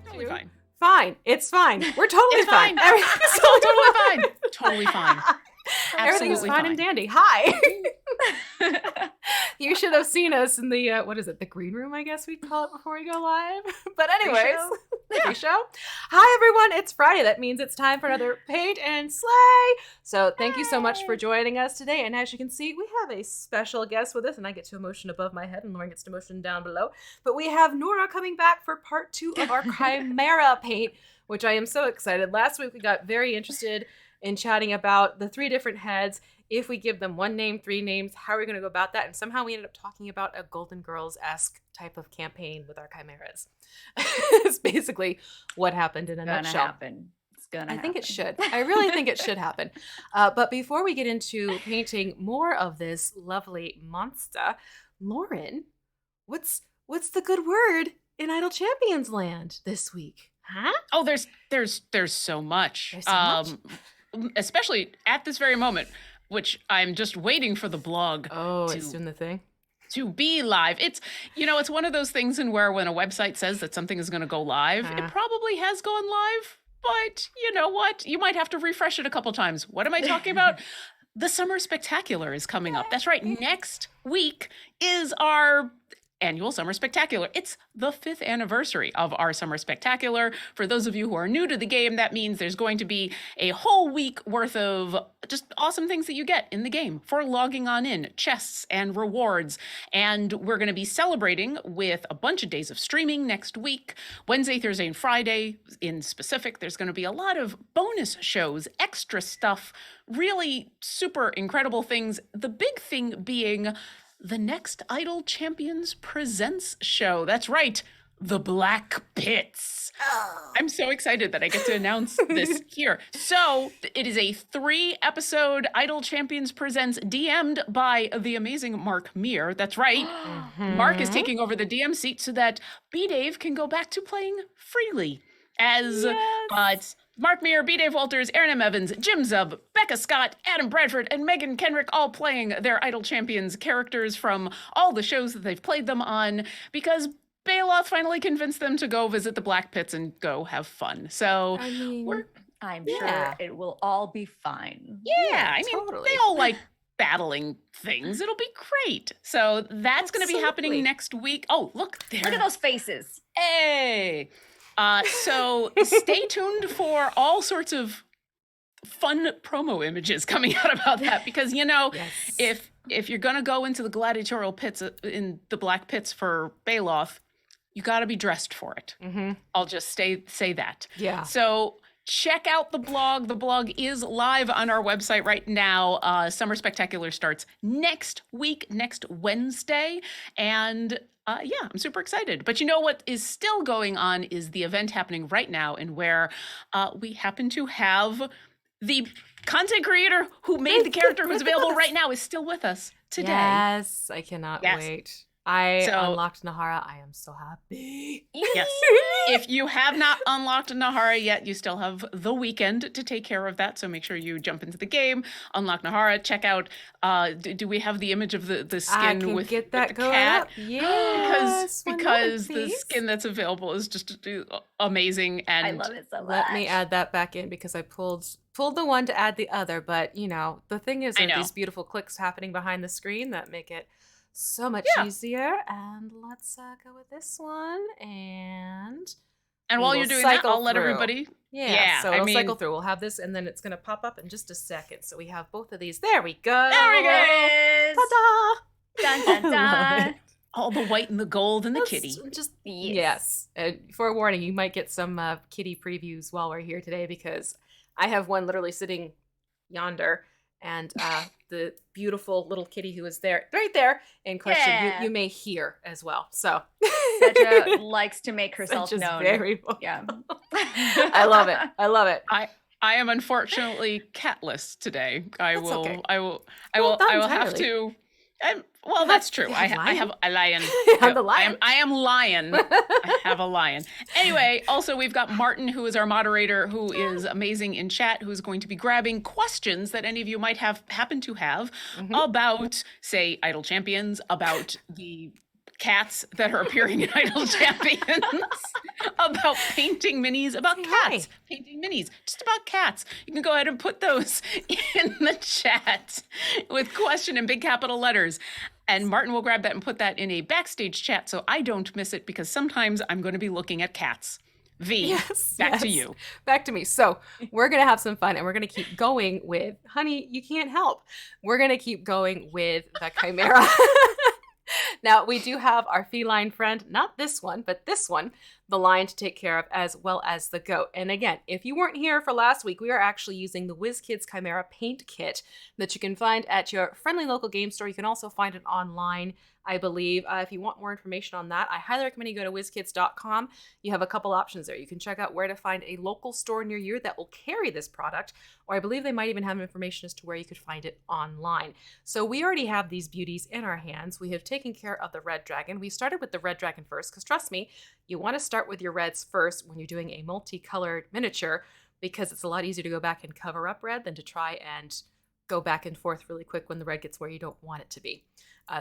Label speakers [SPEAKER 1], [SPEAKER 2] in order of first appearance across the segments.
[SPEAKER 1] Totally fine.
[SPEAKER 2] Fine. It's fine. We're totally fine.
[SPEAKER 1] Everything's totally fine. Totally fine.
[SPEAKER 2] Everything's fine and dandy. Hi. You should have seen us in the, what is it, the green room, I guess we'd call it before we go live. But anyways, pre-show. Hi, everyone. It's Friday. That means it's time for another Paint and Slay. So thank you so much for joining us today. And as you can see, we have a special guest with us, and I get to motion above my head, and Lauren gets to motion down below. But we have Noura coming back for part 2 of our Chimera paint, which I am so excited. Last week, we got very interested in chatting about the 3 different heads. If we give them 1 name, 3 names, how are we going to go about that? And somehow we ended up talking about a Golden Girls-esque type of campaign with our chimeras. It's basically what happened in a nutshell.
[SPEAKER 3] It's gonna happen.
[SPEAKER 2] I think it should. I really think it should happen. But before we get into painting more of this lovely monster, Lauren, what's the good word in Idle Champions land this week? Huh?
[SPEAKER 1] Oh, there's so much.
[SPEAKER 2] There's so much.
[SPEAKER 1] Especially at this very moment, which I'm just waiting for the blog
[SPEAKER 2] it's doing the thing.
[SPEAKER 1] to be live. It's one of those things in where when a website says that something is going to go live, it probably has gone live, but you know what? You might have to refresh it a couple times. What am I talking about? The Summer Spectacular is coming up. That's right. Next week is our annual Summer Spectacular. It's the 5th anniversary of our Summer Spectacular. For those of you who are new to the game, that means there's going to be a whole week worth of just awesome things that you get in the game for logging on in, chests and rewards. And we're going to be celebrating with a bunch of days of streaming next week. Wednesday, Thursday, and Friday in specific, there's going to be a lot of bonus shows, extra stuff, really super incredible things. The big thing being the next Idle Champions Presents show. That's right, the Black Pits. Oh. I'm so excited that I get to announce this here. So it is a 3-episode Idle Champions Presents DM'd by the amazing Mark Meir. That's right. Mark is taking over the DM seat so that B-Dave can go back to playing freely as it's Mark Meir, B. Dave Walters, Aaron M. Evans, Jim Zub, Becca Scott, Adam Bradford, and Megan Kenrick all playing their Idle Champions characters from all the shows that they've played them on because Bailoff finally convinced them to go visit the Black Pits and go have fun. So
[SPEAKER 3] I'm sure it will all be fine.
[SPEAKER 1] Yeah, I mean, totally. They all like battling things. It'll be great. So that's going to be happening next week. Oh, look there.
[SPEAKER 3] Look at those faces.
[SPEAKER 1] Hey. So stay tuned for all sorts of fun promo images coming out about that because, if you're going to go into the gladiatorial pits in the Black Pits for Bailoff, you got to be dressed for it. Mm-hmm. I'll just say that. Yeah. So check out the blog. The blog is live on our website right now. Summer Spectacular starts next week, next Wednesday. And I'm super excited. But you know what is still going on is the event happening right now and where we happen to have the content creator who made the character who's available right now is still with us today.
[SPEAKER 2] Yes, I cannot wait. I
[SPEAKER 1] So-
[SPEAKER 2] unlocked Nahara. I am so happy.
[SPEAKER 1] Yes. If you have not unlocked Nahara yet, you still have the weekend to take care of that. So make sure you jump into the game, unlock Nahara, check out. Do we have the image of the skin
[SPEAKER 2] I can
[SPEAKER 1] with,
[SPEAKER 2] get that
[SPEAKER 1] with the
[SPEAKER 2] going
[SPEAKER 1] cat?
[SPEAKER 2] up. Yes.
[SPEAKER 1] Because the skin that's available is just amazing. And
[SPEAKER 3] I love it so much.
[SPEAKER 2] Let me add that back in because I pulled the one to add the other. But the thing is,
[SPEAKER 1] I
[SPEAKER 2] there are
[SPEAKER 1] know.
[SPEAKER 2] these beautiful clicks happening behind the screen that make it so much easier. And let's go with this one. And
[SPEAKER 1] while
[SPEAKER 2] we
[SPEAKER 1] you're
[SPEAKER 2] will
[SPEAKER 1] doing that,
[SPEAKER 2] cycle
[SPEAKER 1] I'll let
[SPEAKER 2] through.
[SPEAKER 1] everybody.
[SPEAKER 2] Yeah, so
[SPEAKER 1] I
[SPEAKER 2] it'll
[SPEAKER 1] mean,
[SPEAKER 2] cycle through. We'll have this, and then it's going to pop up in just a second. So we have both of these. There we go.
[SPEAKER 1] There we go.
[SPEAKER 2] Ta-da!
[SPEAKER 3] Dun, dun,
[SPEAKER 2] I love
[SPEAKER 3] dun.
[SPEAKER 2] it.
[SPEAKER 1] All the white and the gold and the
[SPEAKER 2] Let's
[SPEAKER 1] kitty.
[SPEAKER 2] Just
[SPEAKER 3] Yes.
[SPEAKER 2] And forewarning, you might get some kitty previews while we're here today because I have one literally sitting yonder, and the beautiful little kitty who is there, right there in question,
[SPEAKER 3] Yeah.
[SPEAKER 2] you may hear as well. So
[SPEAKER 3] Saja likes to make herself
[SPEAKER 2] Saja's
[SPEAKER 3] known.
[SPEAKER 2] very
[SPEAKER 3] Yeah.
[SPEAKER 2] I love it. I love it.
[SPEAKER 1] I am unfortunately catless today.
[SPEAKER 2] That's okay.
[SPEAKER 1] I will
[SPEAKER 2] Well, not
[SPEAKER 1] have
[SPEAKER 2] entirely.
[SPEAKER 1] to. Well,
[SPEAKER 2] You
[SPEAKER 1] that's
[SPEAKER 2] have-
[SPEAKER 1] true.
[SPEAKER 2] you
[SPEAKER 1] I
[SPEAKER 2] have
[SPEAKER 1] have a lion.
[SPEAKER 2] You have the lion.
[SPEAKER 1] I am lion. I have a lion. Anyway, also we've got Martin, who is our moderator, who is amazing in chat, who's going to be grabbing questions that any of you might happen to have about, say, Idle Champions, about the cats that are appearing in Idle Champions, about painting minis, about
[SPEAKER 2] Say
[SPEAKER 1] cats,
[SPEAKER 2] hi.
[SPEAKER 1] painting minis, just about cats. You can go ahead and put those in the chat with question in big capital letters. And Martin will grab that and put that in a backstage chat so I don't miss it because sometimes I'm going to be looking at cats. V, back to you.
[SPEAKER 2] Back to me. So we're going to have some fun and we're going to keep going with, honey, you can't help. We're going to keep going with the Chimera. Now, we do have our feline friend, not this one, but this one, the lion to take care of, as well as the goat. And again, if you weren't here for last week, we are actually using the WizKids Chimera paint kit that you can find at your friendly local game store. You can also find it online, I believe. If you want more information on that, I highly recommend you go to wizkids.com. You have a couple options there. You can check out where to find a local store near you that will carry this product, or I believe they might even have information as to where you could find it online. So we already have these beauties in our hands. We have taken care of the red dragon. We started with the red dragon first, because trust me, you want to start with your reds first when you're doing a multicolored miniature, because it's a lot easier to go back and cover up red than to try and go back and forth really quick when the red gets where you don't want it to be.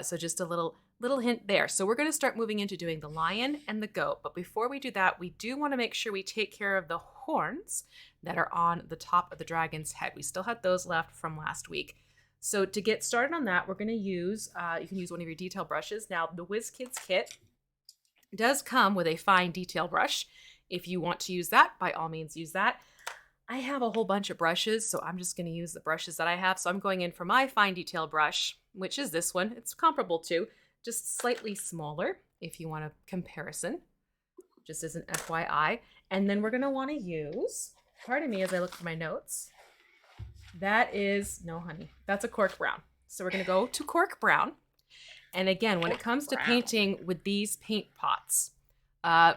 [SPEAKER 2] So just a little hint there. So we're going to start moving into doing the lion and the goat. But before we do that, we do want to make sure we take care of the horns that are on the top of the dragon's head. We still had those left from last week. So to get started on that, we're going to use, you can use one of your detail brushes. Now, the WizKids kit does come with a fine detail brush. If you want to use that, by all means use that. I have a whole bunch of brushes, so I'm just going to use the brushes that I have. So I'm going in for my fine detail brush, which is this one. It's comparable to, just slightly smaller if you want a comparison, just as an FYI. And then we're going to want to use, pardon me as I look for my notes, that is, no honey, that's a cork brown. So we're going to go to cork brown. And again, when it comes to painting with these paint pots,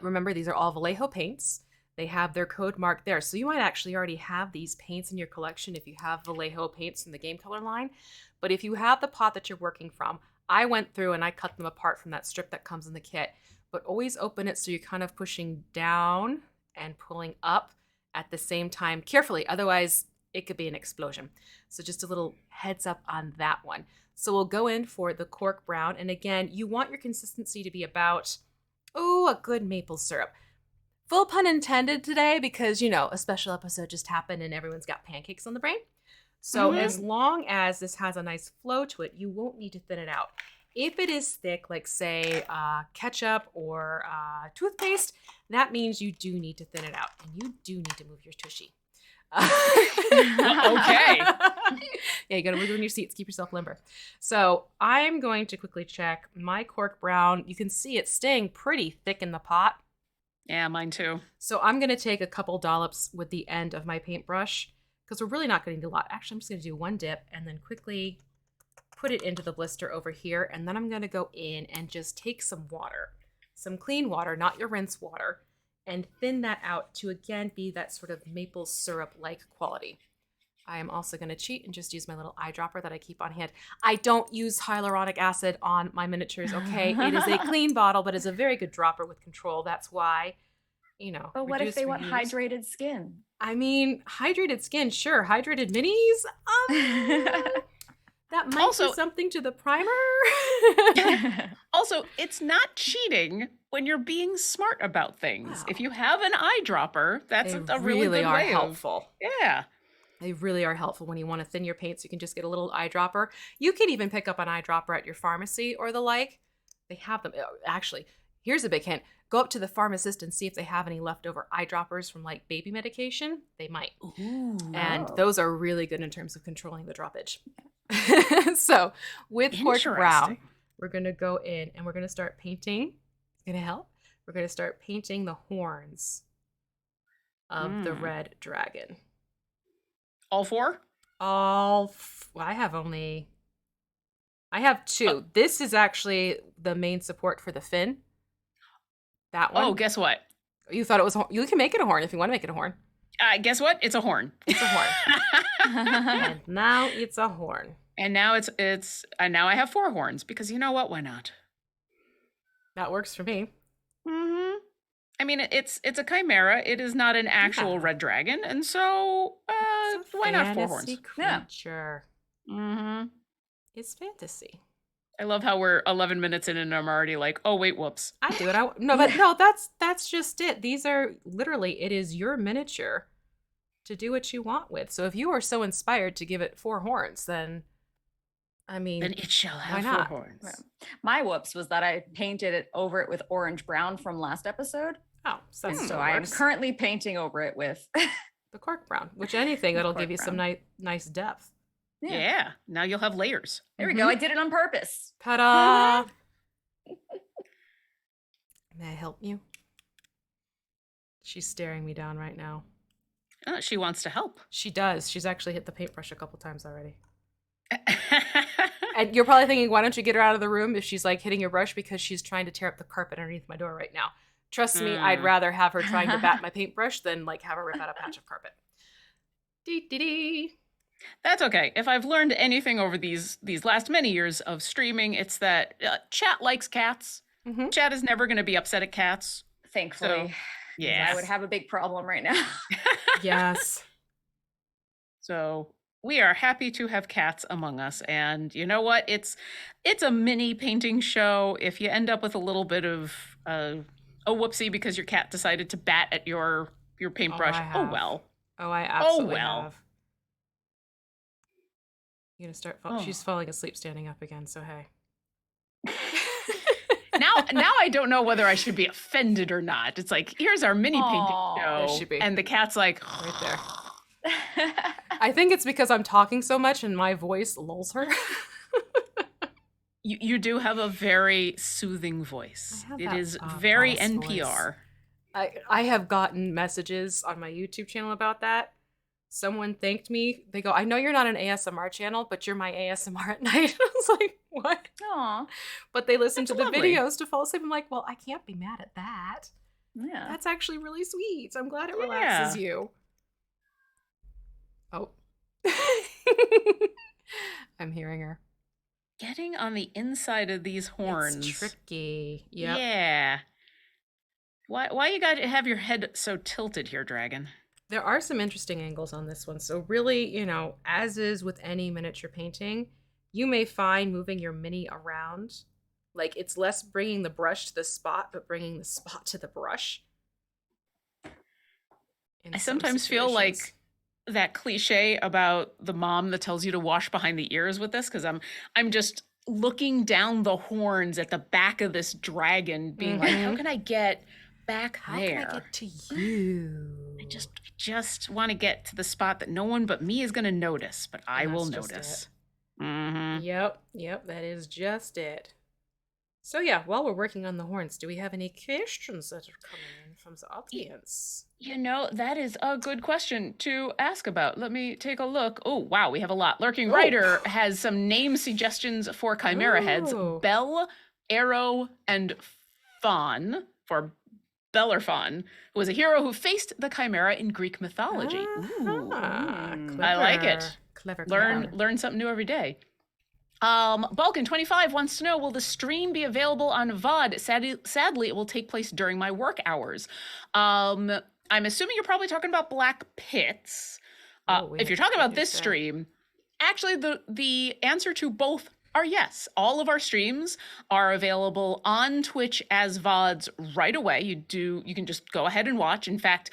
[SPEAKER 2] remember these are all Vallejo paints. They have their code marked there. So you might actually already have these paints in your collection if you have Vallejo paints in the game color line. But if you have the pot that you're working from, I went through and I cut them apart from that strip that comes in the kit. But always open it so you're kind of pushing down and pulling up at the same time carefully. Otherwise, it could be an explosion. So just a little heads up on that one. So we'll go in for the cork brown. And again, you want your consistency to be about, a good maple syrup. Full pun intended today because, a special episode just happened and everyone's got pancakes on the brain. So as long as this has a nice flow to it, you won't need to thin it out. If it is thick, like say ketchup or toothpaste, that means you do need to thin it out and you do need to move your tushy.
[SPEAKER 1] Okay.
[SPEAKER 2] Yeah, you got to move in your seats. Keep yourself limber. So I'm going to quickly check my cork brown. You can see it's staying pretty thick in the pot.
[SPEAKER 1] Yeah, mine too.
[SPEAKER 2] So I'm going to take a couple dollops with the end of my paintbrush because we're really not going to do a lot. Actually, I'm just going to do one dip and then quickly put it into the blister over here. And then I'm going to go in and just take some water, some clean water, not your rinse water, and thin that out to, again, be that sort of maple syrup-like quality. I am also going to cheat and just use my little eyedropper that I keep on hand. I don't use hyaluronic acid on my miniatures, okay? It is a clean bottle, but it's a very good dropper with control. That's why,
[SPEAKER 3] But what if
[SPEAKER 2] reduce,
[SPEAKER 3] they want
[SPEAKER 2] reuse.
[SPEAKER 3] hydrated skin?
[SPEAKER 2] I mean, hydrated skin, sure. Hydrated minis? That might
[SPEAKER 1] Also-
[SPEAKER 2] be something to the primer.
[SPEAKER 1] Also, it's not cheating when you're being smart about things.
[SPEAKER 2] Wow.
[SPEAKER 1] If you have an eyedropper, that's
[SPEAKER 2] They
[SPEAKER 1] a really
[SPEAKER 2] really
[SPEAKER 1] good
[SPEAKER 2] are
[SPEAKER 1] way
[SPEAKER 2] helpful.
[SPEAKER 1] Yeah.
[SPEAKER 2] They really are helpful when you want to thin your paints. You can just get a little eyedropper. You can even pick up an eyedropper at your pharmacy or the like. They have them. Actually, here's a big hint. Go up to the pharmacist and see if they have any leftover eyedroppers from like baby medication. They might.
[SPEAKER 1] Ooh.
[SPEAKER 2] And
[SPEAKER 3] Oh.
[SPEAKER 2] those are really good in terms of controlling the droppage. So with Cork Brown,
[SPEAKER 1] Interesting.
[SPEAKER 2] we're going to go in and we're going to start painting. It's going to help. We're going to start painting the horns of the red dragon.
[SPEAKER 1] All four?
[SPEAKER 2] Well, I have two. This is actually the main support for the fin. That one.
[SPEAKER 1] Oh, guess what?
[SPEAKER 2] You thought it was, you can make it a horn if you want to make it a horn.
[SPEAKER 1] Guess what? It's a horn.
[SPEAKER 2] It's a horn. And now it's a horn.
[SPEAKER 1] And now and now I have 4 horns because you know what? Why not?
[SPEAKER 2] That works for me.
[SPEAKER 1] Mm-hmm. I mean, it's a chimera. It is not an actual
[SPEAKER 2] Yeah.
[SPEAKER 1] red dragon, and so
[SPEAKER 2] It's a
[SPEAKER 1] why not 4 horns?
[SPEAKER 2] fantasy
[SPEAKER 3] Yeah.
[SPEAKER 2] creature.
[SPEAKER 1] Mm-hmm.
[SPEAKER 2] It's fantasy.
[SPEAKER 1] I love how we're 11 minutes in and I'm already like, oh wait, whoops.
[SPEAKER 2] I do it. That's just it. These are literally, it is your miniature to do what you want with. So if you are so inspired to give it 4 horns, then I mean,
[SPEAKER 1] Then it shall have
[SPEAKER 2] not?
[SPEAKER 1] 4 horns.
[SPEAKER 3] Yeah. My whoops was that I painted it over it with orange brown from last episode.
[SPEAKER 2] oh, so,
[SPEAKER 3] And
[SPEAKER 2] that
[SPEAKER 3] so
[SPEAKER 2] still
[SPEAKER 3] I am
[SPEAKER 2] works.
[SPEAKER 3] currently painting over it with.
[SPEAKER 2] The cork brown, which anything that'll
[SPEAKER 3] Cork
[SPEAKER 2] give you some
[SPEAKER 3] brown.
[SPEAKER 2] nice depth.
[SPEAKER 1] Yeah. Now you'll have layers.
[SPEAKER 3] There we go. I did it on purpose.
[SPEAKER 2] Ta-da! May I help you? She's staring me down right now.
[SPEAKER 1] Oh, she wants to help.
[SPEAKER 2] She does. She's actually hit the paintbrush a couple times already. And you're probably thinking, why don't you get her out of the room if she's like hitting your brush, because she's trying to tear up the carpet underneath my door right now. Trust me, I'd rather have her trying to bat my paintbrush than like have her rip out a patch of carpet. Dee.
[SPEAKER 1] That's okay. If I've learned anything over these last many years of streaming, it's that chat likes cats.
[SPEAKER 2] Mhm.
[SPEAKER 1] Chat is never going to be upset at cats.
[SPEAKER 3] Thankfully.
[SPEAKER 1] So,
[SPEAKER 3] 'Cause
[SPEAKER 1] yeah.
[SPEAKER 3] I would have a big problem right now.
[SPEAKER 2] Yes.
[SPEAKER 1] So we are happy to have cats among us. And you know what? It's a mini painting show. If you end up with a little bit of a whoopsie because your cat decided to bat at your paintbrush,
[SPEAKER 2] I
[SPEAKER 1] oh
[SPEAKER 2] have.
[SPEAKER 1] well.
[SPEAKER 2] Oh, I absolutely
[SPEAKER 1] well.
[SPEAKER 2] have. You're gonna start.
[SPEAKER 1] Oh.
[SPEAKER 2] She's falling asleep standing up again. So hey.
[SPEAKER 1] Now I don't know whether I should be offended or not. It's like, here's our mini
[SPEAKER 3] Aw,
[SPEAKER 1] painting
[SPEAKER 2] there
[SPEAKER 1] show.
[SPEAKER 2] should be.
[SPEAKER 1] And the cat's like,
[SPEAKER 2] Right there. I think it's because I'm talking so much and my voice lulls her.
[SPEAKER 1] You do have a very soothing voice.
[SPEAKER 2] I have
[SPEAKER 1] It
[SPEAKER 2] that,
[SPEAKER 1] is very
[SPEAKER 2] boss
[SPEAKER 1] NPR.
[SPEAKER 2] I have gotten messages on my YouTube channel about that. Someone thanked me. They go, I know you're not an ASMR channel, but you're my ASMR at night. I was like, what?
[SPEAKER 3] Aw.
[SPEAKER 2] But they listen to
[SPEAKER 1] That's
[SPEAKER 2] the
[SPEAKER 1] lovely.
[SPEAKER 2] videos to fall asleep. I'm like, well, I can't be mad at that.
[SPEAKER 3] Yeah.
[SPEAKER 2] That's actually really sweet. I'm glad it
[SPEAKER 1] Yeah.
[SPEAKER 2] relaxes you. Oh. I'm hearing her.
[SPEAKER 1] Getting on the inside of these horns.
[SPEAKER 2] It's tricky. Yep.
[SPEAKER 1] Yeah. Why you got to have your head so tilted here, Dragon?
[SPEAKER 2] There are some interesting angles on this one. So really, as is with any miniature painting, you may find moving your mini around, like it's less bringing the brush to the spot, but bringing the spot to the brush. In
[SPEAKER 1] I
[SPEAKER 2] some
[SPEAKER 1] sometimes feel like
[SPEAKER 2] situations.
[SPEAKER 1] that cliche about the mom that tells you to wash behind the ears with this, because I'm just looking down the horns at the back of this dragon, being like, how
[SPEAKER 2] Mhm.
[SPEAKER 1] can I get back
[SPEAKER 2] How
[SPEAKER 1] there?
[SPEAKER 2] can I get to you?
[SPEAKER 1] I just want to get to the spot that no one but me is going to notice, but I
[SPEAKER 2] And
[SPEAKER 1] will
[SPEAKER 2] that's just
[SPEAKER 1] notice. Mm-hmm.
[SPEAKER 2] Yep, that is just it. So yeah, while we're working on the horns, do we have any questions that are coming in from the audience?
[SPEAKER 1] That is a good question to ask about. Let me take a look. Oh, wow, we have a lot. Lurking
[SPEAKER 2] Oh.
[SPEAKER 1] Writer has some name suggestions for chimera heads.
[SPEAKER 2] Ooh.
[SPEAKER 1] Bell, Arrow, and Fawn for Bellerophon, who was a hero who faced the Chimera in Greek mythology. Ooh, I like it.
[SPEAKER 2] Clever.
[SPEAKER 1] Learn something new every day. Balkan25 wants to know, will the stream be available on VOD? Sadly, it will take place during my work hours. I'm assuming you're probably talking about Black Pits. If you're talking about this stream, actually the answer to both are yes. All of our streams are available on Twitch as VODs right away. You can just go ahead and watch. In fact,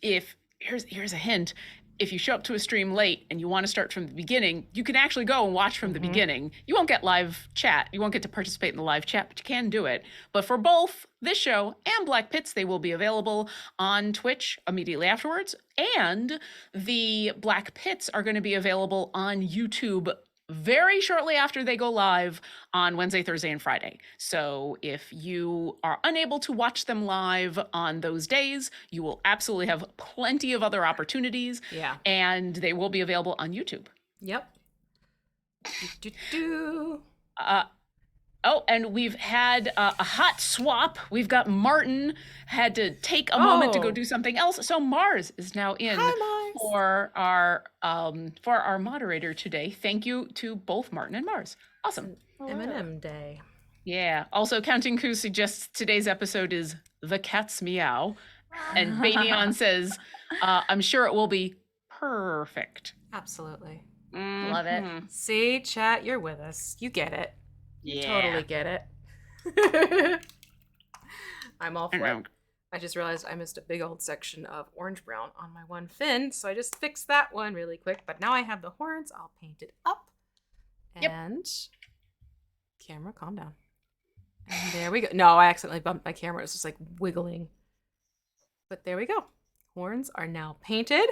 [SPEAKER 1] here's a hint. If you show up to a stream late and you want to start from the beginning, you can actually go and watch from the beginning. You won't get live chat. You won't get to participate in the live chat, but you can do it. But for both this show and Black Pits, they will be available on Twitch immediately afterwards. And the Black Pits are going to be available on YouTube very shortly after they go live on Wednesday, Thursday, and Friday. So if you are unable to watch them live on those days, you will absolutely have plenty of other opportunities.
[SPEAKER 2] Yeah.
[SPEAKER 1] And they will be available on YouTube.
[SPEAKER 2] Yep.
[SPEAKER 1] Oh, and we've had a hot swap. We've got Martin had to take a moment to go do something else. So Mars is now in for our moderator today. Thank you to both Martin and Mars. Awesome.
[SPEAKER 2] M&M Day.
[SPEAKER 1] Yeah. Also, Counting Coup suggests today's episode is The Cat's Meow. And Banion says, I'm sure it will be perfect.
[SPEAKER 2] Absolutely.
[SPEAKER 3] Love it.
[SPEAKER 2] See, chat, you're with us. You get it. You totally get it. I'm all for it. I just realized I missed a big old section of orange brown on my one fin, so I just fixed that one really quick. But now I have the horns. I'll paint it up. And camera, calm down. And there we go. No, I accidentally bumped my camera. It was just like wiggling. But there we go. Horns are now painted.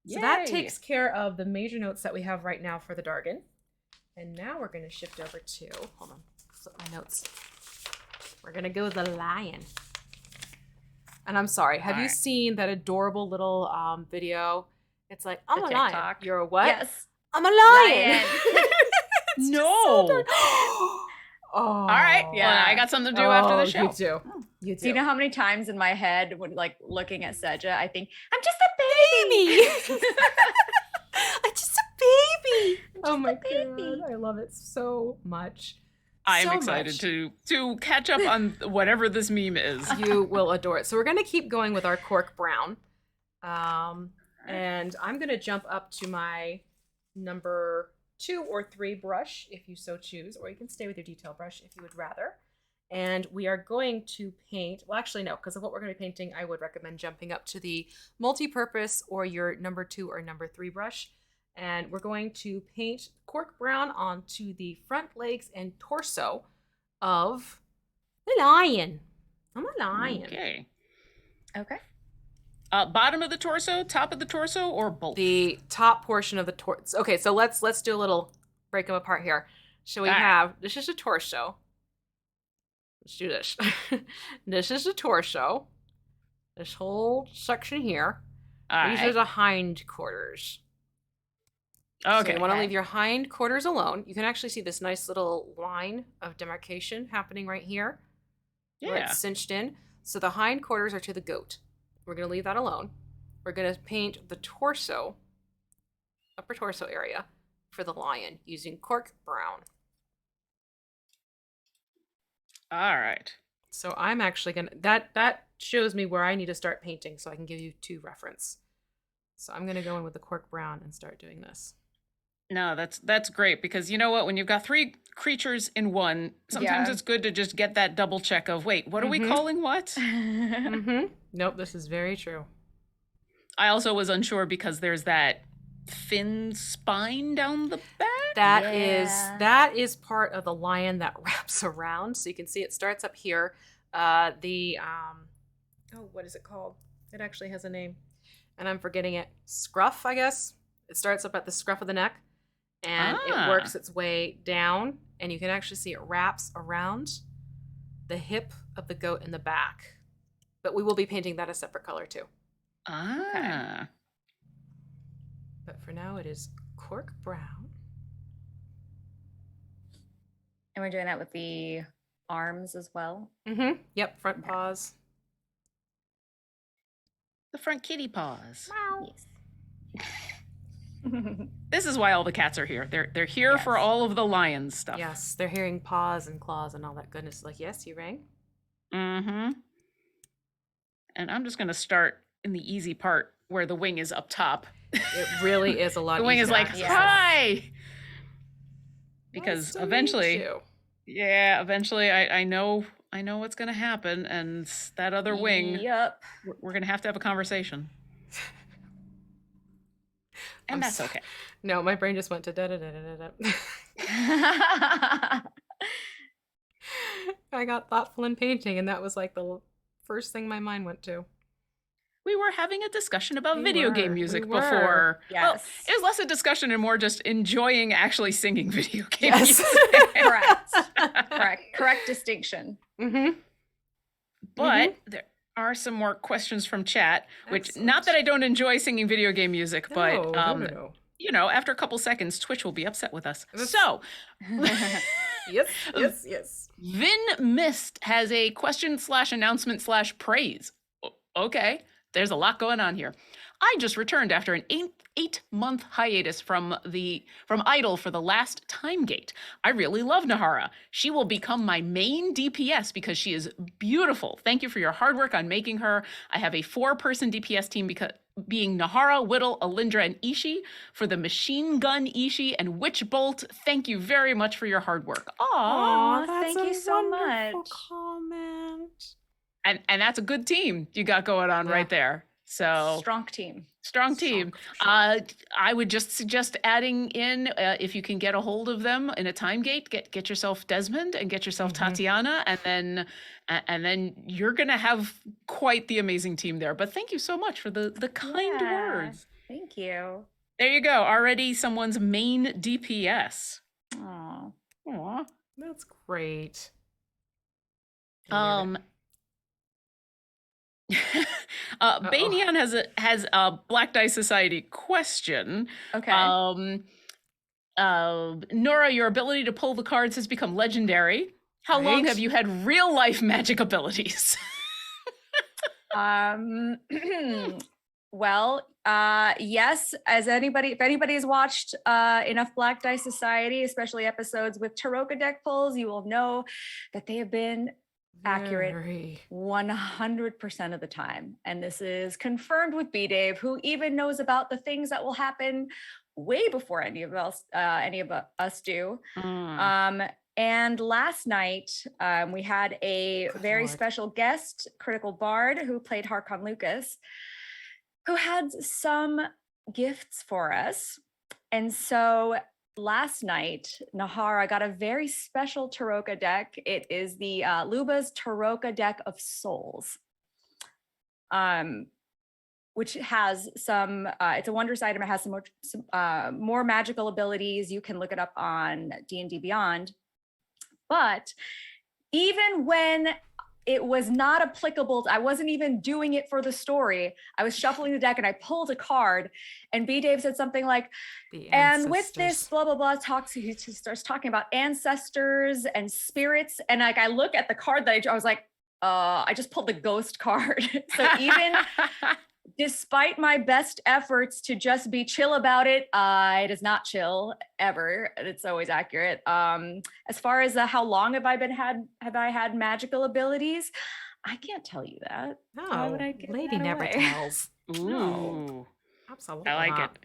[SPEAKER 2] So that takes care of the major notes that we have right now for the Dargan. And now we're going to shift over to, hold on, flip my notes. We're going to go with the lion. And I'm sorry, have you seen that adorable little video? It's like, I'm a lion. You're a what?
[SPEAKER 3] Yes.
[SPEAKER 2] I'm a lion.
[SPEAKER 1] No.
[SPEAKER 2] So all
[SPEAKER 1] right. Yeah, I got something to do after the show.
[SPEAKER 2] You do. You do.
[SPEAKER 3] Do you know how many times in my head when like looking at Seja, I think, I'm just a baby.
[SPEAKER 2] I'm just a baby. Oh my god, I love it so much.
[SPEAKER 1] I'm excited to catch up on whatever this meme is.
[SPEAKER 2] You will adore it. So we're going to keep going with our cork brown. And I'm going to jump up to my number 2 or 3 brush, if you so choose, or you can stay with your detail brush if you would rather. And we are going to paint, well, actually, no, because of what we're going to be painting, I would recommend jumping up to the multi-purpose or your number 2 or number 3 brush. And we're going to paint cork brown onto the front legs and torso of the lion. I'm a lion.
[SPEAKER 3] Okay.
[SPEAKER 1] Bottom of the torso, top of the torso, or both?
[SPEAKER 2] The top portion of the torso. Okay, so let's do a little break them apart here. So we have, this is the torso. Let's do this. This is the torso. This whole section here. These are the hindquarters.
[SPEAKER 1] Okay.
[SPEAKER 2] So you want to leave your hindquarters alone. You can actually see this nice little line of demarcation happening right here. Where it's cinched in. So the hindquarters are to the goat. We're going to leave that alone. We're going to paint the torso, upper torso area, for the lion using cork brown.
[SPEAKER 1] All right.
[SPEAKER 2] So I'm actually going to, that shows me where I need to start painting so I can give you 2 reference. So I'm going to go in with the cork brown and start doing this.
[SPEAKER 1] No, that's great, because you know what? When you've got 3 creatures in one, sometimes it's good to just get that double check of, wait, what are we calling what?
[SPEAKER 2] Nope, this is very true.
[SPEAKER 1] I also was unsure because there's that thin spine down the back.
[SPEAKER 2] That is part of the lion that wraps around. So you can see it starts up here. What is it called? It actually has a name, and I'm forgetting it. Scruff, I guess. It starts up at the scruff of the neck. And it works its way down, and you can actually see it wraps around the hip of the goat in the back. But we will be painting that a separate color too.
[SPEAKER 1] Okay.
[SPEAKER 2] But for now, it is cork brown.
[SPEAKER 3] And we're doing that with the arms as well.
[SPEAKER 2] Yep, front paws.
[SPEAKER 1] The front kitty paws.
[SPEAKER 3] Yes.
[SPEAKER 1] This is why all the cats are here. They're here for
[SPEAKER 3] Yes.
[SPEAKER 1] all of the lions stuff.
[SPEAKER 2] Yes, they're hearing paws and claws and all that goodness. Like, yes, you rang?
[SPEAKER 1] Mm-hmm. And I'm just going to start in the easy part where the wing is up top.
[SPEAKER 2] It really is a lot
[SPEAKER 1] The wing
[SPEAKER 2] easier
[SPEAKER 1] is
[SPEAKER 2] to
[SPEAKER 1] like,
[SPEAKER 2] access.
[SPEAKER 1] hi!
[SPEAKER 2] Nice
[SPEAKER 1] Because
[SPEAKER 2] to meet
[SPEAKER 1] eventually,
[SPEAKER 2] you.
[SPEAKER 1] eventually I know what's going to happen. And that other wing,
[SPEAKER 3] Yep.
[SPEAKER 1] we're going to have a conversation. And that's okay.
[SPEAKER 2] No, my brain just went to da-da-da-da-da-da. I got thoughtful in painting, and that was like the first thing my mind went to.
[SPEAKER 1] We were having a discussion about
[SPEAKER 2] We
[SPEAKER 1] video
[SPEAKER 2] were,
[SPEAKER 1] game
[SPEAKER 2] we
[SPEAKER 1] music
[SPEAKER 2] were.
[SPEAKER 1] before. Well,
[SPEAKER 3] Yes.
[SPEAKER 1] it was less a discussion and more just enjoying actually singing video game
[SPEAKER 2] Yes.
[SPEAKER 1] music.
[SPEAKER 3] Correct distinction.
[SPEAKER 2] Mm-hmm.
[SPEAKER 1] But there are some more questions from chat, which not that I don't enjoy singing video game music, but
[SPEAKER 2] no.
[SPEAKER 1] you know, after a couple seconds, Twitch will be upset with us.
[SPEAKER 2] That's-
[SPEAKER 1] So,
[SPEAKER 2] Yes.
[SPEAKER 1] Vin Mist has a question / announcement / praise. Okay, there's a lot going on here. I just returned after an 8-month hiatus from Idol for the last Time Gate. I really love Nahara. She will become my main DPS because she is beautiful. Thank you for your hard work on making her. I have a 4-person DPS team because being Nahara, Whittle, Alindra, and Ishi for the Machine Gun Ishi and Witch Bolt. Thank you very much for your hard work.
[SPEAKER 3] Aw,
[SPEAKER 2] that's
[SPEAKER 3] thank
[SPEAKER 2] a
[SPEAKER 3] you so
[SPEAKER 2] wonderful
[SPEAKER 3] much.
[SPEAKER 2] comment.
[SPEAKER 1] And that's a good team you got going on right there. So
[SPEAKER 3] Strong team.
[SPEAKER 1] Strong team.
[SPEAKER 2] Strong.
[SPEAKER 1] I would just suggest adding in, if you can get a hold of them in a time gate, get yourself Desmond and get yourself Tatiana, and then you're gonna have quite the amazing team there. But thank you so much for the kind words.
[SPEAKER 3] Thank you.
[SPEAKER 1] There you go. Already someone's main DPS.
[SPEAKER 3] Aw.
[SPEAKER 1] Aw.
[SPEAKER 2] That's great.
[SPEAKER 1] Banyan has a Black Dice Society question.
[SPEAKER 3] Okay.
[SPEAKER 1] Noura, your ability to pull the cards has become legendary. How long
[SPEAKER 2] Right.
[SPEAKER 1] have you had real life magic abilities?
[SPEAKER 3] Well, yes, if anybody has watched enough Black Dice Society, especially episodes with Taroka deck pulls, you will know that they have been accurate
[SPEAKER 2] Very.
[SPEAKER 3] 100% of the time. And this is confirmed with B-Dave, who even knows about the things that will happen way before any of us do. And last night, we had a very
[SPEAKER 2] Lord.
[SPEAKER 3] special guest, Critical Bard, who played Harkon Lucas, who had some gifts for us. And so last night, Nahara got a very special Taroka deck. It is the Luba's Taroka deck of souls, which has some, it's a wondrous item. It has some more magical abilities. You can look it up on D&D Beyond. But even when it was not applicable, I wasn't even doing it for the story, I was shuffling the deck and I pulled a card, and B-Dave said something like, and with this blah blah blah, he starts talking about ancestors and spirits, and like I look at the card that I was like, I just pulled the ghost card. So even despite my best efforts to just be chill about it, it is not chill ever. It's always accurate. As far as how long have I had magical abilities, I can't tell you that. Why would I give
[SPEAKER 2] lady
[SPEAKER 3] that
[SPEAKER 2] never
[SPEAKER 3] away?
[SPEAKER 2] tells.
[SPEAKER 1] Ooh.
[SPEAKER 3] No.
[SPEAKER 2] Absolutely.
[SPEAKER 1] I like
[SPEAKER 2] not.
[SPEAKER 1] it.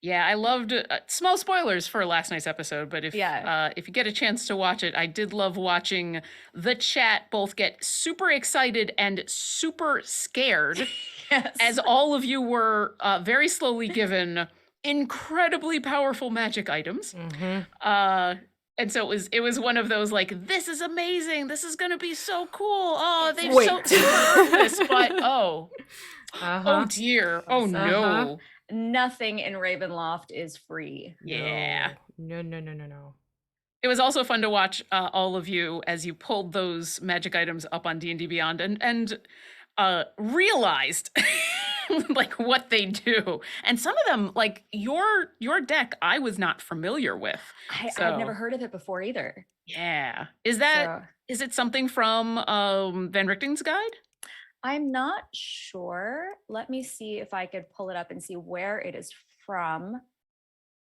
[SPEAKER 1] Yeah, I loved small spoilers for last night's episode, but if you get a chance to watch it, I did love watching the chat both get super excited and super scared
[SPEAKER 3] Yes.
[SPEAKER 1] as all of you were very slowly given incredibly powerful magic items. And so it was one of those like, this is amazing, this is gonna be so cool. Oh, they've so this, but oh dear, oh no.
[SPEAKER 3] Nothing in Ravenloft is free.
[SPEAKER 1] Yeah.
[SPEAKER 2] No.
[SPEAKER 1] It was also fun to watch all of you as you pulled those magic items up on D&D Beyond and realized like what they do. And some of them, like your deck, I was not familiar with.
[SPEAKER 3] I've never heard of it before either.
[SPEAKER 1] Yeah. Is it something from Van Richten's guide?
[SPEAKER 3] I'm not sure. Let me see if I could pull it up and see where it is from.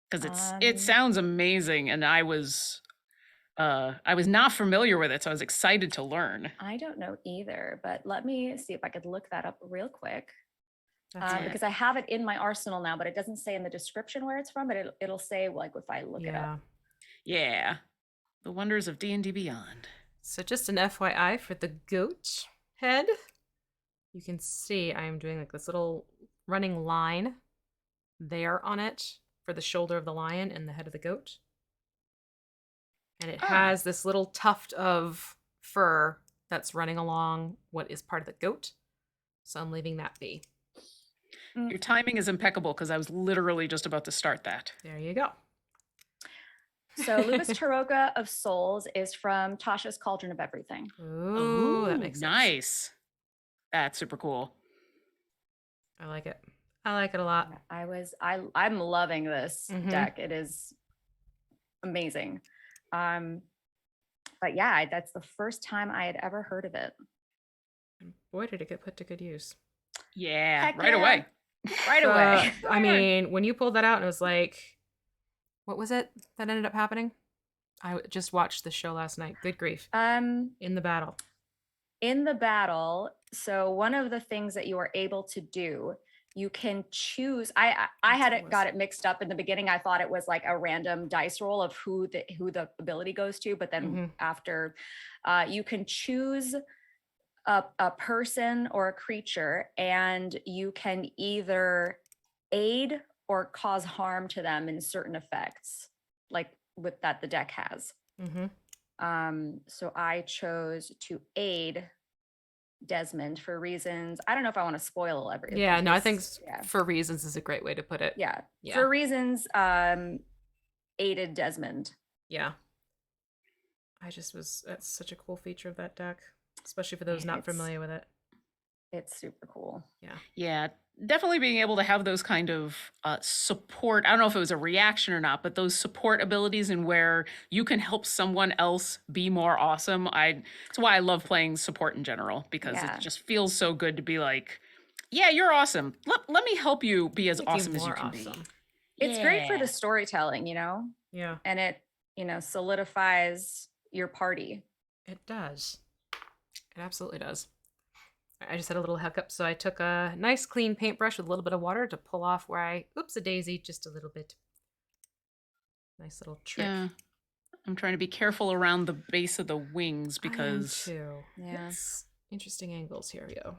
[SPEAKER 1] Because it sounds amazing, and I was not familiar with it, so I was excited to learn.
[SPEAKER 3] I don't know either, but let me see if I could look that up real quick.
[SPEAKER 2] That's
[SPEAKER 3] Because I have it in my arsenal now, but it doesn't say in the description where it's from, but it'll say like if I look it up.
[SPEAKER 1] Yeah. The wonders of D&D Beyond.
[SPEAKER 2] So just an FYI for the goat head, you can see I'm doing like this little running line there on it for the shoulder of the lion and the head of the goat. And it has this little tuft of fur that's running along what is part of the goat. So I'm leaving that be.
[SPEAKER 1] Your timing is impeccable because I was literally just about to start that.
[SPEAKER 2] There you go.
[SPEAKER 3] So Lubis Taroka of Souls is from Tasha's Cauldron of Everything.
[SPEAKER 2] Ooh, that makes sense.
[SPEAKER 1] Nice. That's super cool.
[SPEAKER 2] I like it. I like it a lot.
[SPEAKER 3] I'm loving this deck. It is amazing. But yeah, that's the first time I had ever heard of it.
[SPEAKER 2] And boy, did it get put to good use.
[SPEAKER 1] Yeah,
[SPEAKER 3] Heck
[SPEAKER 1] right
[SPEAKER 3] yeah.
[SPEAKER 1] away.
[SPEAKER 3] Right away.
[SPEAKER 2] I mean, when you pulled that out and it was like, what was it that ended up happening? I just watched the show last night. Good grief. In the battle.
[SPEAKER 3] In the battle, so one of the things that you are able to do, you can choose. I got it mixed up in the beginning. I thought it was like a random dice roll of who the ability goes to, but then after, you can choose a person or a creature, and you can either aid or cause harm to them in certain effects, like with that the deck has. So I chose to aid Desmond for reasons. I don't know if I want to spoil everything.
[SPEAKER 2] Yeah, no, I think for reasons is a great way to put it.
[SPEAKER 3] Yeah. For reasons, aided Desmond.
[SPEAKER 2] Yeah. That's such a cool feature of that deck, especially for those not familiar with it.
[SPEAKER 3] It's super cool.
[SPEAKER 2] Yeah.
[SPEAKER 1] Yeah. Definitely being able to have those kind of support. I don't know if it was a reaction or not, but those support abilities and where you can help someone else be more awesome. It's why I love playing support in general, because it just feels so good to be like, yeah, you're awesome. Let me help you be as awesome as you can be.
[SPEAKER 3] It's great for the storytelling,
[SPEAKER 2] Yeah.
[SPEAKER 3] And it, solidifies your party.
[SPEAKER 2] It does. It absolutely does. I just had a little hiccup, so I took a nice clean paintbrush with a little bit of water to pull off where oops, a daisy, just a little bit. Nice little trick.
[SPEAKER 1] Yeah. I'm trying to be careful around the base of the wings because...
[SPEAKER 2] I am too. Yeah. It's interesting angles. Here we go.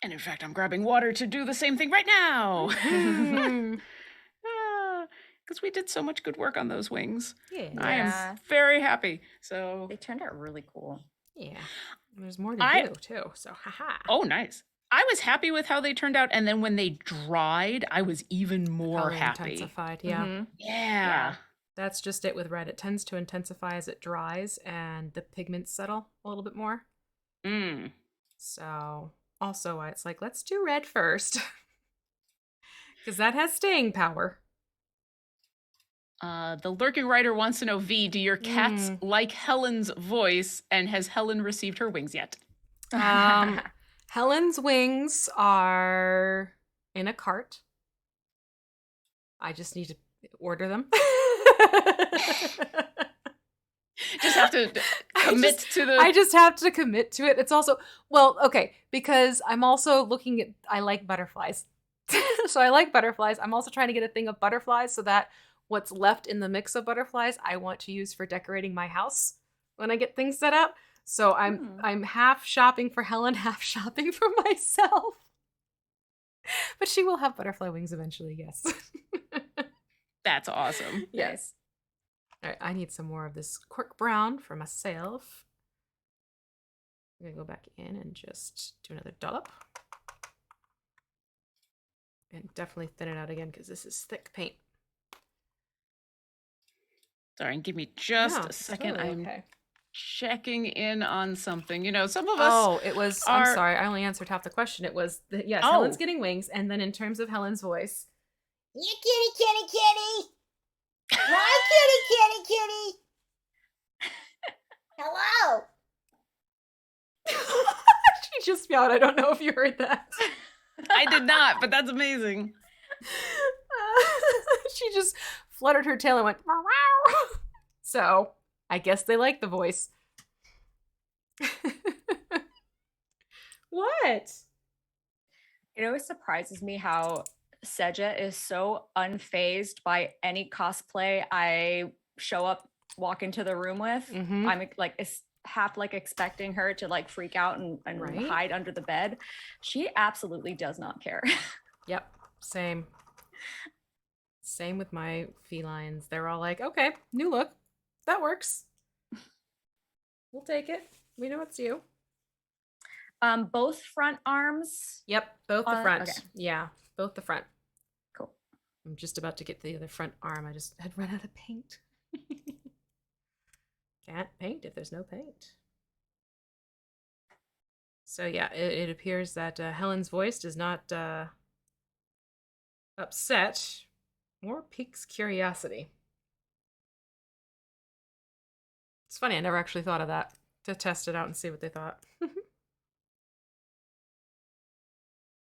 [SPEAKER 1] And in fact, I'm grabbing water to do the same thing right now. Because we did so much good work on those wings.
[SPEAKER 2] Yeah.
[SPEAKER 1] I am very happy. So
[SPEAKER 3] they turned out really cool.
[SPEAKER 2] Yeah. There's more to do too. So haha.
[SPEAKER 1] Oh, nice. I was happy with how they turned out, and then when they dried, I was even more happy.
[SPEAKER 2] Intensified, yeah.
[SPEAKER 1] Yeah.
[SPEAKER 2] That's just it with red. It tends to intensify as it dries and the pigments settle a little bit more. So also why it's like, let's do red first. Because that has staying power.
[SPEAKER 1] The Lurking Writer wants to know, V, do your cats like Helen's voice, and has Helen received her wings yet?
[SPEAKER 2] Helen's wings are in a cart. I just need to order them.
[SPEAKER 1] Just have to commit to the...
[SPEAKER 2] I just have to commit to it. It's also, well, okay, because I'm also looking at, I like butterflies. So I like butterflies. I'm also trying to get a thing of butterflies so that what's left in the mix of butterflies I want to use for decorating my house when I get things set up. So I'm half shopping for Helen, half shopping for myself. But she will have butterfly wings eventually, yes.
[SPEAKER 1] That's awesome.
[SPEAKER 3] Yes.
[SPEAKER 2] All right, I need some more of this cork brown for myself. I'm gonna go back in and just do another dollop. And definitely thin it out again because this is thick paint.
[SPEAKER 1] Sorry, give me just a second. I'm checking in on something. Some of us.
[SPEAKER 2] Oh, it was. I'm sorry, I only answered half the question. It was yes, Helen's getting wings, and then in terms of Helen's voice,
[SPEAKER 4] you kitty. Hi, kitty. Hello.
[SPEAKER 2] She just meowed. I don't know if you heard that.
[SPEAKER 1] I did not, but that's amazing.
[SPEAKER 2] She just fluttered her tail and went, "Meow, meow." So I guess they like the voice. What?
[SPEAKER 3] It always surprises me how Seja is so unfazed by any cosplay I walk into the room with.
[SPEAKER 2] Mhm.
[SPEAKER 3] I'm like half like expecting her to like freak out and
[SPEAKER 2] Right.
[SPEAKER 3] hide under the bed. She absolutely does not care.
[SPEAKER 2] Yep, same. Same with my felines. They're all like, okay, new look. That works. We'll take it. We know it's you.
[SPEAKER 3] Both front arms.
[SPEAKER 2] Yep, both the front.
[SPEAKER 3] Okay.
[SPEAKER 2] Yeah, both the front.
[SPEAKER 3] Cool.
[SPEAKER 2] I'm just about to get the other front arm. I just had run out of paint. Can't paint if there's no paint. So yeah, it appears that Helen's voice does not upset or piques curiosity. It's funny, I never actually thought of that, to test it out and see what they thought.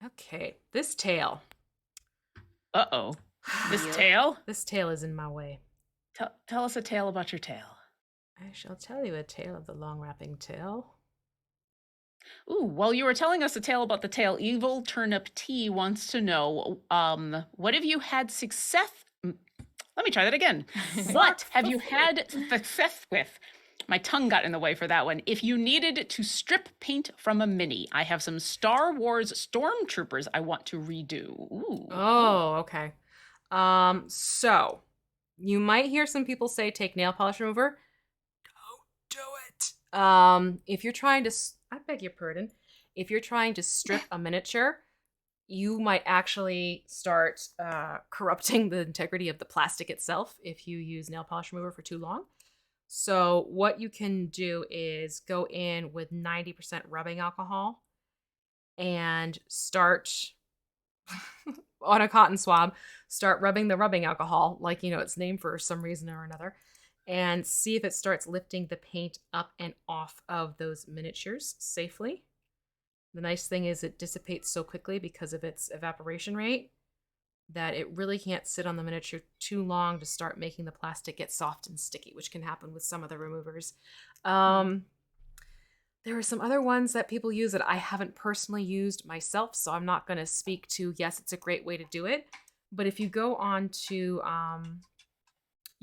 [SPEAKER 2] Okay, this tail.
[SPEAKER 1] Uh-oh. This tail?
[SPEAKER 2] This tail is in my way.
[SPEAKER 1] Tell us a tale about your tail.
[SPEAKER 2] I shall tell you a tale of the long wrapping tail.
[SPEAKER 1] Ooh, while you were telling us a tale about the tail, Evil Turnip T wants to know, what have you had success? Let me try that again. What have you had success with? My tongue got in the way for that one. If you needed to strip paint from a mini, I have some Star Wars Stormtroopers I want to redo. Ooh.
[SPEAKER 2] Oh, okay. So you might hear some people say take nail polish remover. Don't do it. If you're trying to, I beg your pardon. If you're trying to strip a miniature, you might actually start corrupting the integrity of the plastic itself if you use nail polish remover for too long. So what you can do is go in with 90% rubbing alcohol and start on a cotton swab, start rubbing the rubbing alcohol, like, it's named for some reason or another, and see if it starts lifting the paint up and off of those miniatures safely. The nice thing is it dissipates so quickly because of its evaporation rate that it really can't sit on the miniature too long to start making the plastic get soft and sticky, which can happen with some of the removers. There are some other ones that people use that I haven't personally used myself, so I'm not going to speak to, yes, it's a great way to do it. But if you go on to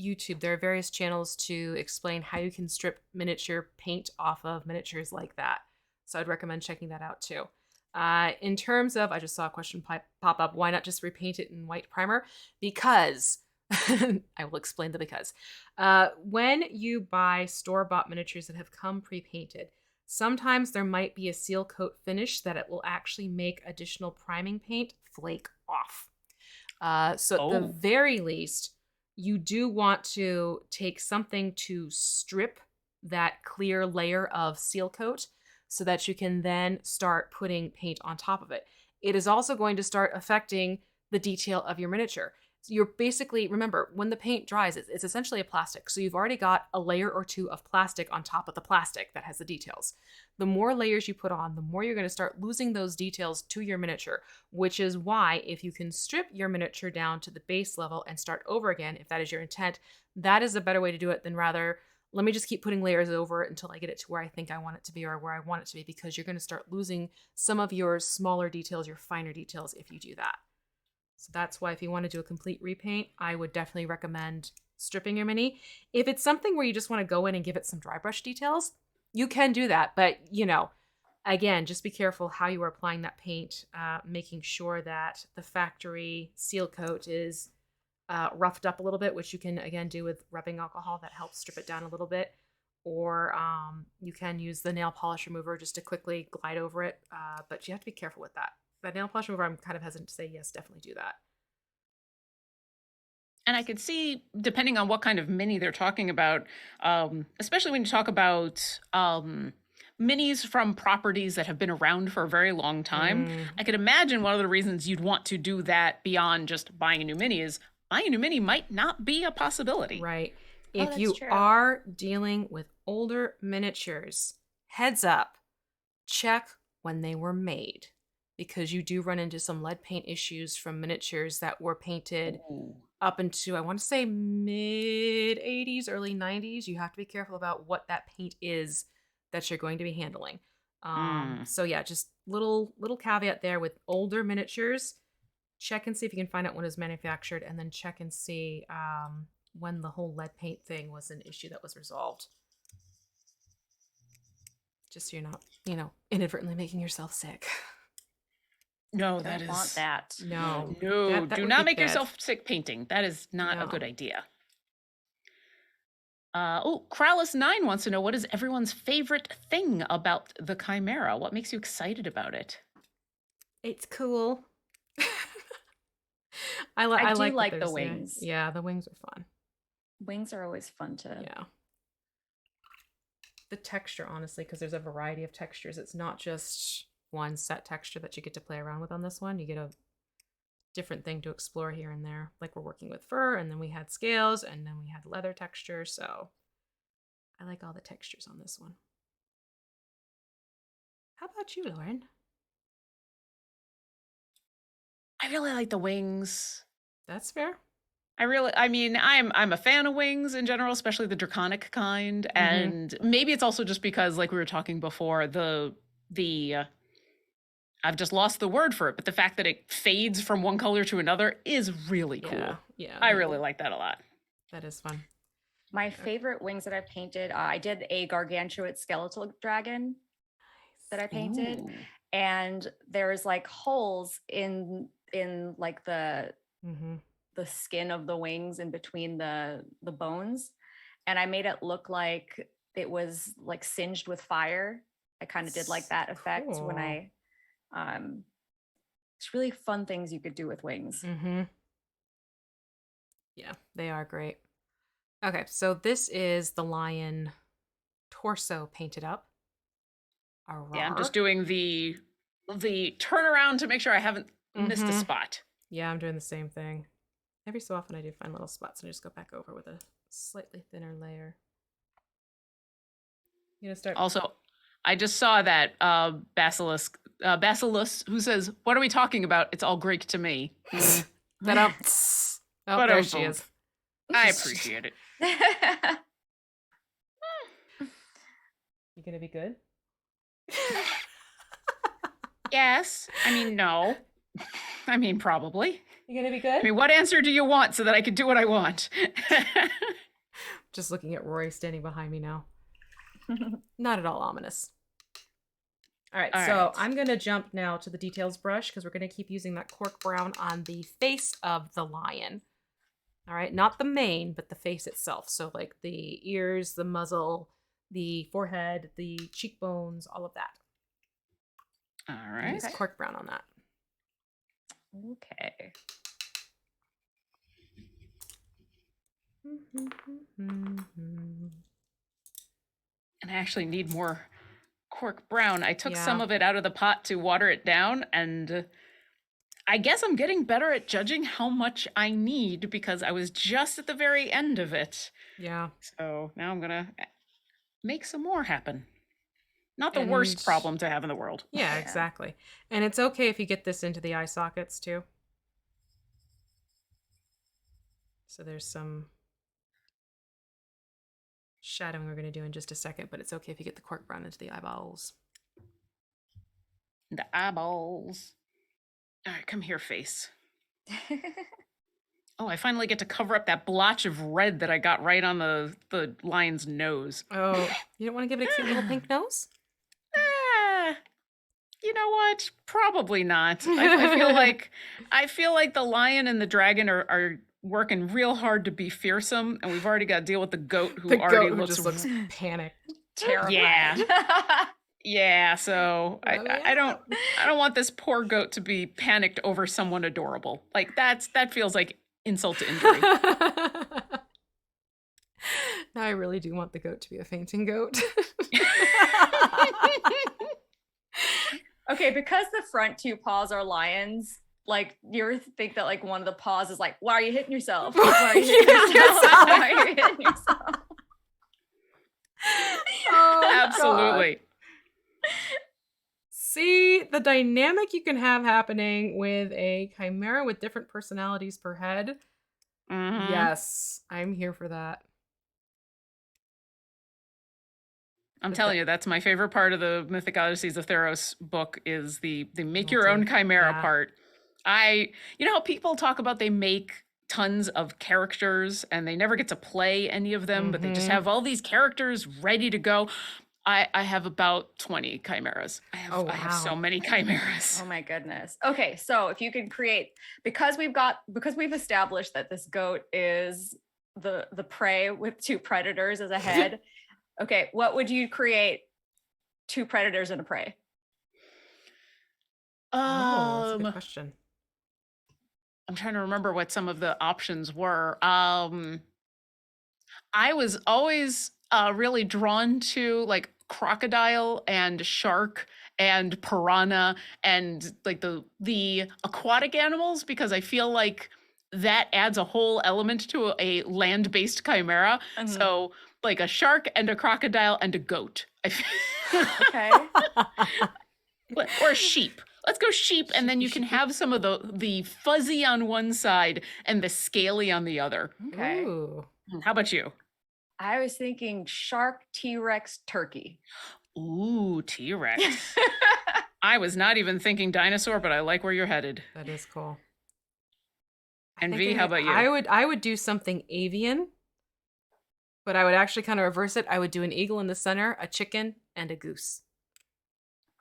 [SPEAKER 2] YouTube, there are various channels to explain how you can strip miniature paint off of miniatures like that. So I'd recommend checking that out too. In terms of, I just saw a question pop up, why not just repaint it in white primer? Because, I will explain the because. When you buy store-bought miniatures that have come pre-painted, sometimes there might be a seal coat finish that it will actually make additional priming paint flake off. So at the very least, you do want to take something to strip that clear layer of seal coat so that you can then start putting paint on top of it. It is also going to start affecting the detail of your miniature. So you're basically, remember, when the paint dries, it's essentially a plastic. So you've already got a layer or two of plastic on top of the plastic that has the details. The more layers you put on, the more you're going to start losing those details to your miniature, which is why if you can strip your miniature down to the base level and start over again, if that is your intent, that is a better way to do it than rather, let me just keep putting layers over it until I get it to where I think I want it to be or where I want it to be, because you're going to start losing some of your smaller details, your finer details if you do that. So that's why if you want to do a complete repaint, I would definitely recommend stripping your mini. If it's something where you just want to go in and give it some dry brush details, you can do that. But, again, just be careful how you are applying that paint, making sure that the factory seal coat is roughed up a little bit, which you can, again, do with rubbing alcohol. That helps strip it down a little bit. Or you can use the nail polish remover just to quickly glide over it. But you have to be careful with that. That nail polish remover, I'm kind of hesitant to say, yes, definitely do that.
[SPEAKER 1] And I could see, depending on what kind of mini they're talking about, especially when you talk about minis from properties that have been around for a very long time, I could imagine one of the reasons you'd want to do that beyond just buying a new mini is buying a new mini might not be a possibility.
[SPEAKER 2] Right.
[SPEAKER 3] Oh,
[SPEAKER 2] If you
[SPEAKER 3] that's true.
[SPEAKER 2] are dealing with older miniatures, heads up, check when they were made, because you do run into some lead paint issues from miniatures that were painted up into, I want to say, mid 80s, early 90s. You have to be careful about what that paint is that you're going to be handling. So yeah, just little caveat there with older miniatures. Check and see if you can find out when it was manufactured, and then check and see when the whole lead paint thing was an issue that was resolved. Just so you're not, inadvertently making yourself sick.
[SPEAKER 1] No,
[SPEAKER 3] Don't want that.
[SPEAKER 2] No.
[SPEAKER 1] No,
[SPEAKER 2] That
[SPEAKER 1] do
[SPEAKER 2] would
[SPEAKER 1] not
[SPEAKER 2] be
[SPEAKER 1] make
[SPEAKER 2] bad.
[SPEAKER 1] yourself sick painting. That is not a
[SPEAKER 2] No.
[SPEAKER 1] good idea. Krallis9 wants to know, what is everyone's favorite thing about the Chimera? What makes you excited about it?
[SPEAKER 2] It's cool. I
[SPEAKER 3] do
[SPEAKER 2] like
[SPEAKER 3] like
[SPEAKER 2] that
[SPEAKER 3] the
[SPEAKER 2] there's
[SPEAKER 3] wings.
[SPEAKER 2] Yeah, the wings are fun.
[SPEAKER 3] Wings are always fun to.
[SPEAKER 2] Yeah. The texture, honestly, because there's a variety of textures. It's not just one set texture that you get to play around with on this one. You get a different thing to explore here and there. Like, we're working with fur, and then we had scales, and then we had leather texture. So I like all the textures on this one. How about you, Lauren?
[SPEAKER 1] I really like the wings.
[SPEAKER 2] That's fair.
[SPEAKER 1] I'm a fan of wings in general, especially the draconic kind. And maybe it's also just because, like we were talking before, I've just lost the word for it, but the fact that it fades from one color to another is really cool.
[SPEAKER 2] Yeah.
[SPEAKER 1] I really like that a lot.
[SPEAKER 2] That is fun.
[SPEAKER 3] My favorite wings that I've painted, I did a gargantuan skeletal dragon that I painted,
[SPEAKER 1] Ooh.
[SPEAKER 3] and there's like holes in like the skin of the wings in between the bones, and I made it look like it was like singed with fire. I kind of did like that effect when I it's really fun things you could do with wings.
[SPEAKER 2] Yeah, they are great. Okay, so this is the lion torso painted up.
[SPEAKER 1] Yeah, I'm just doing the turnaround to make sure I haven't missed a spot.
[SPEAKER 2] Yeah, I'm doing the same thing. Every so often I do find little spots and I just go back over with a slightly thinner layer. You gonna start?
[SPEAKER 1] Also, I just saw that Basilisk, who says, "What are we talking about? It's all Greek to me."
[SPEAKER 2] Oh, there she is.
[SPEAKER 1] I appreciate it.
[SPEAKER 2] You gonna be good?
[SPEAKER 1] Yes. I mean, no. I mean, probably.
[SPEAKER 2] You gonna be good?
[SPEAKER 1] I mean, what answer do you want so that I can do what I want?
[SPEAKER 2] Just looking at Rory standing behind me now. Not at all ominous. All right, I'm going to jump now to the details brush because we're going to keep using that cork brown on the face of the lion. All right, not the mane, but the face itself. So like the ears, the muzzle, the forehead, the cheekbones, all of that.
[SPEAKER 1] All right.
[SPEAKER 2] Use cork brown on that.
[SPEAKER 3] Okay.
[SPEAKER 1] And I actually need more cork brown. I took some of it out of the pot to water it down, and I guess I'm getting better at judging how much I need because I was just at the very end of it.
[SPEAKER 2] Yeah.
[SPEAKER 1] So now I'm gonna make some more happen. Not the worst problem to have in the world.
[SPEAKER 2] Yeah, exactly. And it's okay if you get this into the eye sockets too. So there's some shadowing we're going to do in just a second, but it's okay if you get the cork brown into the eyeballs.
[SPEAKER 1] The eyeballs. All right, come here, face. Oh, I finally get to cover up that blotch of red that I got right on the lion's nose.
[SPEAKER 2] Oh, you don't want to give it a cute little pink nose?
[SPEAKER 1] You know what? Probably not. I feel like the lion and the dragon are working real hard to be fearsome, and we've already got to deal with the goat who
[SPEAKER 2] just looks panicked.
[SPEAKER 3] Terrified.
[SPEAKER 1] Yeah. Yeah, so I don't want this poor goat to be panicked over someone adorable. Like that feels like insult to injury.
[SPEAKER 2] Now I really do want the goat to be a fainting goat.
[SPEAKER 3] Okay, because the front two paws are lions, like you think that like one of the paws is like, why are you hitting yourself? Why are you hitting yourself? Why are you hitting yourself?
[SPEAKER 2] Oh,
[SPEAKER 1] absolutely.
[SPEAKER 2] See the dynamic you can have happening with a chimera with different personalities per head.
[SPEAKER 1] Mhm.
[SPEAKER 2] Yes, I'm here for that.
[SPEAKER 1] I'm
[SPEAKER 2] But
[SPEAKER 1] telling you, that's my favorite part of the Mythic Odysseys of Theros book is the make your own
[SPEAKER 2] Multi,
[SPEAKER 1] chimera
[SPEAKER 2] yeah.
[SPEAKER 1] part. You know how people talk about they make tons of characters and they never get to play any of them, but they just
[SPEAKER 2] Mhm.
[SPEAKER 1] have all these characters ready to go. I have about 20 chimeras.
[SPEAKER 2] Oh,
[SPEAKER 1] I have so
[SPEAKER 2] wow.
[SPEAKER 1] many chimeras.
[SPEAKER 3] Oh my goodness. Okay, so if you can create, because we've established that this goat is the prey with two predators as a head. Okay, what would you create? Two predators and a prey.
[SPEAKER 2] Oh, that's a good
[SPEAKER 1] Um,
[SPEAKER 2] question.
[SPEAKER 1] I'm trying to remember what some of the options were. I was always really drawn to like crocodile and shark and piranha and like the aquatic animals because I feel like that adds a whole element to a land-based chimera. So like a shark and a crocodile and a goat.
[SPEAKER 3] Okay.
[SPEAKER 1] Or a sheep. Let's go sheep, and then you can have some of the fuzzy on one side and the scaly on the other.
[SPEAKER 3] Okay.
[SPEAKER 2] Ooh.
[SPEAKER 1] How about you?
[SPEAKER 3] I was thinking shark, T-Rex, turkey.
[SPEAKER 1] Ooh, T-Rex. I was not even thinking dinosaur, but I like where you're headed.
[SPEAKER 2] That is cool.
[SPEAKER 1] And
[SPEAKER 2] I
[SPEAKER 1] V,
[SPEAKER 2] think
[SPEAKER 1] how about you?
[SPEAKER 2] I would do something avian, but I would actually kind of reverse it. I would do an eagle in the center, a chicken, and a goose.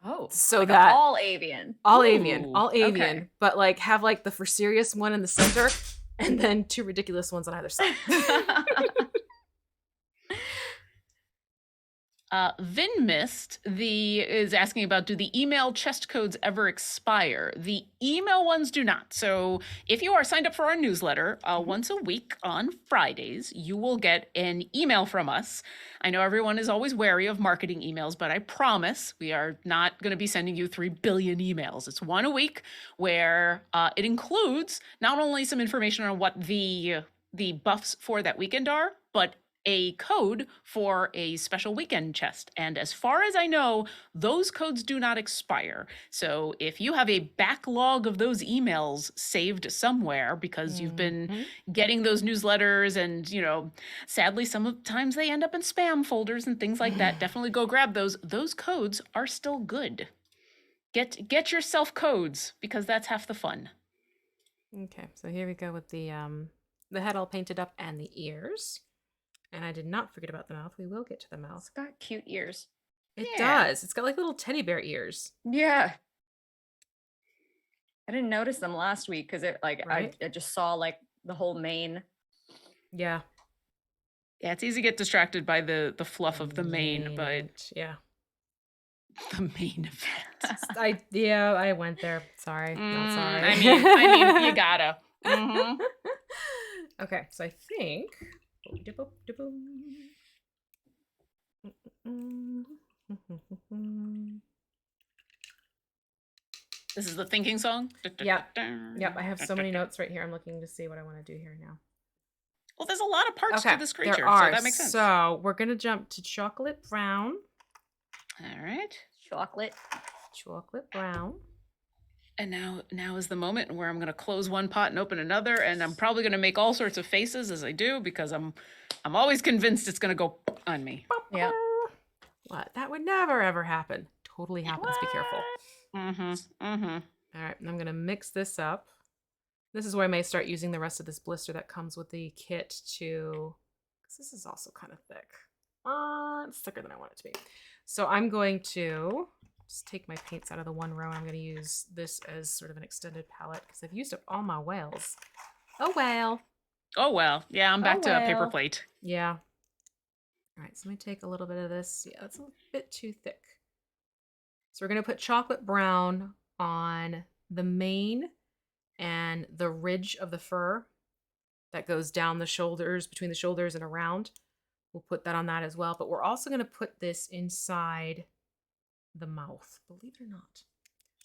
[SPEAKER 3] Oh,
[SPEAKER 2] So
[SPEAKER 3] like
[SPEAKER 2] that
[SPEAKER 3] all avian.
[SPEAKER 2] all
[SPEAKER 1] Ooh,
[SPEAKER 2] avian,
[SPEAKER 3] okay.
[SPEAKER 2] but like have like the serious one in the center, and then two ridiculous ones on either side.
[SPEAKER 1] Vinmist is asking about, do the email chest codes ever expire? The email ones do not. So if you are signed up for our newsletter, once a week on Fridays, you will get an email from us. I know everyone is always wary of marketing emails, but I promise we are not going to be sending you 3 billion emails. It's one a week where it includes not only some information on what the buffs for that weekend are, but a code for a special weekend chest. And as far as I know, those codes do not expire. So if you have a backlog of those emails saved somewhere because you've been getting those newsletters and, you know, sadly, sometimes they end up in spam folders and things like that, definitely go grab those. Those codes are still good. Get yourself codes because that's half the fun.
[SPEAKER 2] Okay, so here we go with the head all painted up and the ears. And I did not forget about the mouth. We will get to the mouth.
[SPEAKER 3] It's got cute ears.
[SPEAKER 2] It
[SPEAKER 1] Yeah.
[SPEAKER 2] does. It's got like little teddy bear ears.
[SPEAKER 3] Yeah. I didn't notice them last week because it like
[SPEAKER 2] Right?
[SPEAKER 3] I just saw like the whole mane.
[SPEAKER 2] Yeah.
[SPEAKER 1] Yeah, it's easy to get distracted by the fluff of the mane, but
[SPEAKER 2] event, yeah.
[SPEAKER 1] the main event.
[SPEAKER 2] I went there. Sorry. Not sorry.
[SPEAKER 1] I mean, you gotta. Mm-hmm.
[SPEAKER 2] Okay, so I think
[SPEAKER 1] This is the thinking song?
[SPEAKER 2] Yep. I have so many notes right here. I'm looking to see what I want to do here now.
[SPEAKER 1] Well, there's a lot of parts
[SPEAKER 2] Okay,
[SPEAKER 1] to this creature,
[SPEAKER 2] there are.
[SPEAKER 1] so that makes sense.
[SPEAKER 2] So we're gonna jump to chocolate brown.
[SPEAKER 1] All right.
[SPEAKER 3] Chocolate.
[SPEAKER 2] Chocolate brown.
[SPEAKER 1] And now is the moment where I'm going to close one pot and open another, and I'm probably going to make all sorts of faces as I do because I'm always convinced it's going to go on me.
[SPEAKER 3] Yeah.
[SPEAKER 2] What? That would never ever happen. Totally happens. Be careful. All right, and I'm gonna mix this up. This is where I may start using the rest of this blister that comes with the kit to, because this is also kind of thick. It's thicker than I want it to be. So I'm going to just take my paints out of the one row. I'm going to use this as sort of an extended palette because I've used up all my whales. Oh, well.
[SPEAKER 1] Oh, well. Yeah, I'm back to a paper
[SPEAKER 3] well.
[SPEAKER 1] plate.
[SPEAKER 2] Yeah. All right, so let me take a little bit of this. Yeah, that's a bit too thick. So we're going to put chocolate brown on the mane and the ridge of the fur that goes down the shoulders, between the shoulders and around. We'll put that on that as well. But we're also going to put this inside the mouth, believe it or not.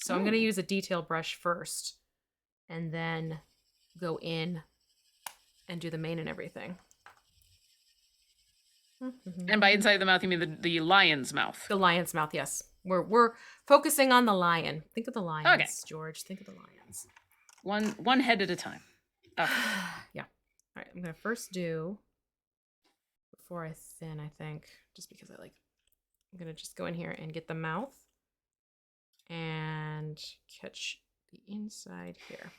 [SPEAKER 2] So I'm going to use a detail brush first and then go in and do the mane and everything.
[SPEAKER 1] And by inside the mouth, you mean the lion's mouth.
[SPEAKER 2] The lion's mouth, yes. We're focusing on the lion. Think of the lions,
[SPEAKER 1] Okay.
[SPEAKER 2] George. Think of the lions.
[SPEAKER 1] One head at a time. Okay.
[SPEAKER 2] Yeah. All right. I'm gonna first do before I thin. I think just because I'm gonna just go in here and get the mouth and catch the inside here.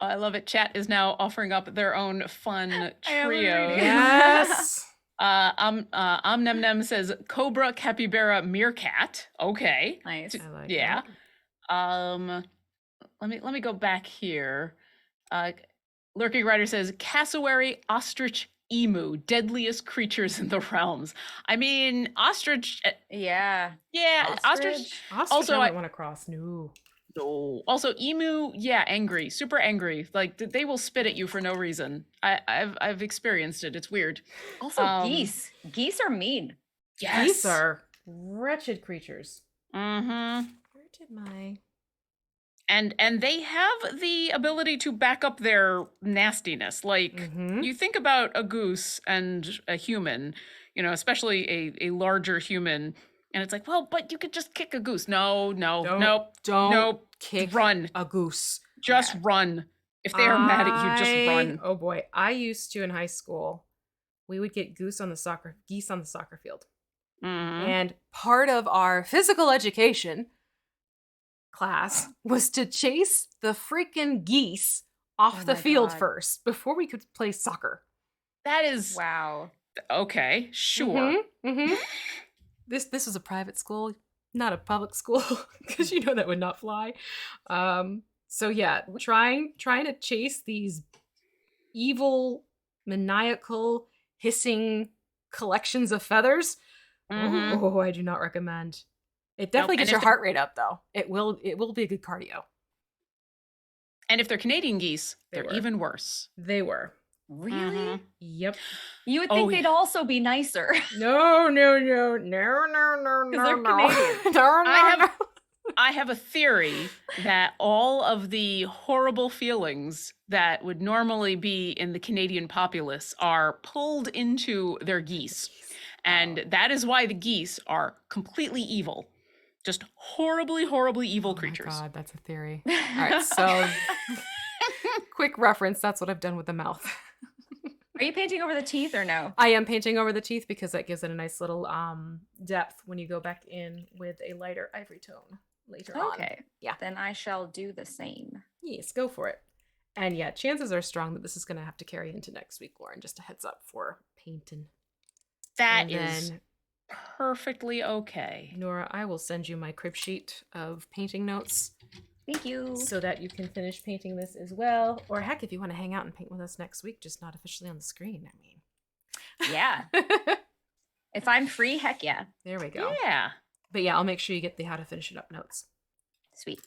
[SPEAKER 1] Oh, I love it. Chat is now offering up their own fun trio.
[SPEAKER 2] Yes.
[SPEAKER 1] Nemnem says cobra, capybara, meerkat. Okay.
[SPEAKER 3] Nice.
[SPEAKER 2] I like
[SPEAKER 1] Yeah.
[SPEAKER 2] that.
[SPEAKER 1] Let me go back here. Lurking Rider says cassowary, ostrich, emu, deadliest creatures in the realms. I mean, ostrich.
[SPEAKER 3] Yeah.
[SPEAKER 1] Yeah, ostrich.
[SPEAKER 2] Ostrich,
[SPEAKER 1] Also,
[SPEAKER 2] I
[SPEAKER 1] I-
[SPEAKER 2] might want to cross. No.
[SPEAKER 1] No. Also, emu. Yeah, angry, super angry. Like they will spit at you for no reason. I've experienced it. It's weird.
[SPEAKER 3] Also, geese. Geese are mean.
[SPEAKER 1] Yes.
[SPEAKER 2] Geese are wretched creatures.
[SPEAKER 1] Mm-hmm.
[SPEAKER 2] Where did my...
[SPEAKER 1] And they have the ability to back up their nastiness. Like
[SPEAKER 2] Mhm.
[SPEAKER 1] you think about a goose and a human, especially a larger human, and it's like, well, but you could just kick a goose. No, nope,
[SPEAKER 2] Don't kick
[SPEAKER 1] run.
[SPEAKER 2] a goose.
[SPEAKER 1] Just run. If they are mad at you, just run.
[SPEAKER 2] Oh boy, I used to in high school. We would get geese on the soccer field,
[SPEAKER 1] Mhm.
[SPEAKER 2] and part of our physical education class was to chase the freaking geese off
[SPEAKER 3] Oh
[SPEAKER 2] the
[SPEAKER 3] my
[SPEAKER 2] field
[SPEAKER 3] God.
[SPEAKER 2] first before we could play soccer.
[SPEAKER 1] That is
[SPEAKER 3] Wow.
[SPEAKER 1] okay. Sure.
[SPEAKER 2] Mhm. This was a private school, not a public school, because that would not fly. So yeah, trying to chase these evil, maniacal, hissing collections of feathers.
[SPEAKER 1] Mhm.
[SPEAKER 2] Oh, I do not recommend. It definitely
[SPEAKER 1] and
[SPEAKER 2] gets
[SPEAKER 1] if
[SPEAKER 2] your
[SPEAKER 1] the-
[SPEAKER 2] heart rate up, though. It will be a good cardio.
[SPEAKER 1] And if they're Canadian geese,
[SPEAKER 2] They
[SPEAKER 1] they're
[SPEAKER 2] were.
[SPEAKER 1] even worse.
[SPEAKER 2] They were.
[SPEAKER 3] Really?
[SPEAKER 1] Mhm.
[SPEAKER 2] Yep.
[SPEAKER 3] You would
[SPEAKER 1] Oh,
[SPEAKER 3] think they'd
[SPEAKER 1] yeah.
[SPEAKER 3] also be nicer.
[SPEAKER 2] No.
[SPEAKER 3] they're
[SPEAKER 2] No.
[SPEAKER 3] Canadian.
[SPEAKER 1] I have a theory that all of the horrible feelings that would normally be in the Canadian populace are pulled into their geese. And that is why the geese are completely evil. Just horribly, horribly evil creatures.
[SPEAKER 2] Oh my God, that's a theory. All right, so quick reference. That's what I've done with the mouth.
[SPEAKER 3] Are you painting over the teeth or no?
[SPEAKER 2] I am painting over the teeth because that gives it a nice little depth when you go back in with a lighter ivory tone later on.
[SPEAKER 3] Okay.
[SPEAKER 2] Yeah.
[SPEAKER 3] Then I shall do the same.
[SPEAKER 2] Yes, go for it. And yeah, chances are strong that this is going to have to carry into next week, Lauren. Just a heads up for painting.
[SPEAKER 1] That
[SPEAKER 2] And
[SPEAKER 1] is
[SPEAKER 2] then,
[SPEAKER 1] perfectly okay.
[SPEAKER 2] Nora, I will send you my crib sheet of painting notes
[SPEAKER 3] Thank you.
[SPEAKER 2] so that you can finish painting this as well. Or heck, if you want to hang out and paint with us next week, just not officially on the screen. I mean,
[SPEAKER 3] Yeah. If I'm free, heck yeah.
[SPEAKER 2] there we go.
[SPEAKER 1] Yeah.
[SPEAKER 2] But yeah, I'll make sure you get the how to finish it up notes.
[SPEAKER 3] Sweet.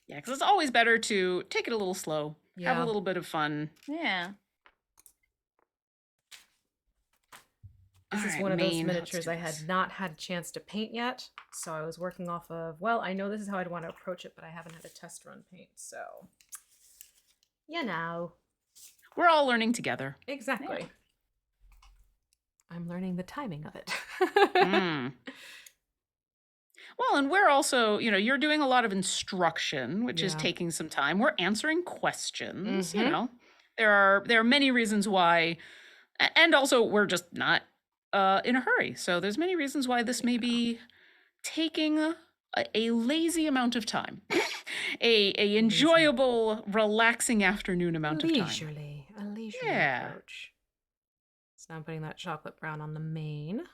[SPEAKER 1] Yeah, because it's always better to take it a little slow, have
[SPEAKER 2] Yeah.
[SPEAKER 1] a little bit of fun.
[SPEAKER 3] Yeah.
[SPEAKER 2] This
[SPEAKER 1] All
[SPEAKER 2] is
[SPEAKER 1] right,
[SPEAKER 2] one of those
[SPEAKER 1] Maine, let's
[SPEAKER 2] miniatures
[SPEAKER 1] do
[SPEAKER 2] I had
[SPEAKER 1] this.
[SPEAKER 2] not had a chance to paint yet. So I was working off of, well, I know this is how I'd want to approach it, but I haven't had a test run paint. So,
[SPEAKER 1] We're all learning together.
[SPEAKER 2] Exactly.
[SPEAKER 3] Yeah.
[SPEAKER 2] I'm learning the timing of it.
[SPEAKER 1] Mm. Well, and we're also, you're doing a lot of instruction, which is
[SPEAKER 2] Yeah.
[SPEAKER 1] taking some time. We're answering questions,
[SPEAKER 2] Mhm.
[SPEAKER 1] There are many reasons why, and also we're just not in a hurry. So there's many reasons why this may be taking a lazy amount of time, a enjoyable, relaxing afternoon amount of time.
[SPEAKER 2] A leisurely
[SPEAKER 1] Yeah.
[SPEAKER 2] approach. So now I'm putting that chocolate brown on the main.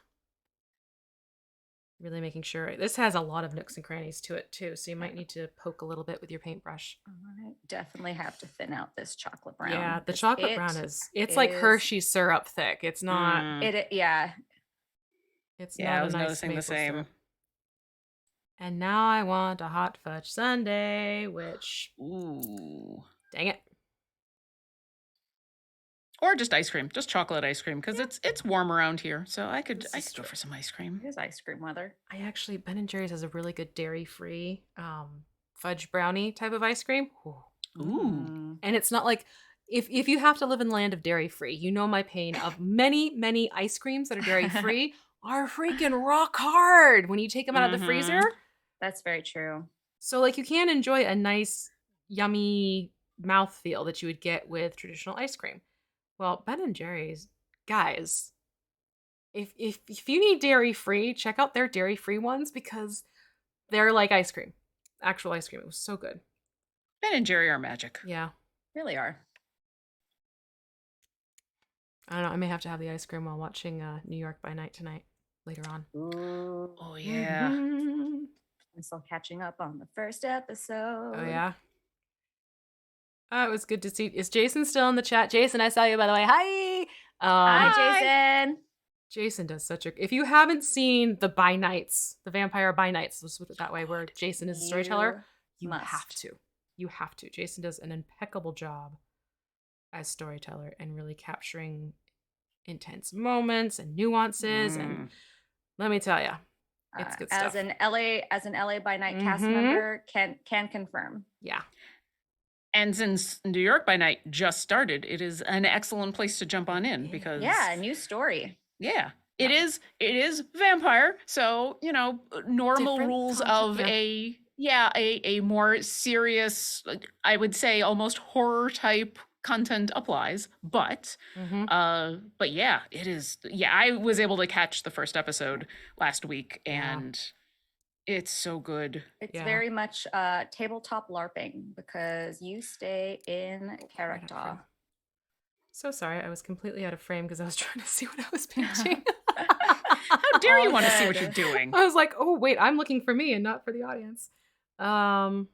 [SPEAKER 2] Really making sure this has a lot of nooks and crannies to it too, so you might need to poke a little bit with your paintbrush.
[SPEAKER 3] I definitely have to thin out this chocolate brown.
[SPEAKER 2] Yeah, the
[SPEAKER 3] 'cause
[SPEAKER 2] chocolate
[SPEAKER 3] it
[SPEAKER 2] brown it's like
[SPEAKER 3] is-
[SPEAKER 2] Hershey syrup thick. It's not.
[SPEAKER 1] Mm.
[SPEAKER 3] Yeah.
[SPEAKER 2] It's
[SPEAKER 1] Yeah,
[SPEAKER 2] not
[SPEAKER 1] I was
[SPEAKER 2] a nice
[SPEAKER 1] noticing the
[SPEAKER 2] maple
[SPEAKER 1] same.
[SPEAKER 2] syrup. And now I want a hot fudge sundae, which
[SPEAKER 1] Ooh.
[SPEAKER 2] dang it.
[SPEAKER 1] Or just ice cream, just chocolate ice cream, because it's warm around here. So I could
[SPEAKER 2] This is
[SPEAKER 1] go
[SPEAKER 2] true.
[SPEAKER 1] for some ice cream.
[SPEAKER 3] It is ice cream weather.
[SPEAKER 2] I actually Ben and Jerry's has a really good dairy-free fudge brownie type of ice cream. Ooh.
[SPEAKER 1] Ooh.
[SPEAKER 2] And it's not like if you have to live in the land of dairy free, you know my pain of many ice creams that are dairy free are freaking rock hard when you take them out of the freezer.
[SPEAKER 3] That's very true.
[SPEAKER 2] So, like, you can enjoy a nice, yummy mouthfeel that you would get with traditional ice cream. Well, Ben and Jerry's, guys, if you need dairy-free, check out their dairy-free ones because they're like ice cream. Actual ice cream. It was so good.
[SPEAKER 1] Ben and Jerry are magic.
[SPEAKER 2] Yeah.
[SPEAKER 3] Really are.
[SPEAKER 2] I don't know. I may have to have the ice cream while watching New York by Night tonight, later on.
[SPEAKER 3] Ooh.
[SPEAKER 1] Oh, yeah.
[SPEAKER 2] Mhm.
[SPEAKER 3] I'm still catching up on the first episode.
[SPEAKER 2] Oh, yeah. Oh, it was good to see. Is Jason still in the chat? Jason, I saw you, by the way. Hi.
[SPEAKER 3] Hi, Jason.
[SPEAKER 2] Jason does such a... If you haven't seen the By Nights, the Vampire By Nights, let's put it that way, where Jason is a storyteller, you
[SPEAKER 3] must.
[SPEAKER 2] have to. You have to. Jason does an impeccable job as storyteller and really capturing intense moments and nuances. And let me tell you, it's good stuff.
[SPEAKER 3] As an LA by Night cast member, can confirm.
[SPEAKER 2] Yeah.
[SPEAKER 1] And since New York by Night just started, it is an excellent place to jump on in because
[SPEAKER 3] Yeah, new story.
[SPEAKER 1] yeah, it is vampire. So, normal
[SPEAKER 2] Different
[SPEAKER 1] rules
[SPEAKER 2] concept,
[SPEAKER 1] of a more serious, I would say almost horror type content applies, but yeah, it is. Yeah, I was able to catch the first episode last week and it's so good.
[SPEAKER 3] It's very much tabletop LARPing because you stay in character.
[SPEAKER 2] So sorry, I was completely out of frame because I was trying to see what I was painting.
[SPEAKER 1] How dare you want to see what you're doing?
[SPEAKER 2] I was like, oh wait, I'm looking for me and not for the audience. Oh,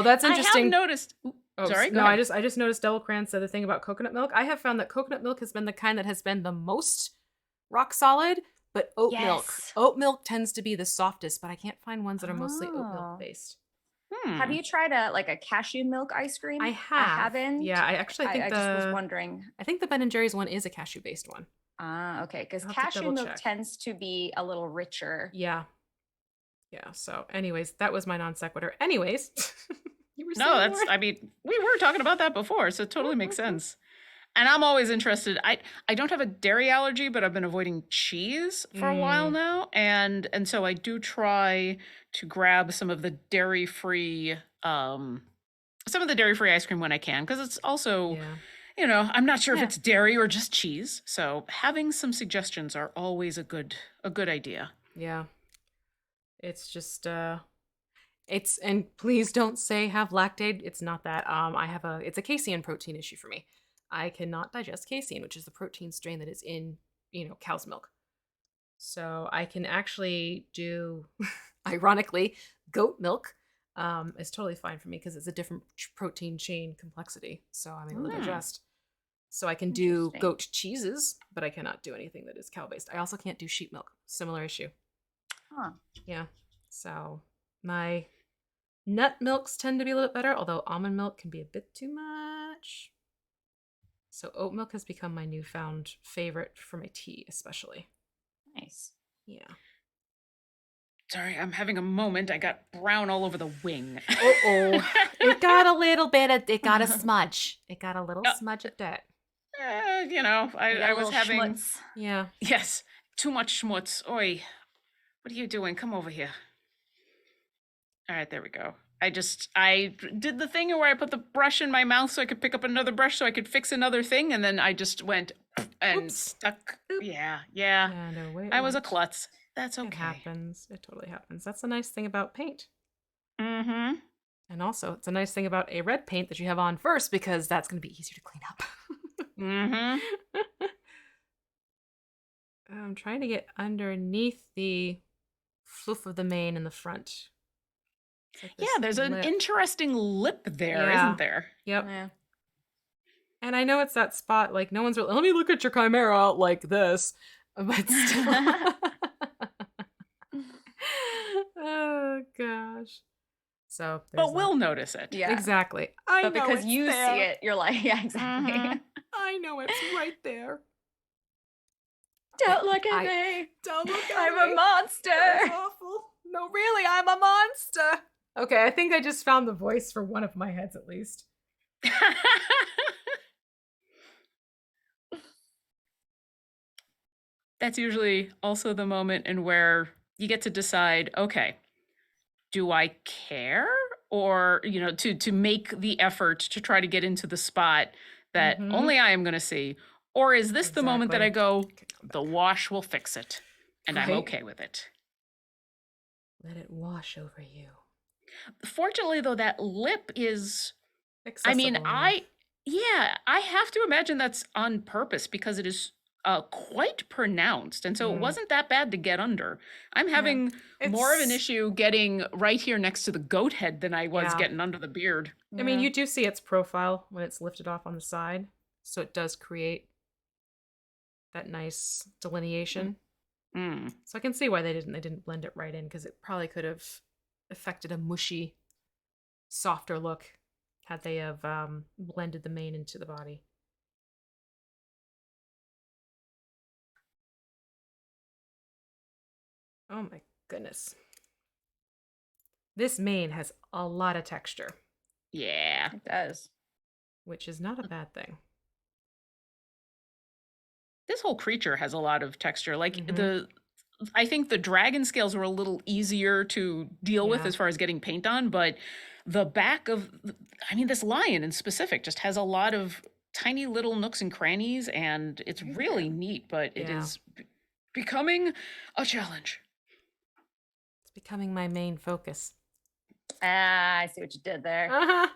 [SPEAKER 2] that's interesting.
[SPEAKER 1] I have noticed. Sorry,
[SPEAKER 2] no, I just noticed Double Cran said the thing about coconut milk. I have found that coconut milk has been the kind that has been the most rock solid, but oat milk tends to be the softest, but I can't find ones that are mostly oat milk based.
[SPEAKER 3] Have you tried a cashew milk ice cream?
[SPEAKER 2] I have.
[SPEAKER 3] I haven't.
[SPEAKER 2] Yeah, I actually think
[SPEAKER 3] I just was wondering.
[SPEAKER 2] I think the Ben and Jerry's one is a cashew based one.
[SPEAKER 3] Okay, because cashew milk tends to be a little richer.
[SPEAKER 2] Yeah. Yeah. So, anyways, that was my non sequitur. Anyways,
[SPEAKER 1] you were saying we were talking about that before, so it totally makes sense. And I'm always interested. I don't have a dairy allergy, but I've been avoiding cheese for a while now, and so I do try to grab some of the dairy-free ice cream when I can, because it's also, I'm not sure if it's dairy or just cheese. So having some suggestions are always a good idea.
[SPEAKER 2] Yeah. It's just and please don't say have lactate. It's not that. It's a casein protein issue for me. I cannot digest casein, which is the protein strain that is in, cow's milk. So I can actually do, ironically, goat milk is totally fine for me because it's a different protein chain complexity. So I'm able to digest. So I can do goat cheeses, but I cannot do anything that is cow-based. I also can't do sheep milk. Similar issue.
[SPEAKER 3] Huh.
[SPEAKER 2] Yeah. So my nut milks tend to be a little bit better, although almond milk can be a bit too much. So oat milk has become my newfound favorite for my tea, especially.
[SPEAKER 3] Nice.
[SPEAKER 2] Yeah.
[SPEAKER 1] Sorry, I'm having a moment. I got brown all over the wing.
[SPEAKER 2] Uh-oh. It got a little bit of, it got a smudge. It got a little smudge of dirt.
[SPEAKER 1] I was having...
[SPEAKER 3] schmutz.
[SPEAKER 2] Yeah.
[SPEAKER 1] Yes, too much schmutz. Oi, what are you doing? Come over here. All right, there we go. I did the thing where I put the brush in my mouth so I could pick up another brush so I could fix another thing, and then I just went and stuck. Yeah.
[SPEAKER 2] No, wait,
[SPEAKER 1] I was a klutz. That's okay.
[SPEAKER 2] It happens. It totally happens. That's the nice thing about paint.
[SPEAKER 1] Mm-hmm.
[SPEAKER 2] And also, it's a nice thing about a red paint that you have on first because that's going to be easier to clean up.
[SPEAKER 1] Mm-hmm.
[SPEAKER 2] I'm trying to get underneath the floof of the mane in the front.
[SPEAKER 1] Like there's an interesting lip there, isn't there?
[SPEAKER 2] Yep. Yeah. And I know it's that spot, like, no one's really, let me look at your chimera out like this. But still. Oh, gosh. So,
[SPEAKER 1] but we'll notice it.
[SPEAKER 3] Yeah.
[SPEAKER 2] Exactly.
[SPEAKER 3] But because you see it, you're like, yeah, exactly.
[SPEAKER 2] Mm-hmm. I know it's right there.
[SPEAKER 3] Don't look at me.
[SPEAKER 2] Don't look at me.
[SPEAKER 3] I'm a monster.
[SPEAKER 2] That's awful. No, really, I'm a monster. Okay, I think I just found the voice for one of my heads at least.
[SPEAKER 1] That's usually also the moment in where you get to decide, okay, do I care? Or, to make the effort to try to get into the spot that
[SPEAKER 2] Mhm.
[SPEAKER 1] only I am going to see. Or is this the moment that I
[SPEAKER 2] Exactly.
[SPEAKER 1] go,
[SPEAKER 2] Okay, come
[SPEAKER 1] the
[SPEAKER 2] back.
[SPEAKER 1] wash will fix it, and I'm
[SPEAKER 2] Right?
[SPEAKER 1] okay with it?
[SPEAKER 2] Let it wash over you.
[SPEAKER 1] Fortunately, though, that lip is, I mean,
[SPEAKER 2] Accessible enough.
[SPEAKER 1] yeah, I have to imagine that's on purpose because it is quite pronounced. And so it
[SPEAKER 2] Mm.
[SPEAKER 1] wasn't that bad to get under. I'm
[SPEAKER 2] Yeah.
[SPEAKER 1] having more of an
[SPEAKER 2] It's
[SPEAKER 1] issue getting right here next to the goat head than I was
[SPEAKER 2] yeah.
[SPEAKER 1] getting under the beard.
[SPEAKER 2] I mean,
[SPEAKER 3] Yeah.
[SPEAKER 2] you do see its profile when it's lifted off on the side, so it does create that nice delineation.
[SPEAKER 1] Mm.
[SPEAKER 2] So I can see why they didn't blend it right in because it probably could have affected a mushy, softer look had they have blended the mane into the body. Oh my goodness. This mane has a lot of texture,
[SPEAKER 1] Yeah.
[SPEAKER 3] It does.
[SPEAKER 2] which is not a bad thing.
[SPEAKER 1] This whole creature has a lot of texture. Like
[SPEAKER 2] Mhm.
[SPEAKER 1] I think the dragon scales were a little easier to deal with
[SPEAKER 2] Yeah.
[SPEAKER 1] as far as getting paint on, but the back of, I mean, this lion in specific just has a lot of tiny little nooks and crannies, and it's
[SPEAKER 3] Very
[SPEAKER 1] really
[SPEAKER 3] true.
[SPEAKER 1] neat, but it
[SPEAKER 2] Yeah.
[SPEAKER 1] is becoming a challenge.
[SPEAKER 2] It's becoming my main focus.
[SPEAKER 3] Ah, I see what you did there.
[SPEAKER 2] Uh-huh.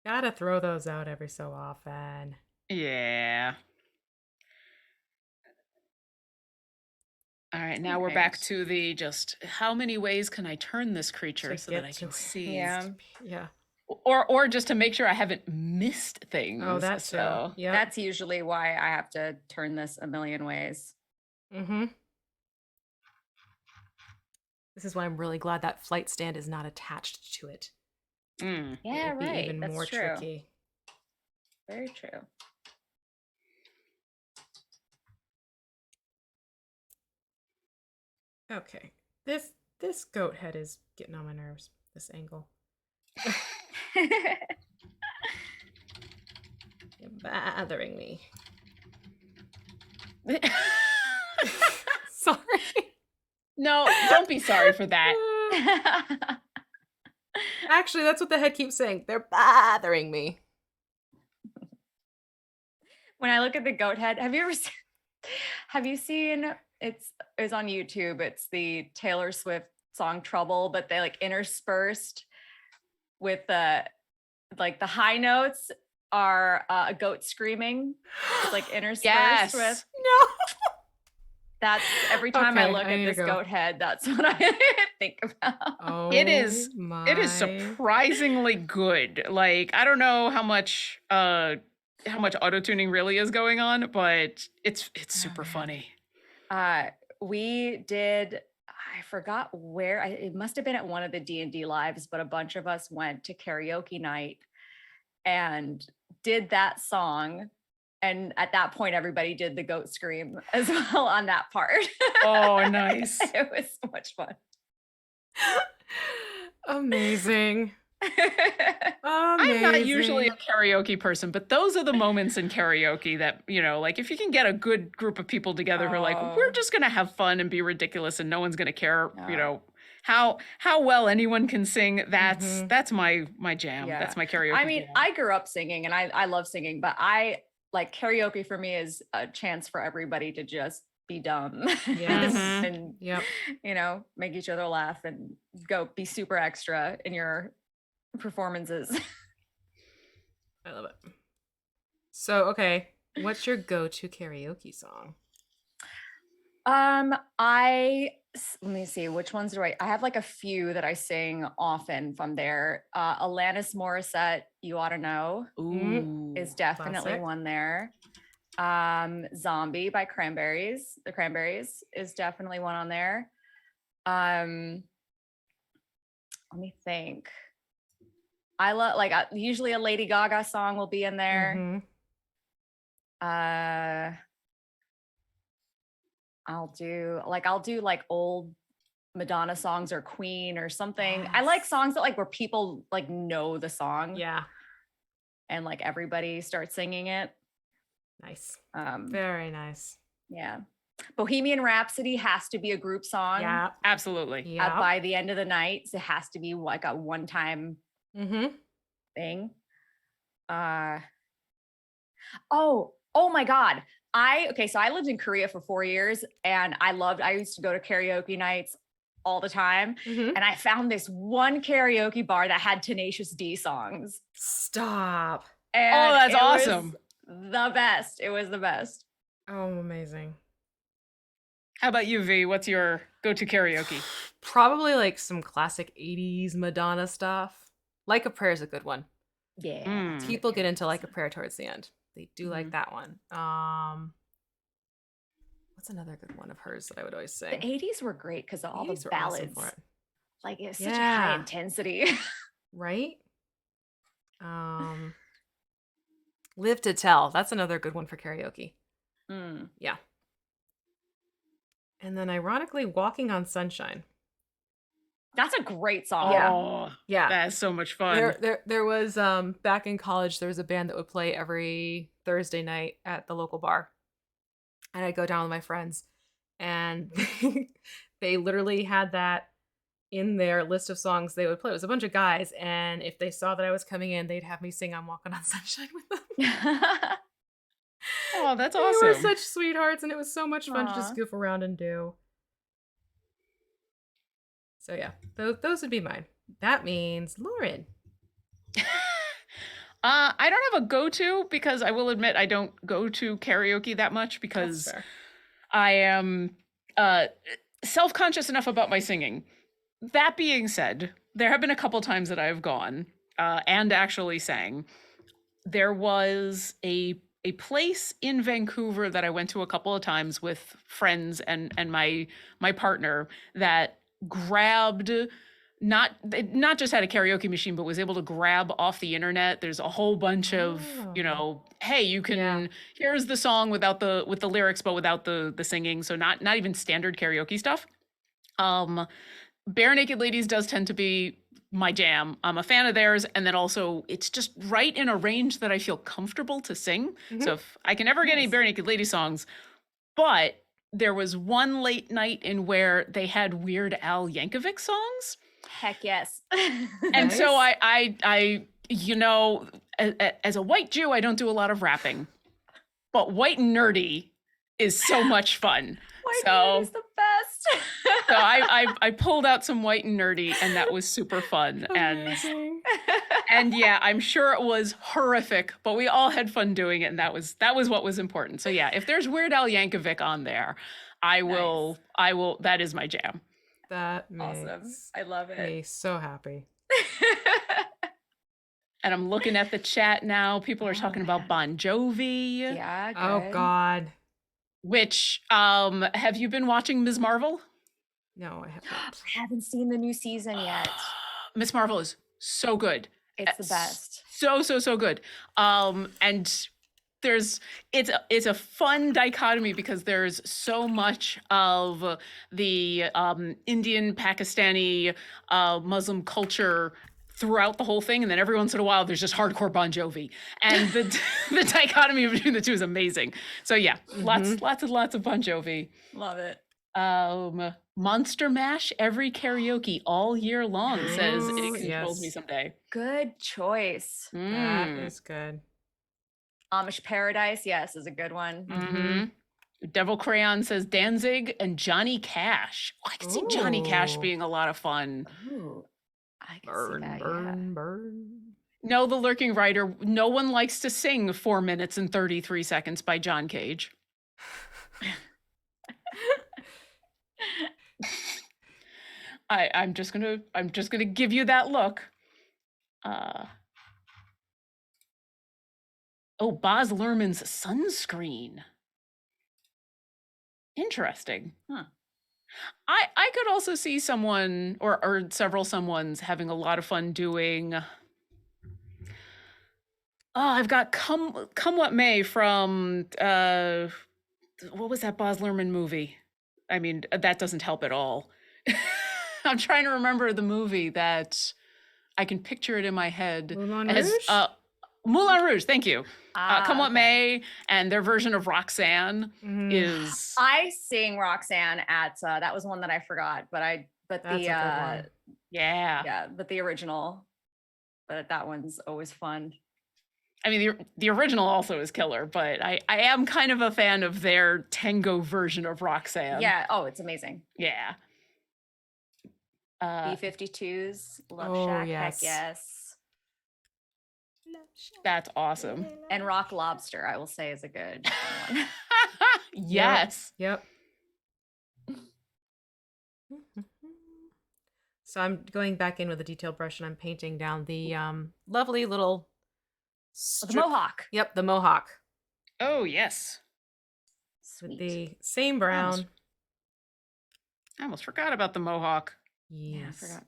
[SPEAKER 2] Gotta throw those out every so often.
[SPEAKER 1] Yeah. All right, now we're back
[SPEAKER 3] Right.
[SPEAKER 1] to the just how many ways can I turn this creature
[SPEAKER 2] To
[SPEAKER 1] so that
[SPEAKER 2] get
[SPEAKER 1] I
[SPEAKER 2] to
[SPEAKER 1] can
[SPEAKER 2] where it
[SPEAKER 1] see?
[SPEAKER 2] needs
[SPEAKER 3] Yeah.
[SPEAKER 2] to be. Yeah.
[SPEAKER 1] Or just to make sure I haven't missed
[SPEAKER 2] Oh,
[SPEAKER 1] things.
[SPEAKER 2] that too.
[SPEAKER 1] So
[SPEAKER 2] Yep.
[SPEAKER 3] That's usually why I have to turn this a million ways.
[SPEAKER 2] Mm-hmm. This is why I'm really glad that flight stand is not attached to it.
[SPEAKER 1] mm.
[SPEAKER 2] It
[SPEAKER 3] Yeah,
[SPEAKER 2] would be
[SPEAKER 3] right.
[SPEAKER 2] even
[SPEAKER 3] That's
[SPEAKER 2] more
[SPEAKER 3] true.
[SPEAKER 2] tricky.
[SPEAKER 3] Very true.
[SPEAKER 2] Okay. This goat head is getting on my nerves. This angle. You're bothering me. Sorry.
[SPEAKER 1] No, don't be sorry for that.
[SPEAKER 2] Actually, that's what the head keeps saying. They're bothering me.
[SPEAKER 3] When I look at the goat head, have you seen it's on YouTube, it's the Taylor Swift song Trouble, but they like interspersed with the high notes are a goat screaming. It's like interspersed with
[SPEAKER 1] Yes.
[SPEAKER 2] No.
[SPEAKER 3] that's every time I
[SPEAKER 2] Okay,
[SPEAKER 3] look
[SPEAKER 2] I
[SPEAKER 3] at
[SPEAKER 2] need to
[SPEAKER 3] this
[SPEAKER 2] go.
[SPEAKER 3] goat head, that's what I think about.
[SPEAKER 2] Oh,
[SPEAKER 1] It is
[SPEAKER 2] my.
[SPEAKER 1] surprisingly good. Like, I don't know how much auto-tuning really is going on, but it's super
[SPEAKER 2] man.
[SPEAKER 1] funny.
[SPEAKER 3] We did, I forgot where, it must have been at one of the D&D lives, but a bunch of us went to karaoke night and did that song. And at that point, everybody did the goat scream as well on that part.
[SPEAKER 1] Oh, nice.
[SPEAKER 3] It was so much fun.
[SPEAKER 2] Amazing.
[SPEAKER 1] I'm not usually
[SPEAKER 2] Amazing.
[SPEAKER 1] a karaoke person, but those are the moments in karaoke that, like if you can get a good group of people together who are like, we're
[SPEAKER 3] Oh.
[SPEAKER 1] just going to have fun and be ridiculous and no one's going to care,
[SPEAKER 3] No.
[SPEAKER 1] how well anyone can sing.
[SPEAKER 2] Mhm.
[SPEAKER 1] That's my jam.
[SPEAKER 3] Yeah.
[SPEAKER 1] That's my karaoke
[SPEAKER 3] I mean,
[SPEAKER 1] jam.
[SPEAKER 3] I grew up singing and I love singing, but I like karaoke for me is a chance for everybody to just be dumb
[SPEAKER 2] Yes.
[SPEAKER 1] Mhm.
[SPEAKER 3] and
[SPEAKER 2] Yep.
[SPEAKER 3] make each other laugh and go be super extra in your performances.
[SPEAKER 2] I love it. So, okay, what's your go-to karaoke song?
[SPEAKER 3] Let me see, which ones do I have like a few that I sing often from there. Alanis Morissette, You Ought to Know,
[SPEAKER 1] Ooh.
[SPEAKER 3] is definitely
[SPEAKER 2] classic.
[SPEAKER 3] one there. Zombie by Cranberries. The Cranberries is definitely one on there. Let me think. I love usually a Lady Gaga song will be in there.
[SPEAKER 2] Mhm.
[SPEAKER 3] I'll do like old Madonna songs or Queen or something. I like
[SPEAKER 2] Yes.
[SPEAKER 3] songs that like where people like know the song.
[SPEAKER 2] Yeah.
[SPEAKER 3] and like everybody starts singing it.
[SPEAKER 2] Nice.
[SPEAKER 3] Um,
[SPEAKER 2] Very nice.
[SPEAKER 3] yeah. Bohemian Rhapsody has to be a group song.
[SPEAKER 2] Yeah.
[SPEAKER 1] Absolutely.
[SPEAKER 2] Yeah.
[SPEAKER 3] By the end of the night. So it has to be like a one-time thing. Oh my God. So I lived in Korea for 4 years and I used to go to karaoke nights all the time.
[SPEAKER 2] Mhm.
[SPEAKER 3] And I found this one karaoke bar that had Tenacious D songs.
[SPEAKER 2] Stop.
[SPEAKER 3] And
[SPEAKER 1] that's
[SPEAKER 3] it was
[SPEAKER 1] awesome.
[SPEAKER 3] the best. It was the best.
[SPEAKER 2] Oh, amazing.
[SPEAKER 1] How about you, V? What's your go-to karaoke?
[SPEAKER 2] Probably like some classic 80s Madonna stuff. Like a Prayer is a good one.
[SPEAKER 3] Yeah.
[SPEAKER 1] Mm.
[SPEAKER 2] People get into Like a Prayer towards the end. They do like
[SPEAKER 3] Mhm.
[SPEAKER 2] that one. What's another good one of hers that I would always
[SPEAKER 3] The
[SPEAKER 2] sing?
[SPEAKER 3] 80s were great because of all the
[SPEAKER 2] 80s were awesome
[SPEAKER 3] ballads.
[SPEAKER 2] for it.
[SPEAKER 3] Like it was such a high
[SPEAKER 2] Yeah.
[SPEAKER 3] intensity.
[SPEAKER 2] Right? Live to Tell. That's another good one for karaoke.
[SPEAKER 3] Mm.
[SPEAKER 2] Yeah. And then ironically, Walking on Sunshine.
[SPEAKER 3] That's a great song.
[SPEAKER 1] Oh,
[SPEAKER 2] Yeah.
[SPEAKER 1] that is so much fun.
[SPEAKER 2] There was back in college there was a band that would play every Thursday night at the local bar. And I'd go down with my friends and they literally had that in their list of songs they would play. It was a bunch of guys, and if they saw that I was coming in, they'd have me sing I'm Walking on Sunshine with them.
[SPEAKER 1] Oh, that's
[SPEAKER 2] They were
[SPEAKER 1] awesome.
[SPEAKER 2] such sweethearts, and it was so much fun to just
[SPEAKER 3] Aw.
[SPEAKER 2] goof around and do. So yeah, those would be mine. That means Lauren.
[SPEAKER 1] I don't have a go-to because I will admit I don't go to karaoke that much
[SPEAKER 2] That's
[SPEAKER 1] because
[SPEAKER 2] fair.
[SPEAKER 1] I am self-conscious enough about my singing. That being said, there have been a couple times that I've gone and actually sang. There was a place in Vancouver that I went to a couple of times with friends and my partner that grabbed not just had a karaoke machine, but was able to grab off the internet. There's a whole bunch of, hey, you can
[SPEAKER 2] Yeah.
[SPEAKER 1] here's the song with the lyrics, but without the singing. So not even standard karaoke stuff. Bare Naked Ladies does tend to be my jam. I'm a fan of theirs, and then also it's just right in a range that I feel comfortable to sing. So if I can ever get any
[SPEAKER 3] Nice.
[SPEAKER 1] Bare Naked Ladies songs, but there was one late night in where they had Weird Al Yankovic songs.
[SPEAKER 3] Heck yes.
[SPEAKER 1] And so
[SPEAKER 2] Nice.
[SPEAKER 1] I as a white Jew, I don't do a lot of rapping, but White and Nerdy is so much fun.
[SPEAKER 3] White
[SPEAKER 1] So-
[SPEAKER 3] Nerdy is the best.
[SPEAKER 1] So I pulled out some White and Nerdy, and that was super fun.
[SPEAKER 2] Amazing.
[SPEAKER 1] And yeah, I'm sure it was horrific, but we all had fun doing it, and that was what was important. So yeah, if there's Weird Al Yankovic on there, I will. That is my jam.
[SPEAKER 2] That makes
[SPEAKER 3] Awesome. I love it.
[SPEAKER 2] me so happy.
[SPEAKER 1] And I'm looking at the chat now. People are
[SPEAKER 3] Oh,
[SPEAKER 1] talking about Bon Jovi.
[SPEAKER 3] Yeah.
[SPEAKER 2] Oh
[SPEAKER 3] good.
[SPEAKER 2] God.
[SPEAKER 1] Which have you been watching Ms. Marvel?
[SPEAKER 2] No, I have not.
[SPEAKER 3] I haven't seen the new season yet.
[SPEAKER 1] Miss Marvel is so good.
[SPEAKER 3] It's the best.
[SPEAKER 1] So good. And it's a fun dichotomy because there's so much of the Indian Pakistani Muslim culture throughout the whole thing, and then every once in a while there's just hardcore Bon Jovi, and the dichotomy between the two is amazing. So yeah, lots of Bon Jovi.
[SPEAKER 3] Love it.
[SPEAKER 1] Monster Mash every karaoke all year long, says It
[SPEAKER 2] Ooh,
[SPEAKER 1] Controls Me
[SPEAKER 2] yes.
[SPEAKER 1] Someday.
[SPEAKER 3] Good choice.
[SPEAKER 2] That
[SPEAKER 1] Mm.
[SPEAKER 2] is good.
[SPEAKER 3] Amish Paradise, yes, is a good one.
[SPEAKER 1] Mhm. Devil Crayon says Danzig and Johnny Cash. Oh, I can see Johnny Cash
[SPEAKER 2] Ooh.
[SPEAKER 1] being a lot of fun.
[SPEAKER 3] Ooh, I can see
[SPEAKER 2] Burn,
[SPEAKER 3] that.
[SPEAKER 2] burn, burn.
[SPEAKER 1] No, the lurking writer. No one likes to sing 4 minutes and 33 seconds by John Cage. I'm just gonna give you that look. Baz Luhrmann's Sunscreen. Interesting.
[SPEAKER 3] Huh.
[SPEAKER 1] I could also see someone or several someones having a lot of fun doing. I've got Come What May from what was that Baz Luhrmann movie? I mean, that doesn't help at all. I'm trying to remember the movie that I can picture it in my head.
[SPEAKER 2] Moulin
[SPEAKER 1] As
[SPEAKER 2] Rouge?
[SPEAKER 1] Moulin Rouge, thank you. Come What
[SPEAKER 3] okay.
[SPEAKER 1] May, and their version of Roxanne is...
[SPEAKER 3] I sing Roxanne at that was one that I forgot, but
[SPEAKER 2] That's a good one.
[SPEAKER 1] Yeah.
[SPEAKER 3] but the original, but that one's always fun.
[SPEAKER 1] I mean, the original also is killer, but I am kind of a fan of their tango version of Roxanne.
[SPEAKER 3] Yeah. Oh, it's amazing.
[SPEAKER 1] Yeah.
[SPEAKER 3] B-52s, Love
[SPEAKER 2] Oh,
[SPEAKER 3] Shack,
[SPEAKER 2] yes.
[SPEAKER 3] heck yes.
[SPEAKER 1] That's awesome.
[SPEAKER 3] And Rock Lobster, I will say, is a good one.
[SPEAKER 1] Yes.
[SPEAKER 2] Yep. So I'm going back in with a detail brush and I'm painting down the lovely little
[SPEAKER 3] The Mohawk.
[SPEAKER 2] Yep, the mohawk
[SPEAKER 1] Oh, yes.
[SPEAKER 2] with
[SPEAKER 3] Sweet.
[SPEAKER 2] the same brown.
[SPEAKER 1] I almost forgot about the Mohawk.
[SPEAKER 2] Yes.
[SPEAKER 3] Yeah, I forgot.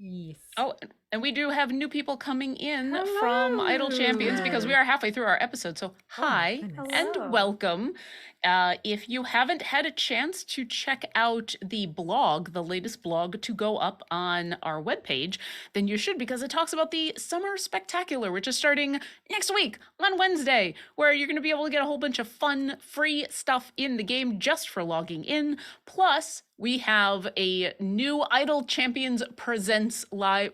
[SPEAKER 2] Yes.
[SPEAKER 1] Oh, and we do have new people coming in from Idle Champions because we are halfway through our episode. So hi
[SPEAKER 2] goodness.
[SPEAKER 1] and
[SPEAKER 3] Hello.
[SPEAKER 1] welcome. If you haven't had a chance to check out the blog, the latest blog to go up on our webpage, then you should, because it talks about the Summer Spectacular, which is starting next week on Wednesday, where you're going to be able to get a whole bunch of fun, free stuff in the game just for logging in. Plus, we have a new Idle Champions Presents live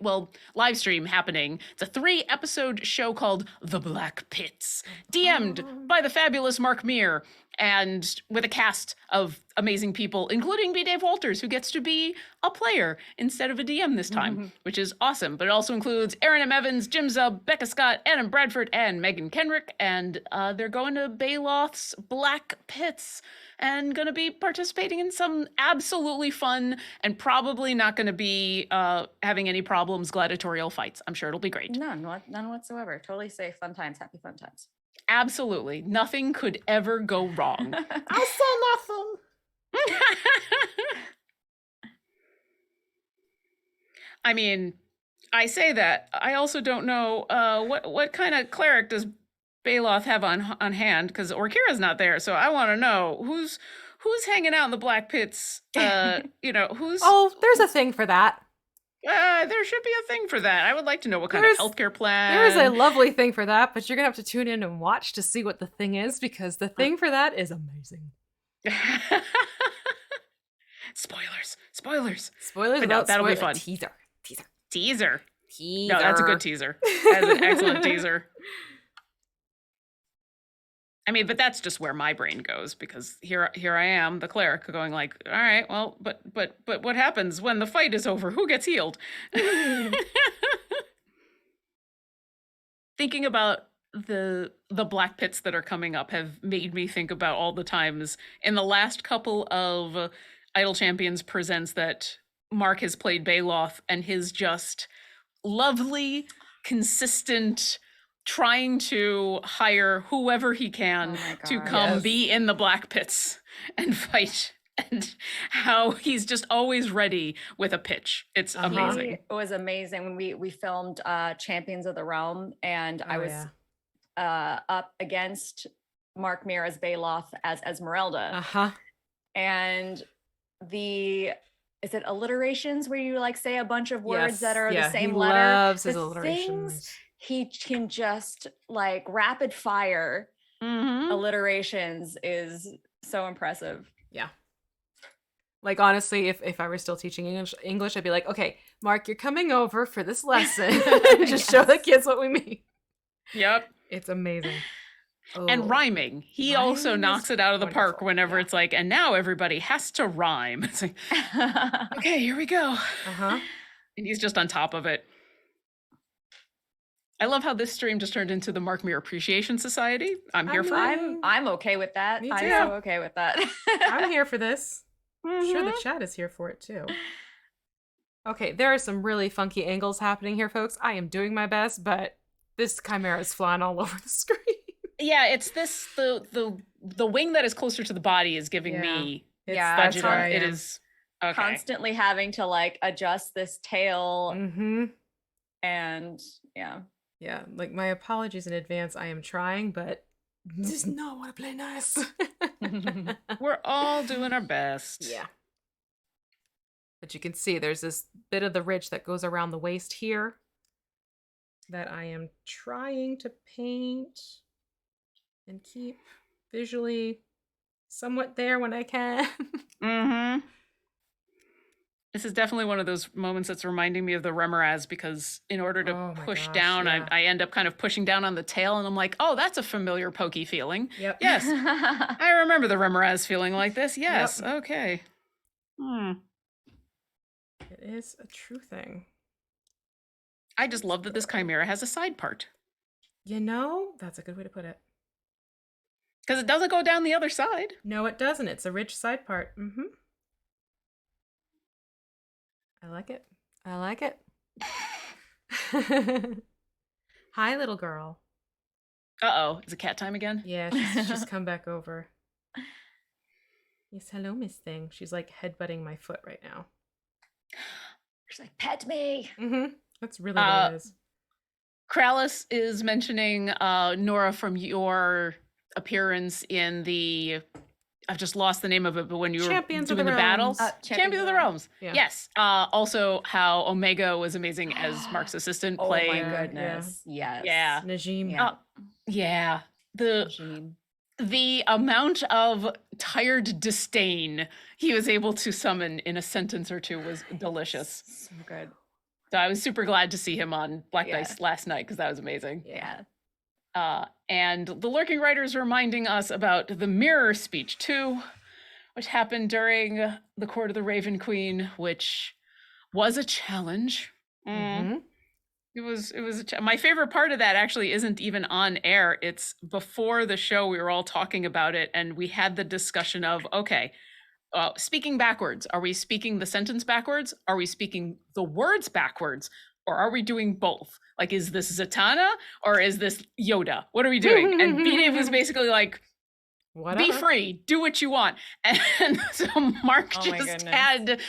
[SPEAKER 1] stream happening. It's a 3-episode show called The Black Pits, DM'd by the fabulous Mark Meir, and with a cast of amazing people, including B. Dave Walters, who gets to be a player instead of a DM this time, which is awesome. But it also includes Aaron M. Evans, Jim Zub, Becca Scott, Adam Bradford, and Megan Kenrick. And they're going to Bayloth's Black Pits and going to be participating in some absolutely fun and probably not going to be having any problems gladiatorial fights. I'm sure it'll be great.
[SPEAKER 3] None whatsoever. Totally safe. Fun times. Happy fun times.
[SPEAKER 1] Absolutely. Nothing could ever go wrong.
[SPEAKER 4] I say nothing.
[SPEAKER 1] I mean, I say that. I also don't know what kind of cleric does Bayloth have on hand, because Orkira's not there. So I want to know who's hanging out in the Black Pits. Who's...
[SPEAKER 2] Oh, there's a thing for that.
[SPEAKER 1] There should be a thing for that. I would like to know what kind of healthcare plan.
[SPEAKER 2] There is a lovely thing for that, but you're gonna have to tune in and watch to see what the thing is, because the thing for that is amazing.
[SPEAKER 1] Spoilers.
[SPEAKER 2] Spoilers
[SPEAKER 1] But no,
[SPEAKER 2] about
[SPEAKER 1] that'll be
[SPEAKER 2] spoiler.
[SPEAKER 1] fun.
[SPEAKER 2] Teaser.
[SPEAKER 1] No, that's a good teaser. That's an excellent teaser. I mean, but that's just where my brain goes, because here I am, the cleric, going like, all right, well, but what happens when the fight is over? Who gets healed? Thinking about the Black Pits that are coming up have made me think about all the times in the last couple of Idle Champions Presents that Mark has played Bayloth, and his just lovely, consistent, trying to hire whoever he can to come be in the Black Pits and fight, and how he's just always ready with a pitch. It's amazing.
[SPEAKER 3] It was amazing when we filmed Champions of the Realm, and I was up against Mark Meir as Bayloth as Esmeralda. And is it alliterations where you like say a bunch of words that are the same letter?
[SPEAKER 2] Loves his
[SPEAKER 3] The
[SPEAKER 2] alliterations.
[SPEAKER 3] things he can just like rapid fire alliterations is so impressive.
[SPEAKER 2] Yeah. Like, honestly, if I were still teaching English, I'd be like, okay, Mark, you're coming over for this lesson. Just show the kids what we mean.
[SPEAKER 1] Yep.
[SPEAKER 2] It's amazing.
[SPEAKER 1] And rhyming. He also
[SPEAKER 2] Rhyming
[SPEAKER 1] knocks
[SPEAKER 2] is
[SPEAKER 1] it out of the park
[SPEAKER 2] wonderful.
[SPEAKER 1] whenever it's like, and now everybody has to rhyme. It's like, okay, here we go.
[SPEAKER 2] Uh-huh.
[SPEAKER 1] And he's just on top of it. I love how this stream just turned into the Mark Meir Appreciation Society. I'm here for it.
[SPEAKER 3] I'm okay with that.
[SPEAKER 2] Me
[SPEAKER 3] I'm
[SPEAKER 2] too.
[SPEAKER 3] so okay with that.
[SPEAKER 2] I'm here for this. I'm sure the chat is here for it too. Okay, there are some really funky angles happening here, folks. I am doing my best, but this Chimera is flying all over the screen.
[SPEAKER 1] Yeah, it's this the wing that is closer to the body is giving me
[SPEAKER 2] That's
[SPEAKER 1] budget.
[SPEAKER 2] where I
[SPEAKER 1] It
[SPEAKER 2] am.
[SPEAKER 1] is okay.
[SPEAKER 3] Constantly having to like adjust this tail
[SPEAKER 2] Mm-hmm.
[SPEAKER 3] and yeah.
[SPEAKER 2] Yeah, like my apologies in advance. I am trying, but just not want to play nice.
[SPEAKER 1] We're all doing our best.
[SPEAKER 2] Yeah. But you can see there's this bit of the ridge that goes around the waist here. that I am trying to paint and keep visually somewhat there when I can.
[SPEAKER 1] Mm-hmm. This is definitely one of those moments that's reminding me of the Remoraz, because in order to
[SPEAKER 2] Oh my
[SPEAKER 1] push
[SPEAKER 2] gosh,
[SPEAKER 1] down,
[SPEAKER 2] yeah.
[SPEAKER 1] I end up kind of pushing down on the tail, and I'm like, oh, that's a familiar pokey feeling.
[SPEAKER 2] Yep.
[SPEAKER 1] Yes, I remember the Remoraz feeling like this. Yes, okay.
[SPEAKER 2] It is a true thing.
[SPEAKER 1] I just love that this Chimera has a side part,
[SPEAKER 2] You know, that's a good way to put it.
[SPEAKER 1] because it doesn't go down the other side.
[SPEAKER 2] No, it doesn't. It's a rich side part. Mm-hmm. I like it. I like it. Hi, little girl.
[SPEAKER 1] Uh-oh, is it cat time again?
[SPEAKER 2] Yeah, she's come back over. Yes, hello, Miss Thing. She's like headbutting my foot right now.
[SPEAKER 3] She's like, pet me.
[SPEAKER 2] Mm-hmm. That's really what it is.
[SPEAKER 1] Kralis is mentioning Nora from your appearance in the, I've just lost the name of it, but when you were
[SPEAKER 2] Champions of
[SPEAKER 1] doing
[SPEAKER 2] the
[SPEAKER 1] the battle,
[SPEAKER 2] Realms.
[SPEAKER 1] Champions of the Realms.
[SPEAKER 2] Yeah.
[SPEAKER 1] Yes. Also, how Omega was amazing as Mark's assistant
[SPEAKER 3] Oh
[SPEAKER 1] playing.
[SPEAKER 3] my goodness. Yes.
[SPEAKER 1] Yeah.
[SPEAKER 2] Najim.
[SPEAKER 3] Yeah.
[SPEAKER 1] Yeah. The amount of tired disdain he was able to summon in a sentence or two was delicious.
[SPEAKER 3] So good.
[SPEAKER 1] So I was super glad to see him on Black
[SPEAKER 3] Yeah.
[SPEAKER 1] Dice last night, because that was amazing.
[SPEAKER 3] Yeah.
[SPEAKER 1] And the Lurking Writers reminding us about the mirror speech too, which happened during the Court of the Raven Queen, which was a challenge.
[SPEAKER 2] Mm-hmm.
[SPEAKER 1] It was my favorite part of that actually isn't even on air. It's before the show. We were all talking about it, and we had the discussion of, okay, speaking backwards. Are we speaking the sentence backwards? Are we speaking the words backwards? Or are we doing both? Like, is this Zatanna or is this Yoda? What are we doing? And B-Dave was basically like,
[SPEAKER 2] Whatever.
[SPEAKER 1] be free, do what you want. And so Mark
[SPEAKER 3] Oh my
[SPEAKER 1] just
[SPEAKER 3] goodness.
[SPEAKER 1] had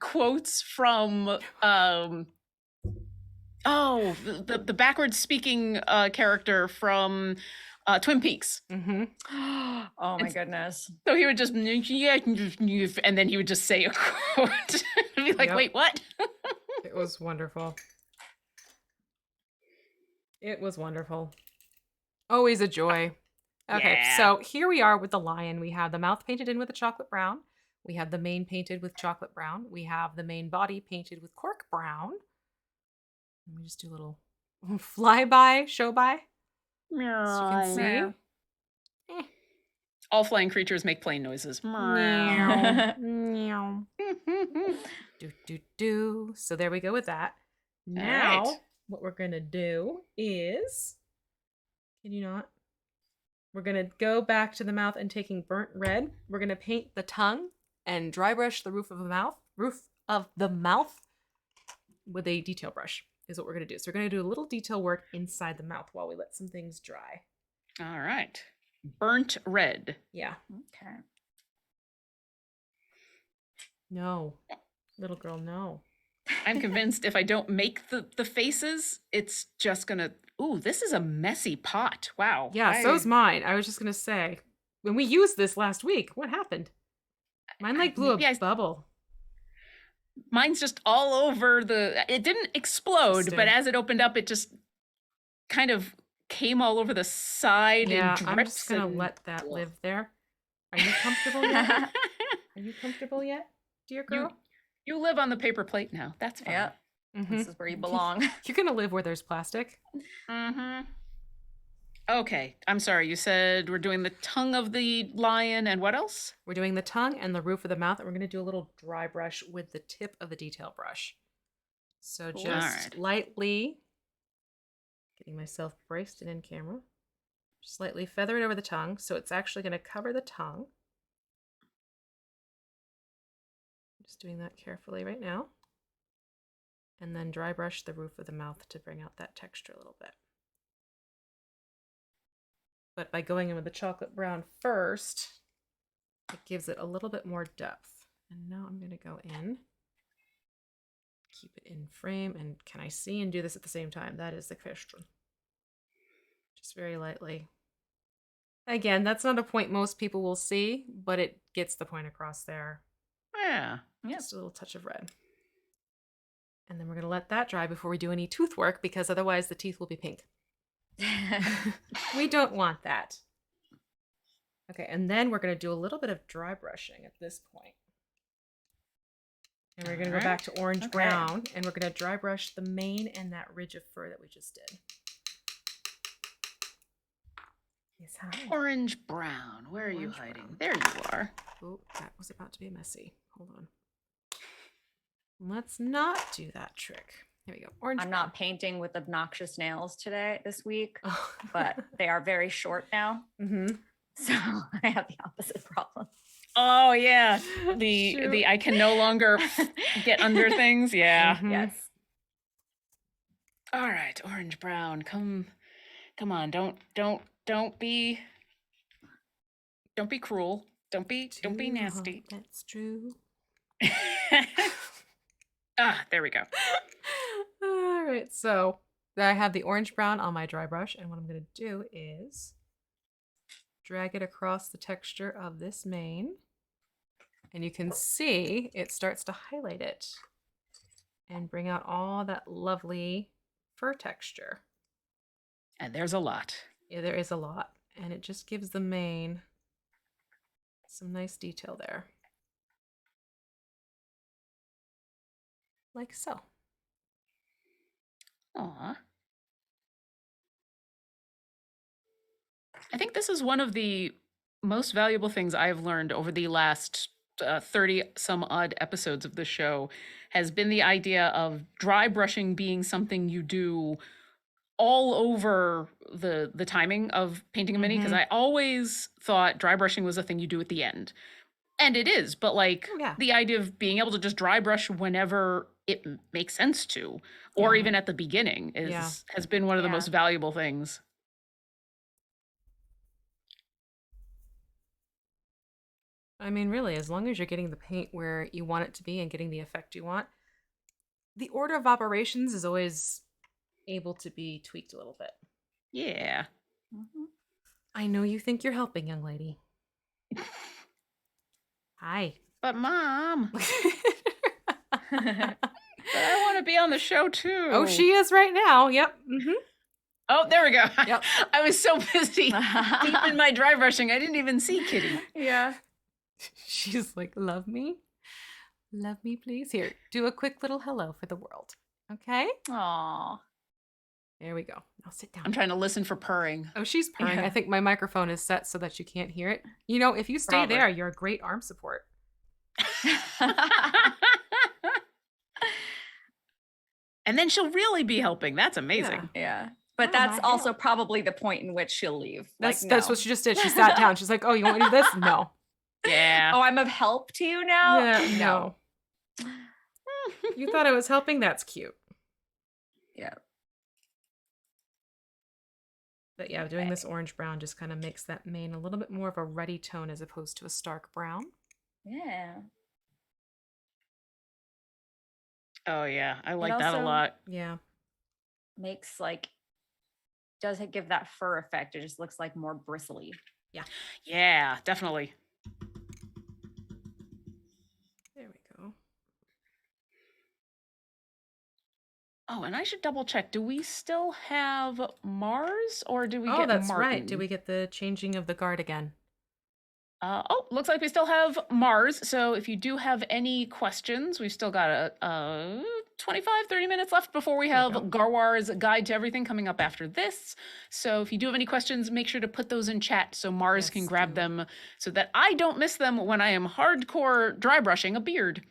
[SPEAKER 1] quotes from the backwards speaking character from Twin Peaks.
[SPEAKER 2] Mm-hmm.
[SPEAKER 3] Oh my goodness.
[SPEAKER 1] So he would just, and then he would just say a quote. And be like,
[SPEAKER 2] Yep.
[SPEAKER 1] wait, what?
[SPEAKER 2] It was wonderful. It was wonderful. Always a joy. Okay,
[SPEAKER 1] Yeah.
[SPEAKER 2] so here we are with the lion. We have the mouth painted in with a chocolate brown. We have the mane painted with chocolate brown. We have the main body painted with cork brown. Let me just do a little flyby, show by. So you can see.
[SPEAKER 3] Meow.
[SPEAKER 1] All flying creatures make plain noises.
[SPEAKER 2] Meow. Meow. Do. So there we go with that. Now,
[SPEAKER 1] right.
[SPEAKER 2] what we're going to do is, can you not? We're going to go back to the mouth and taking burnt red. We're going to paint the tongue and dry brush the roof of the mouth with a detail brush is what we're going to do. So we're going to do a little detail work inside the mouth while we let some things dry.
[SPEAKER 1] All right. Burnt red.
[SPEAKER 2] Yeah.
[SPEAKER 3] Okay.
[SPEAKER 2] No. Little girl, no.
[SPEAKER 1] I'm convinced if I don't make the faces, it's just gonna, ooh, this is a messy pot. Wow.
[SPEAKER 2] Yeah, so's mine. I was just going to say, when we used this last week, what happened? Mine like blew
[SPEAKER 1] maybe
[SPEAKER 2] a bubble.
[SPEAKER 1] Mine's just all over it didn't explode,
[SPEAKER 2] Interesting.
[SPEAKER 1] but as it opened up, it just kind of came all over the side
[SPEAKER 2] Yeah,
[SPEAKER 1] and
[SPEAKER 2] I'm
[SPEAKER 1] drips.
[SPEAKER 2] just going to let that live there. Are you comfortable yet? Are you comfortable yet, dear girl?
[SPEAKER 1] You live on the paper plate now. That's fine.
[SPEAKER 3] Yeah.
[SPEAKER 2] Mhm.
[SPEAKER 3] This is where you belong.
[SPEAKER 2] You're going to live where there's plastic.
[SPEAKER 1] Mm-hmm. Okay, I'm sorry. You said we're doing the tongue of the lion and what else?
[SPEAKER 2] We're doing the tongue and the roof of the mouth, and we're going to do a little dry brush with the tip of the detail brush. So
[SPEAKER 3] Cool.
[SPEAKER 2] just
[SPEAKER 1] Alright.
[SPEAKER 2] lightly, getting myself braced and in camera, just lightly feather it over the tongue. So it's actually going to cover the tongue. Just doing that carefully right now. And then dry brush the roof of the mouth to bring out that texture a little bit. But by going in with the chocolate brown first, it gives it a little bit more depth. And now I'm going to go in, keep it in frame, and can I see and do this at the same time? That is the question. Just very lightly. Again, that's not a point most people will see, but it gets the point across there.
[SPEAKER 1] Yeah.
[SPEAKER 3] Yep.
[SPEAKER 2] Just a little touch of red. And then we're going to let that dry before we do any tooth work because otherwise the teeth will be pink. We don't want that. Okay, and then we're going to do a little bit of dry brushing at this point. And we're going to go back to orange brown, and we're going to dry brush the mane and that ridge of fur that we just did. Yes, hi.
[SPEAKER 1] Orange brown. Where are you
[SPEAKER 2] Orange
[SPEAKER 1] hiding?
[SPEAKER 2] brown.
[SPEAKER 1] There you are.
[SPEAKER 2] Oh, that was about to be messy. Hold on. Let's not do that trick. Here we go. Orange
[SPEAKER 3] I'm
[SPEAKER 2] brown.
[SPEAKER 3] not painting with obnoxious nails this week,
[SPEAKER 2] Oh.
[SPEAKER 3] but they are very short now.
[SPEAKER 2] Mm-hmm.
[SPEAKER 3] So I have the opposite problem.
[SPEAKER 1] Oh yeah,
[SPEAKER 2] Shoot.
[SPEAKER 1] the I can no longer get under things. Yeah.
[SPEAKER 2] Mhm.
[SPEAKER 3] Yes.
[SPEAKER 1] All right, orange brown. Come on. Don't be cruel. Don't be nasty.
[SPEAKER 2] That's true.
[SPEAKER 1] There we go.
[SPEAKER 2] All right, so I have the orange brown on my dry brush, and what I'm going to do is drag it across the texture of this mane, and you can see it starts to highlight it and bring out all that lovely fur texture.
[SPEAKER 1] And there's a lot.
[SPEAKER 2] Yeah, there is a lot, and it just gives the mane some nice detail there. Like so.
[SPEAKER 1] Aw. I think this is one of the most valuable things I have learned over the last 30 some odd episodes of the show has been the idea of dry brushing being something you do all over the timing of painting a mini, because I always thought dry brushing was a thing you do at the end. And it is, but like the idea of being able to just dry brush whenever it makes sense to, or even at the beginning has been one of the most valuable things.
[SPEAKER 2] I mean, really, as long as you're getting the paint where you want it to be and getting the effect you want, the order of operations is always able to be tweaked a little bit.
[SPEAKER 1] Yeah.
[SPEAKER 2] I know you think you're helping, young lady. Hi.
[SPEAKER 1] But Mom. But I want to be on the show too.
[SPEAKER 2] Oh, she is right now. Yep.
[SPEAKER 1] Oh, there we go.
[SPEAKER 2] Yep.
[SPEAKER 1] I was so busy deep in my dry brushing, I didn't even see Kitty.
[SPEAKER 3] Yeah.
[SPEAKER 2] She's like, love me? Love me, please? Here, do a quick little hello for the world. Okay?
[SPEAKER 3] Aw.
[SPEAKER 2] There we go. Now sit down.
[SPEAKER 1] I'm trying to listen for purring.
[SPEAKER 2] Oh, she's purring. I think my microphone is set so that you can't hear it. You know, if you stay
[SPEAKER 1] Probably.
[SPEAKER 2] there, you're a great arm support.
[SPEAKER 1] And then she'll really be helping. That's amazing.
[SPEAKER 3] Yeah. But
[SPEAKER 2] Oh,
[SPEAKER 3] that's
[SPEAKER 2] my
[SPEAKER 3] also probably the point in which she'll leave.
[SPEAKER 2] That's
[SPEAKER 3] Like,
[SPEAKER 2] that's
[SPEAKER 3] no.
[SPEAKER 2] what she just did. She sat down. She's like, oh, you want me to do this? No.
[SPEAKER 1] Yeah.
[SPEAKER 3] Oh, I'm of help to you now?
[SPEAKER 2] Yeah, no. You thought I was helping? That's cute.
[SPEAKER 3] Yeah.
[SPEAKER 2] But yeah, doing this orange brown just kind of makes that mane a little bit more of a ruddy tone as opposed to a stark brown.
[SPEAKER 3] Yeah.
[SPEAKER 1] Oh yeah, I like
[SPEAKER 3] It
[SPEAKER 1] that a
[SPEAKER 3] also-
[SPEAKER 1] lot.
[SPEAKER 2] Yeah.
[SPEAKER 3] Makes does it give that fur effect? It just looks like more bristly.
[SPEAKER 1] Yeah, definitely.
[SPEAKER 2] There we go.
[SPEAKER 1] Oh, and I should double check. Do we still have Mars, or do we
[SPEAKER 2] Oh,
[SPEAKER 1] get
[SPEAKER 2] that's
[SPEAKER 1] Martin?
[SPEAKER 2] right. Did we get the changing of the guard again?
[SPEAKER 1] Looks like we still have Mars. So if you do have any questions, we've still got 25, 30 minutes left before we have Garwar's Guide to Everything coming up after this. So if you do have any questions, make sure to put those in chat so Mars can grab them so that I don't miss them when I am hardcore dry brushing a beard.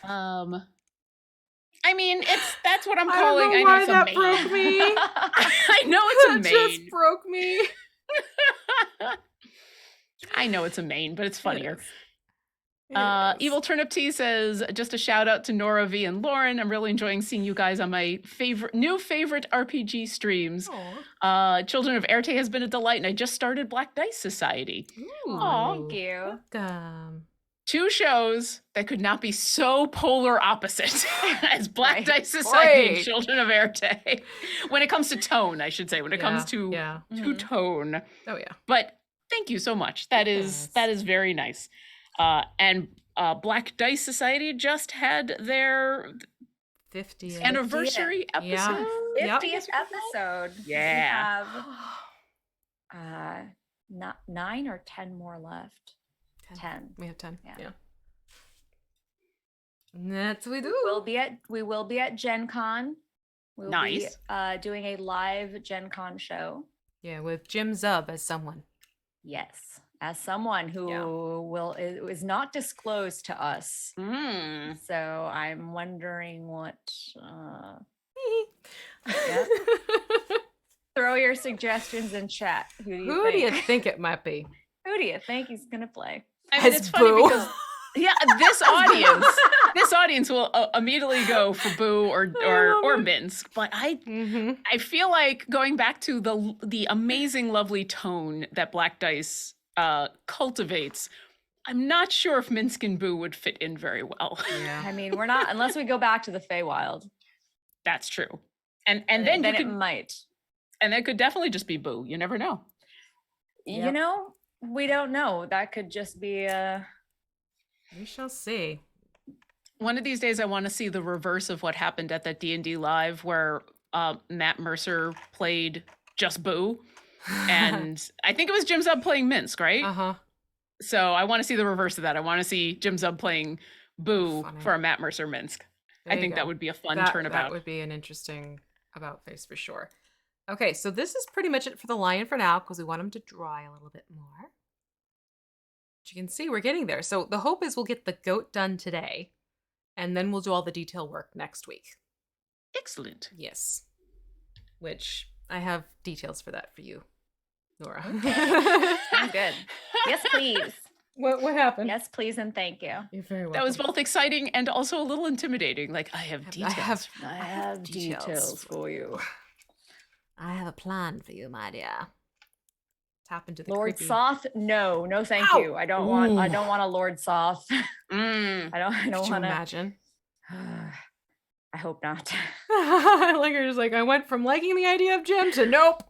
[SPEAKER 1] I mean, that's what I'm calling.
[SPEAKER 2] I don't know why
[SPEAKER 1] it's a
[SPEAKER 2] that
[SPEAKER 1] mane.
[SPEAKER 2] broke me.
[SPEAKER 1] I know it's a
[SPEAKER 2] That
[SPEAKER 1] mane.
[SPEAKER 2] just broke me.
[SPEAKER 1] I know it's a mane, but it's funnier.
[SPEAKER 2] It is.
[SPEAKER 1] Evil Turnip Tea says, just a shout out to Nora V and Lauren. I'm really enjoying seeing you guys on my new favorite RPG streams. Children of Erte has been a delight, and I just started Black Dice Society.
[SPEAKER 3] Aw, thank you.
[SPEAKER 2] Welcome.
[SPEAKER 1] 2 shows that could not be so polar opposite as Black
[SPEAKER 3] Right.
[SPEAKER 1] Dice Society and
[SPEAKER 2] Right.
[SPEAKER 1] Children of Erte. When it comes to tone, I should say, when it comes to tone.
[SPEAKER 2] Oh yeah.
[SPEAKER 1] But thank you so much. That is very nice. And Black Dice Society just had their
[SPEAKER 2] 50th.
[SPEAKER 1] Anniversary episode.
[SPEAKER 2] Yeah. Yep.
[SPEAKER 3] 50th episode.
[SPEAKER 1] Yeah.
[SPEAKER 3] We have not 9 or 10 more left. 10.
[SPEAKER 2] We have 10.
[SPEAKER 3] Yeah.
[SPEAKER 2] Yeah. And that's what we do.
[SPEAKER 3] We will be at Gen Con. We'll
[SPEAKER 1] Nice.
[SPEAKER 3] be doing a live Gen Con show.
[SPEAKER 2] Yeah, with Jim Zub as someone.
[SPEAKER 3] Yes, as someone who is not disclosed to us.
[SPEAKER 1] Mm.
[SPEAKER 3] So I'm wondering what. Throw your suggestions in chat. Who do you think
[SPEAKER 2] it might be?
[SPEAKER 3] Who do you think he's gonna play?
[SPEAKER 1] I mean,
[SPEAKER 2] As
[SPEAKER 1] it's funny
[SPEAKER 2] Boo.
[SPEAKER 1] because this audience will immediately go for Boo or Minsk. But I feel like going back to the amazing, lovely tone that Black Dice cultivates, I'm not sure if Minsk and Boo would fit in very well.
[SPEAKER 2] Yeah.
[SPEAKER 3] I mean, we're not unless we go back to the Feywild.
[SPEAKER 1] That's true. And then
[SPEAKER 3] it might.
[SPEAKER 1] And that could definitely just be Boo. You never know.
[SPEAKER 3] You
[SPEAKER 2] Yep.
[SPEAKER 3] know, we don't know. That could just be
[SPEAKER 2] We shall see.
[SPEAKER 1] One of these days, I want to see the reverse of what happened at that D&D live where Matt Mercer played just Boo. And I think it was Jim Zub playing Minsk, right?
[SPEAKER 2] Uh-huh.
[SPEAKER 1] So I want to see the reverse of that. I want to see Jim Zub playing Boo
[SPEAKER 2] Funny.
[SPEAKER 1] for a Matt Mercer Minsk.
[SPEAKER 2] There
[SPEAKER 1] I
[SPEAKER 2] you
[SPEAKER 1] think
[SPEAKER 2] go.
[SPEAKER 1] that would be a fun
[SPEAKER 2] That
[SPEAKER 1] turnabout.
[SPEAKER 2] would be an interesting about face for sure. Okay, so this is pretty much it for the lion for now because we want him to dry a little bit more. But you can see we're getting there. So the hope is we'll get the goat done today, and then we'll do all the detail work next week.
[SPEAKER 1] Excellent.
[SPEAKER 2] Yes. Which I have details for that for you, Nora.
[SPEAKER 3] I'm good. Yes, please.
[SPEAKER 2] What happened?
[SPEAKER 3] Yes, please, and thank you.
[SPEAKER 2] You're very welcome.
[SPEAKER 1] That was both exciting and also a little intimidating. Like, I have details.
[SPEAKER 3] I have details for you.
[SPEAKER 2] I have a plan for you, my dear. Tap into the
[SPEAKER 3] Lord
[SPEAKER 2] creepy...
[SPEAKER 3] Soth, no, thank
[SPEAKER 2] Ow!
[SPEAKER 3] you. I don't want a Lord Soth.
[SPEAKER 1] Mm.
[SPEAKER 3] I don't
[SPEAKER 2] Could you
[SPEAKER 3] want to
[SPEAKER 2] imagine?
[SPEAKER 3] I hope not.
[SPEAKER 2] Like you're just like, I went from liking the idea of Jim to nope.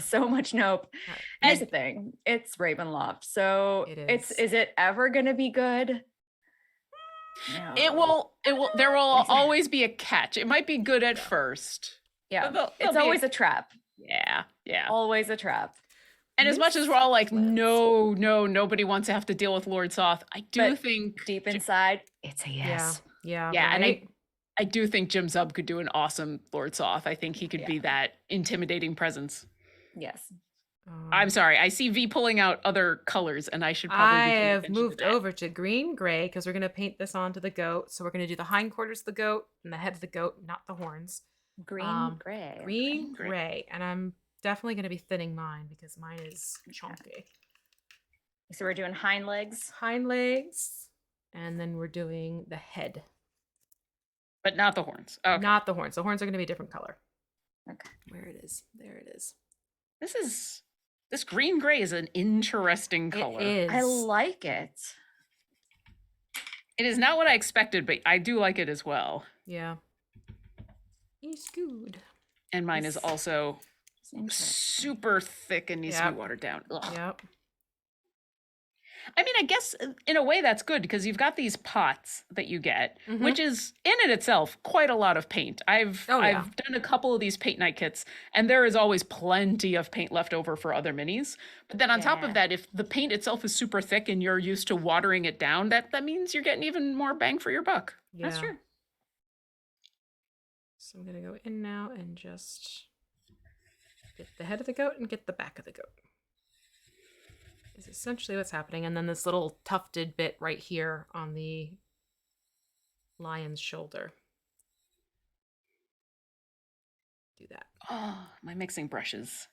[SPEAKER 3] So much nope.
[SPEAKER 2] Right.
[SPEAKER 3] Here's the thing. It's Ravenloft. So
[SPEAKER 2] It
[SPEAKER 3] is it ever gonna be good? No.
[SPEAKER 1] It will there will always be a catch. It might be good at first.
[SPEAKER 3] Yeah.
[SPEAKER 1] There'll
[SPEAKER 3] It's
[SPEAKER 1] be
[SPEAKER 3] always a trap.
[SPEAKER 1] Yeah.
[SPEAKER 3] Always a trap.
[SPEAKER 1] And as much as we're all like, no, nobody wants to have to deal with Lord Soth, I do
[SPEAKER 3] But
[SPEAKER 1] think
[SPEAKER 3] Deep inside, it's a yes.
[SPEAKER 2] Yeah.
[SPEAKER 1] Yeah, and
[SPEAKER 2] right?
[SPEAKER 1] I do think Jim Zub could do an awesome Lord Soth. I think he could be that intimidating presence.
[SPEAKER 3] Yes.
[SPEAKER 1] I'm sorry. I see V pulling out other colors, and I should probably
[SPEAKER 2] I
[SPEAKER 1] be paying
[SPEAKER 2] have
[SPEAKER 1] attention to
[SPEAKER 2] moved
[SPEAKER 1] that.
[SPEAKER 2] over to green gray because we're going to paint this onto the goat. So we're going to do the hindquarters of the goat and the head of the goat, not the horns.
[SPEAKER 3] Green, gray.
[SPEAKER 2] Green
[SPEAKER 1] Gray.
[SPEAKER 2] gray. And I'm definitely going to be thinning mine because mine is chunky.
[SPEAKER 3] So we're doing hind legs.
[SPEAKER 2] Hind legs. And then we're doing the head.
[SPEAKER 1] But not the horns. Okay.
[SPEAKER 2] Not the horns. The horns are going to be a different color.
[SPEAKER 3] Okay.
[SPEAKER 2] Where it is. There it is.
[SPEAKER 1] This green gray is an interesting color.
[SPEAKER 2] It is.
[SPEAKER 3] I like it.
[SPEAKER 1] It is not what I expected, but I do like it as well.
[SPEAKER 2] Yeah. It's good.
[SPEAKER 1] And mine is also
[SPEAKER 3] It's interesting.
[SPEAKER 1] super thick and needs to
[SPEAKER 2] Yep.
[SPEAKER 1] be watered down. Ugh.
[SPEAKER 2] Yep.
[SPEAKER 1] I mean, I guess in a way that's good because you've got these pots that you get,
[SPEAKER 2] Mhm.
[SPEAKER 1] which is in it itself quite a lot of paint. I've done a couple of these paint night kits, and there is always plenty of paint left over for other minis. But then on top
[SPEAKER 3] Yeah.
[SPEAKER 1] of that, if the paint itself is super thick and you're used to watering it down, that means you're getting even more bang for your buck.
[SPEAKER 2] Yeah.
[SPEAKER 3] That's true.
[SPEAKER 2] So I'm going to go in now and just get the head of the goat and get the back of the goat. Is essentially what's happening. And then this little tufted bit right here on the lion's shoulder. Do that.
[SPEAKER 1] Oh, my mixing brushes.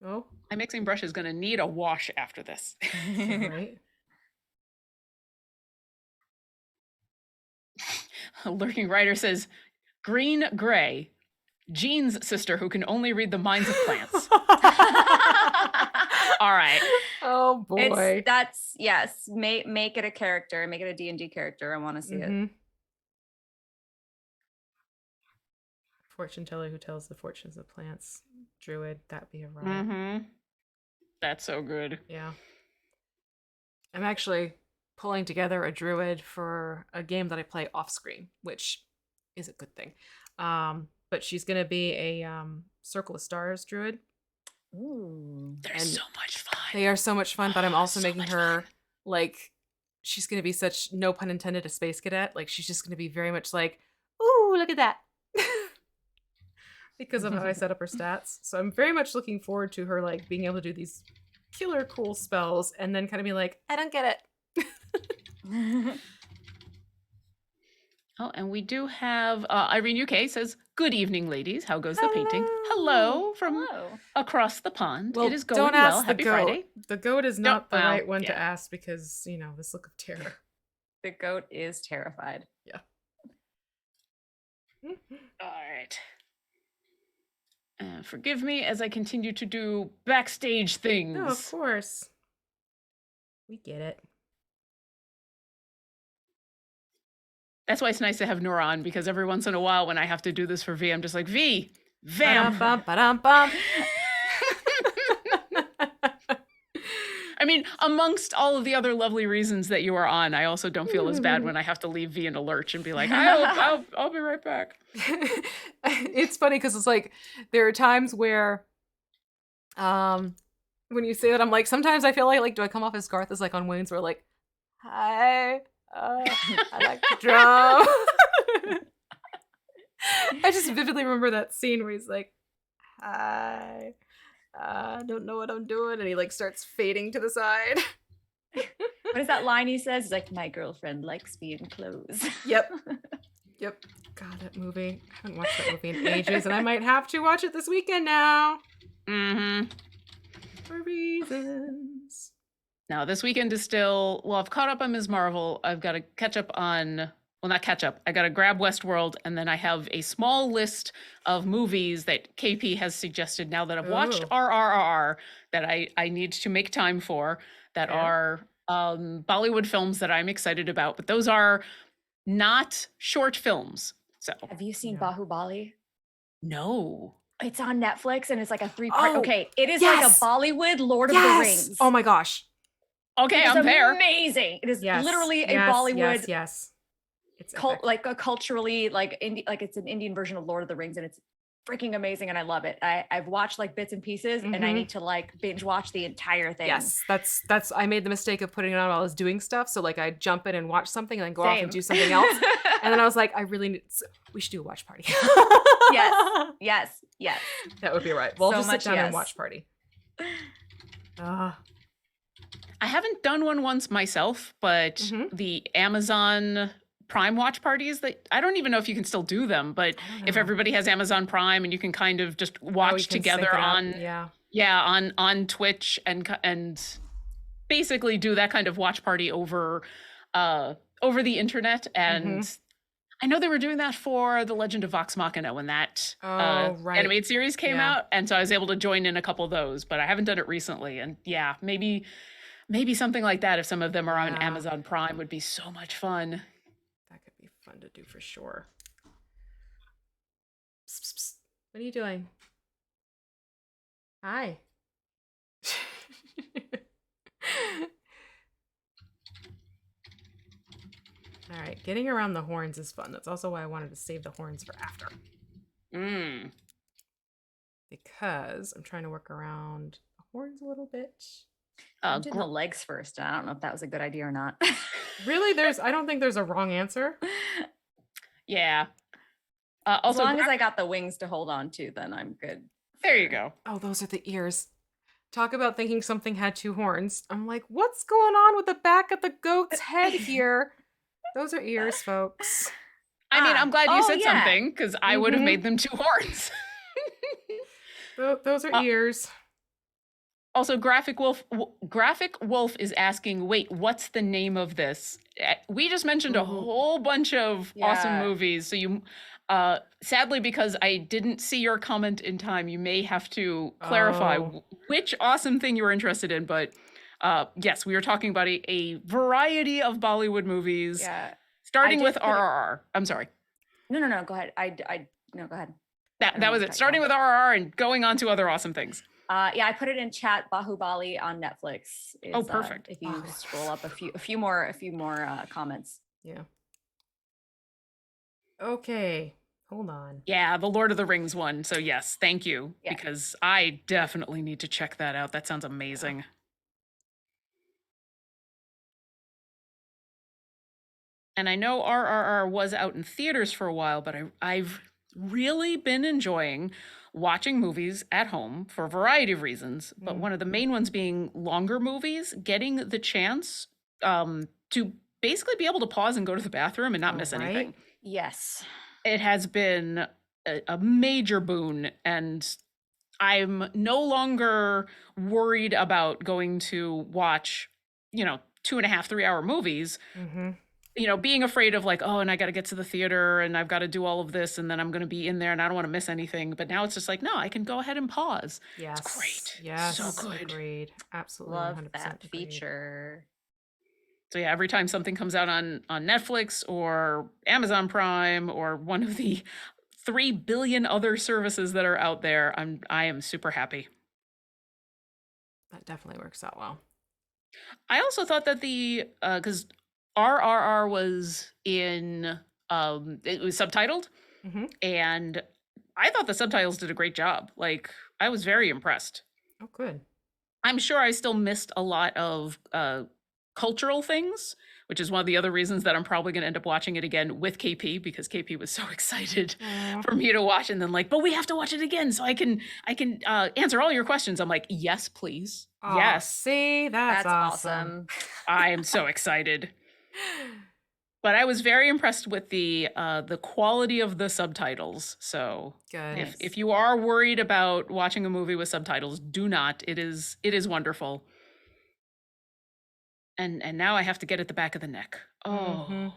[SPEAKER 2] Oh,
[SPEAKER 1] My mixing brush is going to need a wash after this.
[SPEAKER 2] right.
[SPEAKER 1] A lurking writer says, green gray, Jean's sister who can only read the minds of plants. All right.
[SPEAKER 2] Oh boy.
[SPEAKER 3] Yes. Make it a character. Make it a D&D character. I want to see it.
[SPEAKER 2] Mhm. Fortune teller who tells the fortunes of plants. Druid, that'd be a riot.
[SPEAKER 1] Mm-hmm. That's so good.
[SPEAKER 2] Yeah. I'm actually pulling together a druid for a game that I play off screen, which is a good thing. But she's gonna be a Circle of Stars druid.
[SPEAKER 3] Ooh.
[SPEAKER 1] They're
[SPEAKER 2] And
[SPEAKER 1] so much fun.
[SPEAKER 2] They are so much fun, but I'm also
[SPEAKER 1] So
[SPEAKER 2] making
[SPEAKER 1] much
[SPEAKER 2] her
[SPEAKER 1] fun.
[SPEAKER 2] like she's gonna be such, no pun intended, a space cadet. Like she's just gonna be very much like, ooh, look at that. Because of how I set up her stats. So I'm very much looking forward to her like being able to do these killer cool spells and then kind of be like, I don't get it.
[SPEAKER 1] Oh, and we do have Irene UK says, "Good evening, ladies. How goes the painting?" Hello from
[SPEAKER 3] Hello.
[SPEAKER 1] across the pond.
[SPEAKER 2] Well,
[SPEAKER 1] It is going
[SPEAKER 2] don't
[SPEAKER 1] well.
[SPEAKER 2] ask
[SPEAKER 1] Happy
[SPEAKER 2] the goat.
[SPEAKER 1] Friday.
[SPEAKER 2] The goat is not the
[SPEAKER 1] well,
[SPEAKER 2] right one to
[SPEAKER 1] yeah.
[SPEAKER 2] ask because, this look of terror.
[SPEAKER 3] The goat is terrified.
[SPEAKER 2] Yeah.
[SPEAKER 1] All right. Forgive me as I continue to do backstage things.
[SPEAKER 2] No, of course. We get it.
[SPEAKER 1] That's why it's nice to have Noura on, because every once in a while when I have to do this for V, I'm just like, V, vamp.
[SPEAKER 2] Ba-dum-bum.
[SPEAKER 1] I mean, amongst all of the other lovely reasons that you are on, I also don't feel as bad when I have to leave V in a lurch and be like, I'll be right back.
[SPEAKER 2] It's funny because it's like there are times where when you say that, I'm like, sometimes I feel like do I come off as Garth as like on Wayne's where like, hi, I like to drum. I just vividly remember that scene where he's like, hi, I don't know what I'm doing, and he like starts fading to the side.
[SPEAKER 3] What is that line he says? He's like, my girlfriend likes me in clothes.
[SPEAKER 2] Yep. God, that movie. I haven't watched that movie in ages, and I might have to watch it this weekend now.
[SPEAKER 1] Mm-hmm.
[SPEAKER 2] For reasons.
[SPEAKER 1] Now, this weekend is still, well, I've caught up on Ms. Marvel. I've got to catch up on, well, not catch up. I got to grab Westworld, and then I have a small list of movies that KP has suggested now that I've watched
[SPEAKER 2] Ooh.
[SPEAKER 1] RRR that I need to make time for, that
[SPEAKER 2] Yeah.
[SPEAKER 1] are Bollywood films that I'm excited about. But those are not short films. So,
[SPEAKER 3] Have you seen
[SPEAKER 2] Yeah.
[SPEAKER 3] Bahubali?
[SPEAKER 1] no.
[SPEAKER 3] It's on Netflix and it's like a 3-part.
[SPEAKER 2] Oh,
[SPEAKER 3] Okay, it is
[SPEAKER 2] yes!
[SPEAKER 3] like a Bollywood Lord of the Rings.
[SPEAKER 2] Oh my gosh.
[SPEAKER 1] Okay,
[SPEAKER 3] It is
[SPEAKER 1] I'm there.
[SPEAKER 3] amazing. It is
[SPEAKER 2] Yes.
[SPEAKER 3] literally a
[SPEAKER 2] Yes,
[SPEAKER 3] Bollywood
[SPEAKER 2] Yes. It's
[SPEAKER 3] cult,
[SPEAKER 2] epic.
[SPEAKER 3] like a culturally like like it's an Indian version of Lord of the Rings, and it's freaking amazing, and I love it. I've watched like bits and pieces, and I
[SPEAKER 2] Mhm.
[SPEAKER 3] need to like binge watch the entire thing.
[SPEAKER 2] Yes, that's. I made the mistake of putting it on while I was doing stuff. So like, I'd jump in and watch something, and then go off and
[SPEAKER 3] Same.
[SPEAKER 2] do something else. And then I was like, I really need. We should do a watch party.
[SPEAKER 3] Yes.
[SPEAKER 2] That would be right. We'll
[SPEAKER 3] So
[SPEAKER 2] just sit
[SPEAKER 3] much
[SPEAKER 2] down and
[SPEAKER 3] yes.
[SPEAKER 2] watch party.
[SPEAKER 1] I haven't done one once myself, but
[SPEAKER 2] Mhm.
[SPEAKER 1] the Amazon Prime watch parties, that I don't even know if you can still do them, but
[SPEAKER 2] I don't
[SPEAKER 1] if
[SPEAKER 2] know.
[SPEAKER 1] everybody has Amazon Prime and you can kind of just
[SPEAKER 2] Oh, you
[SPEAKER 1] watch
[SPEAKER 2] can sync
[SPEAKER 1] together
[SPEAKER 2] it up.
[SPEAKER 1] on
[SPEAKER 2] Yeah.
[SPEAKER 1] on Twitch and basically do that kind of watch party over the internet. And I know they were doing that for The Legend of Vox Machina when that
[SPEAKER 2] Oh, right.
[SPEAKER 1] animated series came
[SPEAKER 2] Yeah.
[SPEAKER 1] out, and so I was able to join in a couple of those, but I haven't done it recently. And yeah, maybe something like that, if some of them are on
[SPEAKER 2] Yeah.
[SPEAKER 1] Amazon Prime, would be so much fun.
[SPEAKER 2] That could be fun to do for sure. Psst, psst, psst. What are you doing? Hi. All right, getting around the horns is fun. That's also why I wanted to save the horns for after. Because I'm trying to work around the horns a little bit.
[SPEAKER 3] I'm doing the legs first. I don't know if that was a good idea or not.
[SPEAKER 2] Really, I don't think there's a wrong answer.
[SPEAKER 1] Yeah.
[SPEAKER 3] As
[SPEAKER 1] Also,
[SPEAKER 3] long as I got the wings to hold on to, then I'm good.
[SPEAKER 1] there you go.
[SPEAKER 2] Oh, those are the ears. Talk about thinking something had two horns. I'm like, what's going on with the back of the goat's head here? Those are ears, folks.
[SPEAKER 1] I mean, I'm glad you said
[SPEAKER 3] yeah.
[SPEAKER 1] something, because I would have made them two horns.
[SPEAKER 2] Those are ears.
[SPEAKER 1] Also, Graphic Wolf is asking, wait, what's the name of this? We just mentioned a whole bunch of awesome
[SPEAKER 3] Yeah.
[SPEAKER 1] movies. So you, sadly, because I didn't see your comment in time, you may have to clarify which awesome thing you were interested in. But yes, we were talking about a variety of Bollywood movies,
[SPEAKER 3] Yeah.
[SPEAKER 1] starting
[SPEAKER 3] I
[SPEAKER 1] with
[SPEAKER 3] did put it-
[SPEAKER 1] RRR. I'm sorry.
[SPEAKER 3] No. Go ahead. No, go ahead.
[SPEAKER 1] That was
[SPEAKER 3] wanna
[SPEAKER 1] it.
[SPEAKER 3] cut you
[SPEAKER 1] Starting
[SPEAKER 3] off.
[SPEAKER 1] with RRR and going on to other awesome things.
[SPEAKER 3] Yeah, I put it in chat. Bahubali on Netflix.
[SPEAKER 1] Oh,
[SPEAKER 3] Is,
[SPEAKER 1] perfect.
[SPEAKER 3] if you scroll up a few more comments.
[SPEAKER 2] Yeah. Okay. Hold on.
[SPEAKER 1] Yeah, the Lord of the Rings one. So yes, thank you.
[SPEAKER 3] Yeah.
[SPEAKER 1] Because I definitely need to check that out. That sounds amazing. And I know RRR was out in theaters for a while, but I've really been enjoying watching movies at home for a variety of reasons. But one of the main ones being longer movies, getting the chance to basically be able to pause and go to the bathroom and not miss anything.
[SPEAKER 3] Yes.
[SPEAKER 1] It has been a major boon, and I'm no longer worried about going to watch, 2.5, 3 hour movies. Being afraid of like, oh, and I got to get to the theater and I've got to do all of this and then I'm going to be in there and I don't want to miss anything. But now it's just like, no, I can go ahead and pause.
[SPEAKER 2] Yes.
[SPEAKER 1] It's great.
[SPEAKER 2] Yes.
[SPEAKER 1] So good.
[SPEAKER 2] Agreed. Absolutely.
[SPEAKER 3] Love
[SPEAKER 2] 100%
[SPEAKER 3] that
[SPEAKER 2] agreed.
[SPEAKER 3] feature.
[SPEAKER 1] So yeah, every time something comes out on Netflix or Amazon Prime or one of the 3 billion other services that are out there, I am super happy.
[SPEAKER 2] That definitely works out well.
[SPEAKER 1] I also thought that because RRR was it was subtitled, and I thought the subtitles did a great job. Like, I was very impressed.
[SPEAKER 2] Oh, good.
[SPEAKER 1] I'm sure I still missed a lot of cultural things, which is one of the other reasons that I'm probably going to end up watching it again with KP, because KP was so excited for me to watch, and then like, but we have to watch it again so I can answer all your questions. I'm like, yes, please.
[SPEAKER 2] Aw,
[SPEAKER 1] Yes.
[SPEAKER 2] See, that's awesome.
[SPEAKER 1] I am so excited. But I was very impressed with the quality of the subtitles. So
[SPEAKER 2] Good.
[SPEAKER 1] if you are worried about watching a movie with subtitles, do not. It is wonderful. And now I have to get at the back of the neck. Oh.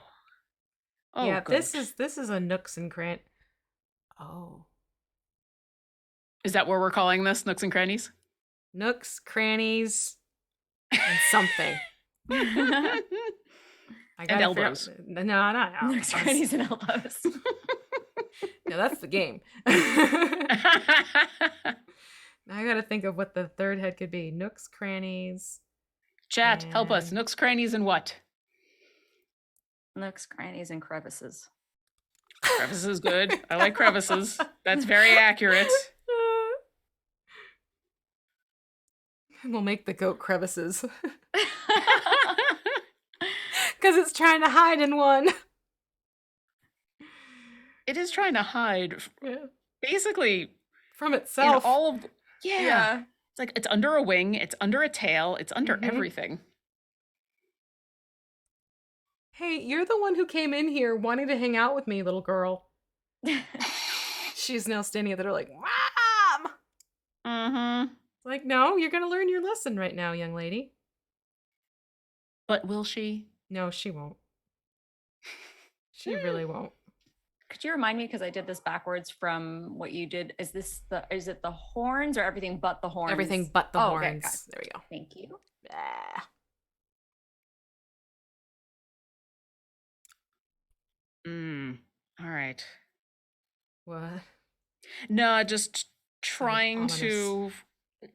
[SPEAKER 1] Oh,
[SPEAKER 2] yeah,
[SPEAKER 1] good.
[SPEAKER 2] this is a nooks and cran. Oh.
[SPEAKER 1] Is that what we're calling this? Nooks and crannies?
[SPEAKER 2] Nooks, crannies, and something.
[SPEAKER 1] And elbows.
[SPEAKER 2] No, not elbows.
[SPEAKER 3] Nooks, crannies, and elbows.
[SPEAKER 2] No, that's the game. Now I gotta think of what the third head could be. Nooks, crannies.
[SPEAKER 1] Chat, help us. Nooks, crannies, and what?
[SPEAKER 3] Nooks, crannies, and crevices.
[SPEAKER 1] Crevices is good. I like crevices. That's very accurate.
[SPEAKER 2] We'll make the goat crevices. Because it's trying to hide in one.
[SPEAKER 1] It is trying to hide, basically,
[SPEAKER 2] from itself.
[SPEAKER 1] In all of, yeah. It's like it's under a wing, it's under a tail, it's under everything.
[SPEAKER 2] Hey, you're the one who came in here wanting to hang out with me, little girl. She's now standing at the door like, Mom! Like, no, you're going to learn your lesson right now, young lady.
[SPEAKER 1] But will she?
[SPEAKER 2] No, she won't. She really won't.
[SPEAKER 3] Could you remind me, because I did this backwards from what you did? Is it the horns or everything but the horns?
[SPEAKER 2] Everything but the horns.
[SPEAKER 3] Okay,
[SPEAKER 2] there we go.
[SPEAKER 3] Thank you.
[SPEAKER 1] All right.
[SPEAKER 2] What?
[SPEAKER 1] No, just trying to.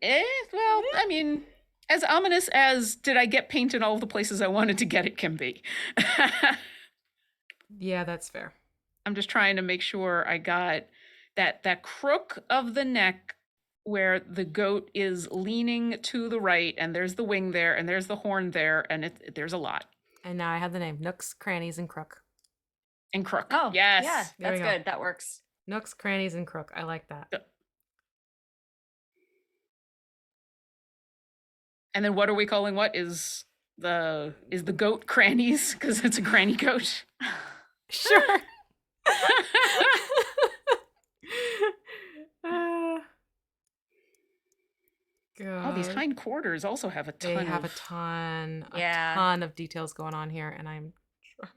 [SPEAKER 1] Well, I mean, as ominous as did I get paint in all the places I wanted to get it can be.
[SPEAKER 2] Yeah, that's fair.
[SPEAKER 1] I'm just trying to make sure I got that crook of the neck where the goat is leaning to the right, and there's the wing there, and there's the horn there, and there's a lot.
[SPEAKER 2] And now I have the name Nooks, Crannies, and Crook.
[SPEAKER 1] And crook.
[SPEAKER 3] Oh,
[SPEAKER 1] yes.
[SPEAKER 3] Yeah, that's good. That works.
[SPEAKER 2] Nooks, Crannies, and Crook. I like that.
[SPEAKER 1] And then what are we calling what? Is the goat crannies? Because it's a granny goat.
[SPEAKER 2] Sure.
[SPEAKER 1] Oh, these hindquarters also have a ton.
[SPEAKER 2] They have a ton of details going on here, and I'm trying.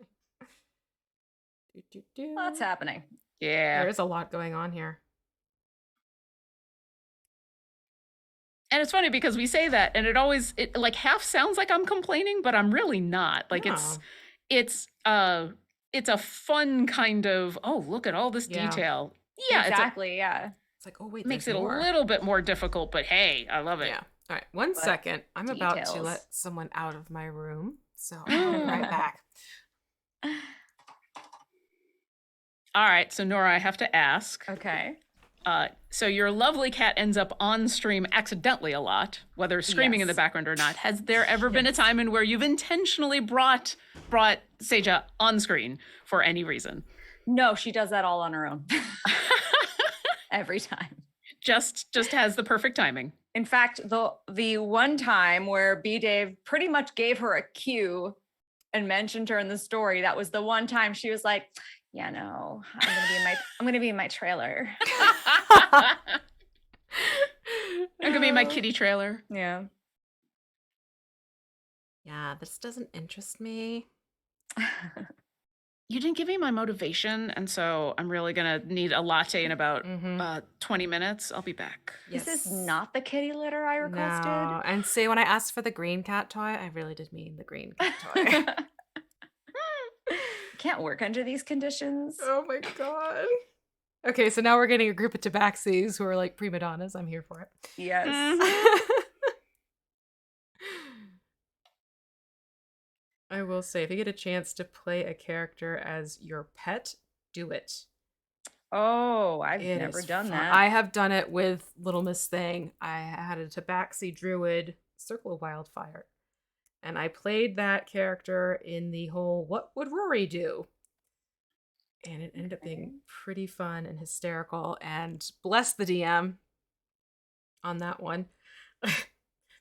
[SPEAKER 3] What's happening?
[SPEAKER 1] Yeah.
[SPEAKER 2] There is a lot going on here.
[SPEAKER 1] And it's funny because we say that, and it like half sounds like I'm complaining, but I'm really not. Like it's a fun kind of, oh, look at all this detail. Yeah,
[SPEAKER 3] exactly.
[SPEAKER 2] It's It's like, oh wait,
[SPEAKER 1] Makes
[SPEAKER 2] there's
[SPEAKER 1] it
[SPEAKER 2] more.
[SPEAKER 1] a little bit more difficult, but hey, I love it.
[SPEAKER 2] Yeah. All right, one
[SPEAKER 3] But
[SPEAKER 2] second. I'm about to
[SPEAKER 3] details.
[SPEAKER 2] let someone out of my room, so I'll be right back.
[SPEAKER 1] All right, so Nora, I have to ask.
[SPEAKER 3] Okay.
[SPEAKER 1] So your lovely cat ends up on stream accidentally a lot, whether screaming in the
[SPEAKER 3] Yes.
[SPEAKER 1] background or not. Has there ever been a time in where you've intentionally brought Seja on screen for any reason?
[SPEAKER 3] No, she does that all on her own. Every time.
[SPEAKER 1] Just has the perfect timing.
[SPEAKER 3] In fact, the one time where B Dave pretty much gave her a cue and mentioned her in the story, that was the one time she was like, "Yeah, no, I'm gonna be in my trailer."
[SPEAKER 1] I'm gonna be in my kitty trailer.
[SPEAKER 3] Yeah.
[SPEAKER 2] Yeah, this doesn't interest me.
[SPEAKER 1] You didn't give me my motivation, and so I'm really gonna need a latte in about 20 minutes. I'll be back.
[SPEAKER 3] Is this not the kitty litter I requested?
[SPEAKER 2] No. And see, when I asked for the green cat toy, I really did mean the green cat toy.
[SPEAKER 3] Can't work under these conditions.
[SPEAKER 2] Oh my god. Okay, so now we're getting a group of tabaxis who are like prima donnas. I'm here for it.
[SPEAKER 3] Yes.
[SPEAKER 2] I will say, if you get a chance to play a character as your pet, do it.
[SPEAKER 3] Oh, I've
[SPEAKER 2] It
[SPEAKER 3] never
[SPEAKER 2] is
[SPEAKER 3] done
[SPEAKER 2] fun.
[SPEAKER 3] that.
[SPEAKER 2] I have done it with Little Miss Thing. I had a tabaxi druid, Circle of Wildfire. And I played that character in the whole What Would Rory Do? And it ended up being pretty fun and hysterical. And bless the DM on that one.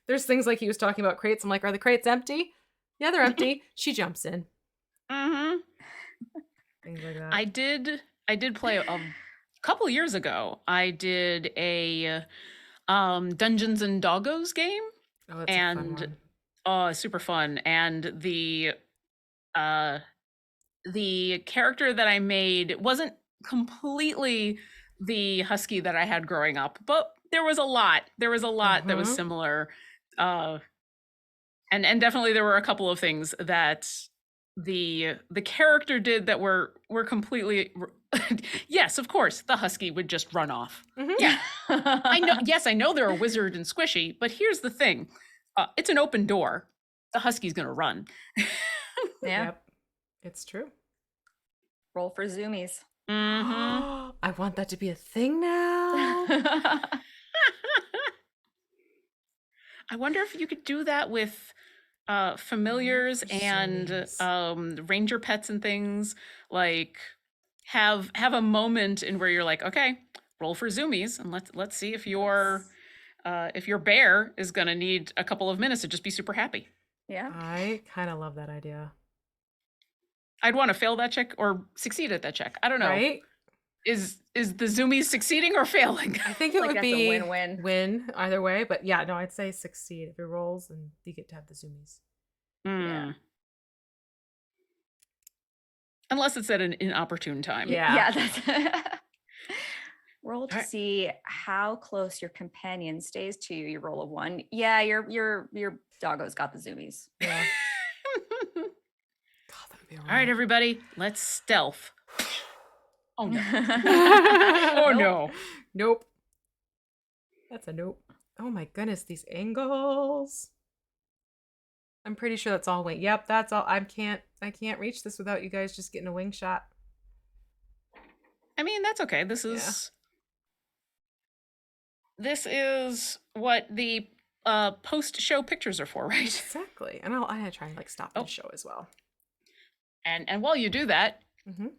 [SPEAKER 2] There's things like he was talking about crates. I'm like, are the crates empty? Yeah, they're empty. She jumps in. Things like that.
[SPEAKER 1] I did play a couple years ago. I did a Dungeons and Doggos game.
[SPEAKER 2] Oh, that's a fun one.
[SPEAKER 1] Super fun. And the character that I made wasn't completely the husky that I had growing up, but there was a lot that was similar. And definitely there were a couple of things that the character did that were completely yes, of course, the husky would just run off. Yeah. I know they're a wizard and squishy, but here's the thing. It's an open door. The husky's gonna run.
[SPEAKER 3] Yeah.
[SPEAKER 2] Yep. It's true.
[SPEAKER 3] Roll for zoomies.
[SPEAKER 2] I want that to be a thing now.
[SPEAKER 1] I wonder if you could do that with familiars and ranger pets and things. Like have a moment in where you're like, okay, roll for zoomies, and let's see if your bear is gonna need a couple of minutes to just be super happy.
[SPEAKER 3] Yeah.
[SPEAKER 2] I kind of love that idea.
[SPEAKER 1] I'd want to fail that check or succeed at that check. I don't know.
[SPEAKER 2] Right?
[SPEAKER 1] Is the zoomies succeeding or failing?
[SPEAKER 2] I think it
[SPEAKER 3] Like
[SPEAKER 2] would
[SPEAKER 3] that's
[SPEAKER 2] be
[SPEAKER 3] a win-win.
[SPEAKER 2] win either way, but yeah, no, I'd say succeed. If it rolls, then you get to have the zoomies.
[SPEAKER 3] Yeah.
[SPEAKER 1] Unless it's at an inopportune time.
[SPEAKER 2] Yeah.
[SPEAKER 3] That's roll to
[SPEAKER 1] Alright.
[SPEAKER 3] see how close your companion stays to you. You roll a 1. Yeah, your doggo's got the zoomies.
[SPEAKER 2] Yeah. God, that would be
[SPEAKER 1] All right, everybody, let's stealth. Oh no.
[SPEAKER 2] oh
[SPEAKER 1] No.
[SPEAKER 2] Nope. That's a nope. Oh my goodness, these angles. I'm pretty sure that's all wing. Yep, that's all. I can't reach this without you guys just getting a wing shot.
[SPEAKER 1] I mean, that's okay. This is what the post-show pictures are for, right?
[SPEAKER 2] Exactly. And I try and like stop the show as well.
[SPEAKER 1] And while you do that,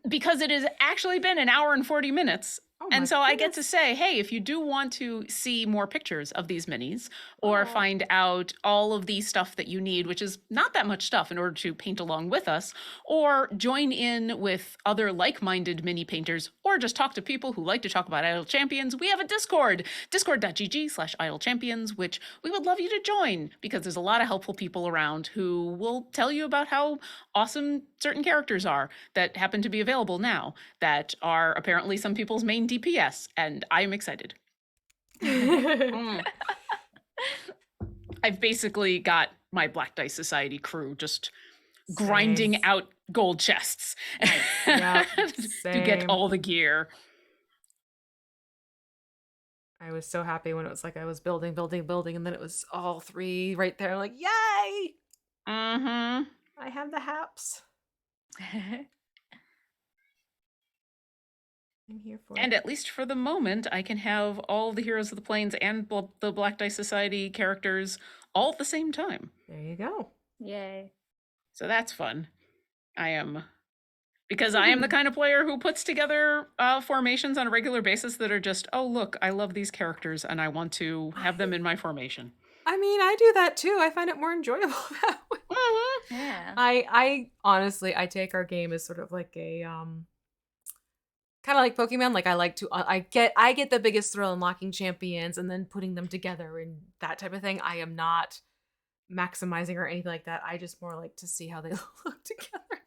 [SPEAKER 1] because it has actually been an hour and 40 minutes, and so I get to say, hey, if you do want to see more pictures of these minis or find out all of the stuff that you need, which is not that much stuff in order to paint along with us, or join in with other like-minded mini painters, or just talk to people who like to talk about Idle Champions, we have a Discord, discord.gg/idlechampions, which we would love you to join because there's a lot of helpful people around who will tell you about how awesome certain characters are that happen to be available now, that are apparently some people's main DPS, and I'm excited. I've basically got my Black Dice Society crew just grinding out gold chests
[SPEAKER 2] Yep,
[SPEAKER 1] to get all the gear.
[SPEAKER 2] I was so happy when it was like I was building, and then it was all 3 right there. I'm like, yay!
[SPEAKER 1] Mm-hmm.
[SPEAKER 2] I have the haps. I'm here for
[SPEAKER 1] And
[SPEAKER 2] it.
[SPEAKER 1] at least for the moment, I can have all the Heroes of the Plains and the Black Dice Society characters all at the same time.
[SPEAKER 2] There you go.
[SPEAKER 3] Yay.
[SPEAKER 1] So that's fun. Because I am the kind of player who puts together formations on a regular basis that are just, oh, look, I love these characters and I want to have them in my formation.
[SPEAKER 2] I mean, I do that too. I find it more enjoyable that way.
[SPEAKER 3] Yeah.
[SPEAKER 2] I honestly, I take our game as sort of like a kind of like Pokemon. Like I like to, I get the biggest thrill unlocking champions and then putting them together and that type of thing. I am not maximizing or anything like that. I just more like to see how they look together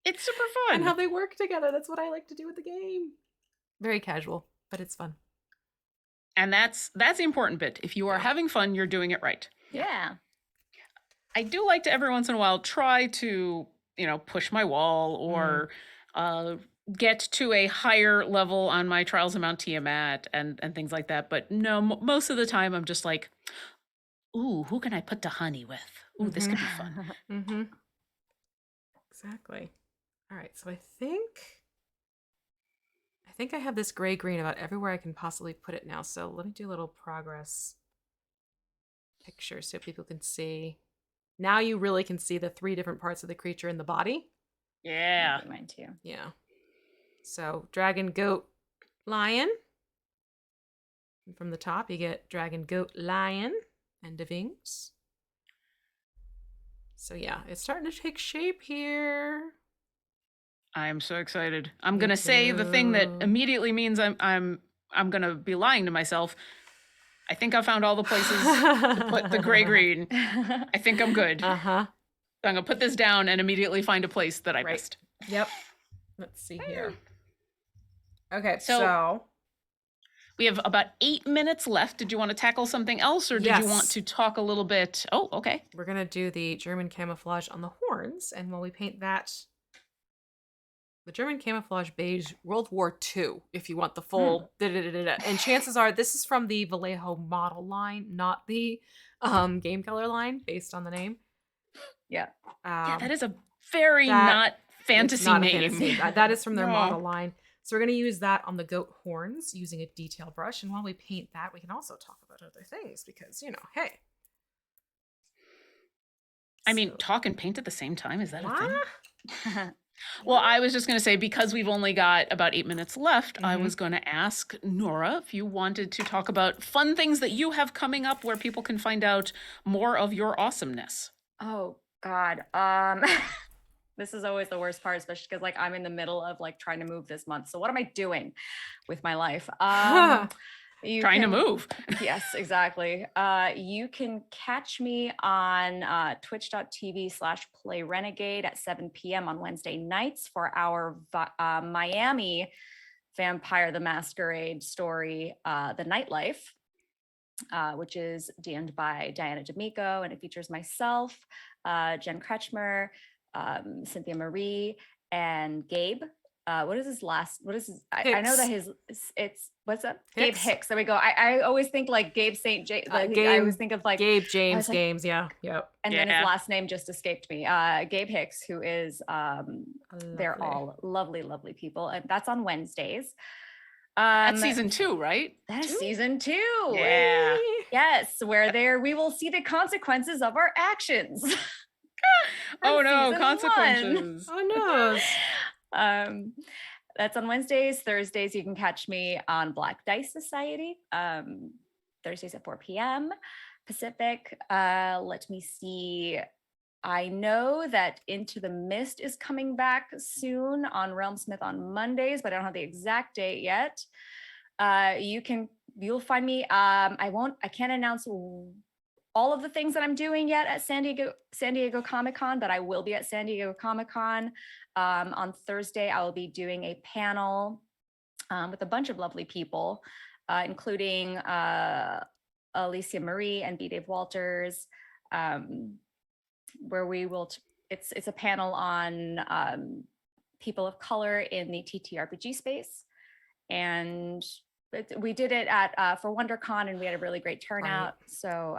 [SPEAKER 1] It's super fun.
[SPEAKER 2] and how they work together. That's what I like to do with the game. Very casual, but it's fun.
[SPEAKER 1] And that's the important bit. If you are having fun, you're doing it right.
[SPEAKER 3] Yeah.
[SPEAKER 1] I do like to every once in a while try to, push my wall or get to a higher level on my Trials of Mount Tiamat and things like that. But no, most of the time I'm just like, ooh, who can I put to honey with? Ooh, this could be fun.
[SPEAKER 2] Mm-hmm. Exactly. All right, so I think I have this gray-green about everywhere I can possibly put it now. So let me do a little progress picture so people can see. Now you really can see the 3 different parts of the creature in the body.
[SPEAKER 1] Yeah.
[SPEAKER 3] Mine too.
[SPEAKER 2] Yeah. So dragon, goat, lion. And from the top, you get dragon, goat, lion, and the wings. So yeah, it's starting to take shape here.
[SPEAKER 1] I'm so excited. I'm
[SPEAKER 2] Me
[SPEAKER 1] gonna say the thing that
[SPEAKER 2] too.
[SPEAKER 1] immediately means I'm gonna be lying to myself. I think I found all the places to put the gray green. I think I'm good.
[SPEAKER 2] Uh-huh.
[SPEAKER 1] So I'm gonna put this down and immediately find a place that I
[SPEAKER 2] Right.
[SPEAKER 1] missed.
[SPEAKER 2] Yep. Let's see here. Okay,
[SPEAKER 1] So-
[SPEAKER 2] so
[SPEAKER 1] We have about 8 minutes left. Did you want to tackle something else, or did you want
[SPEAKER 2] Yes.
[SPEAKER 1] to talk a little bit? Oh, okay.
[SPEAKER 2] we're gonna do the German camouflage on the horns, and while we paint that, the German camouflage beige World War II, if you want the full da-da-da-da-da. And chances are this is from the Vallejo model line, not the game color line, based on the name.
[SPEAKER 3] Yeah.
[SPEAKER 1] Yeah, that is a very not
[SPEAKER 2] It's
[SPEAKER 1] fantasy
[SPEAKER 2] not a
[SPEAKER 1] name.
[SPEAKER 2] fantasy. That is from their
[SPEAKER 1] No.
[SPEAKER 2] model line. So we're going to use that on the goat horns using a detail brush. And while we paint that, we can also talk about other things because, hey.
[SPEAKER 1] I mean,
[SPEAKER 2] So-
[SPEAKER 1] talk and paint at the same time? Is that a thing?
[SPEAKER 2] What?
[SPEAKER 1] Well, I was just going to say, because we've only got about 8 minutes left, I
[SPEAKER 2] Mhm.
[SPEAKER 1] was going to ask Noura if you wanted to talk about fun things that you have coming up where people can find out more of your awesomeness.
[SPEAKER 3] Oh God. This is always the worst part, especially because I'm in the middle of trying to move this month. So what am I doing with my life? You
[SPEAKER 1] Trying to
[SPEAKER 3] can-
[SPEAKER 1] move.
[SPEAKER 3] Yes, exactly. You can catch me on twitch.tv/playrenegade at 7 p.m. on Wednesday nights for our Miami Vampire the Masquerade story, The Nightlife, which is DM'd by Diana D'Amico, and it features myself, Jen Kretschmer, Cynthia Marie, and Gabe. What is his last? What is his? I know that it's what's up? Gabe
[SPEAKER 2] Hicks.
[SPEAKER 3] Hicks. There we go. I always think Gabe St. J. I
[SPEAKER 2] Gabe-
[SPEAKER 3] always think of
[SPEAKER 2] Gabe James
[SPEAKER 3] like-
[SPEAKER 2] Games, yeah. Yep.
[SPEAKER 3] and then his
[SPEAKER 1] Yeah.
[SPEAKER 3] last name just escaped me. Gabe Hicks, who is they're
[SPEAKER 2] Lovely.
[SPEAKER 3] all lovely, lovely people, and that's on Wednesdays.
[SPEAKER 1] That's season 2, right?
[SPEAKER 3] That is
[SPEAKER 1] 2?
[SPEAKER 3] season 2.
[SPEAKER 1] Yeah.
[SPEAKER 3] Yes, where we will see the consequences of our actions.
[SPEAKER 1] Oh
[SPEAKER 3] That's
[SPEAKER 1] no,
[SPEAKER 3] season 1.
[SPEAKER 1] consequences.
[SPEAKER 2] Oh no.
[SPEAKER 3] That's on Wednesdays. Thursdays, you can catch me on Black Dice Society. Thursdays at 4 p.m. Pacific. Let me see. I know that Into the Mist is coming back soon on Realm Smith on Mondays, but I don't have the exact date yet. You'll find me. I can't announce all of the things that I'm doing yet at San Diego Comic-Con, but I will be at San Diego Comic-Con. On Thursday, I will be doing a panel with a bunch of lovely people, including Alicia Marie and B. Dave Walters, where we will. It's a panel on people of color in the TTRPG space, and we did it at for WonderCon, and we had a really great turnout. So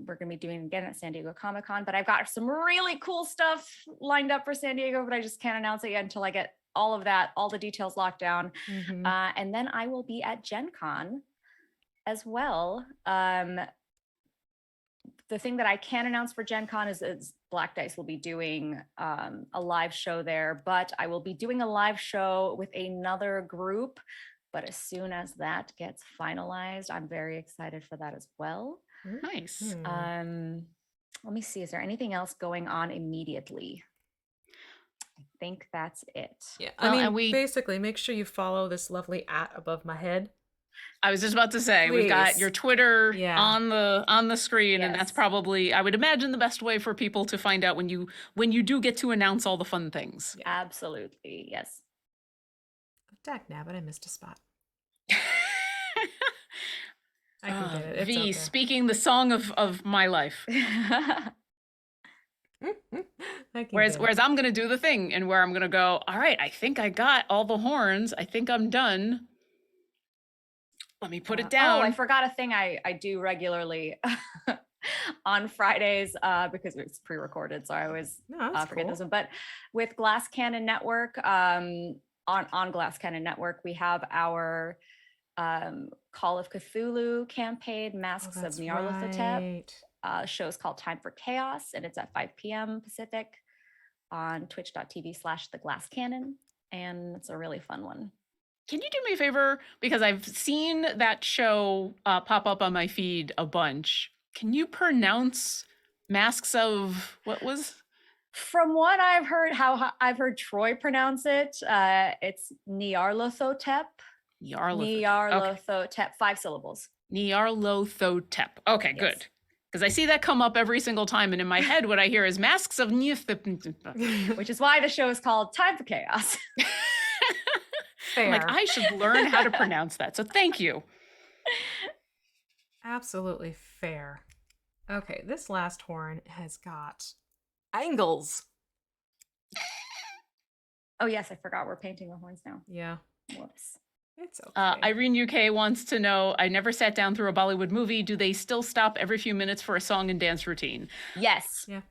[SPEAKER 3] we're going to be doing it again at San Diego Comic-Con. But I've got some really cool stuff lined up for San Diego, but I just can't announce it yet until I get all of that, all the details locked down. And then I will be at Gen Con as well. The thing that I can announce for Gen Con is Black Dice will be doing a live show there, but I will be doing a live show with another group. But as soon as that gets finalized, I'm very excited for that as well.
[SPEAKER 1] Nice.
[SPEAKER 3] Let me see. Is there anything else going on immediately? I think that's it.
[SPEAKER 2] Yeah.
[SPEAKER 1] Well,
[SPEAKER 2] I mean,
[SPEAKER 1] and we
[SPEAKER 2] basically make sure you follow this lovely @ above my head.
[SPEAKER 1] I was just about to say, we've got your Twitter on the screen, and that's probably, I would imagine, the best way for people to find out when you do get to announce all the fun things.
[SPEAKER 3] Yeah. Absolutely, yes.
[SPEAKER 2] Dag nabbit, I missed a spot. I can get it. It's
[SPEAKER 1] V,
[SPEAKER 2] okay.
[SPEAKER 1] speaking the song of my life. Whereas I'm gonna do the thing, and where I'm gonna go, all right, I think I got all the horns. I think I'm done. Let me put it down.
[SPEAKER 3] Oh, I forgot a thing I do regularly on Fridays because it's pre-recorded, so I always forget those. But with Glass Cannon Network, on Glass Cannon Network, we have our Call of Cthulhu campaign, Masks of Nyarlathotep. Show's called Time for Chaos, and it's at 5 p.m. Pacific on twitch.tv/The Glass Cannon, and it's a really fun one.
[SPEAKER 1] Can you do me a favor? Because I've seen that show pop up on my feed a bunch. Can you pronounce Masks of what was?
[SPEAKER 3] From what I've heard, how I've heard Troy pronounce it, it's Nyarlathotep. Nyarlathotep, 5 syllables.
[SPEAKER 1] Nyarlathotep. Okay, good. Because I see that come up every single time, and in my head, what I hear is Masks of Nyarlathotep.
[SPEAKER 3] Which is why the show is called Time for Chaos.
[SPEAKER 2] Fair.
[SPEAKER 1] I'm like, I should learn how to pronounce that. So thank you.
[SPEAKER 2] Absolutely fair. Okay, this last horn has got angles.
[SPEAKER 3] Oh yes, I forgot we're painting the horns now.
[SPEAKER 2] Yeah.
[SPEAKER 3] Whoops.
[SPEAKER 1] It's okay. Irene UK wants to know, I never sat down through a Bollywood movie. Do they still stop every few minutes for a song and dance routine?
[SPEAKER 3] Yes.
[SPEAKER 2] Yeah.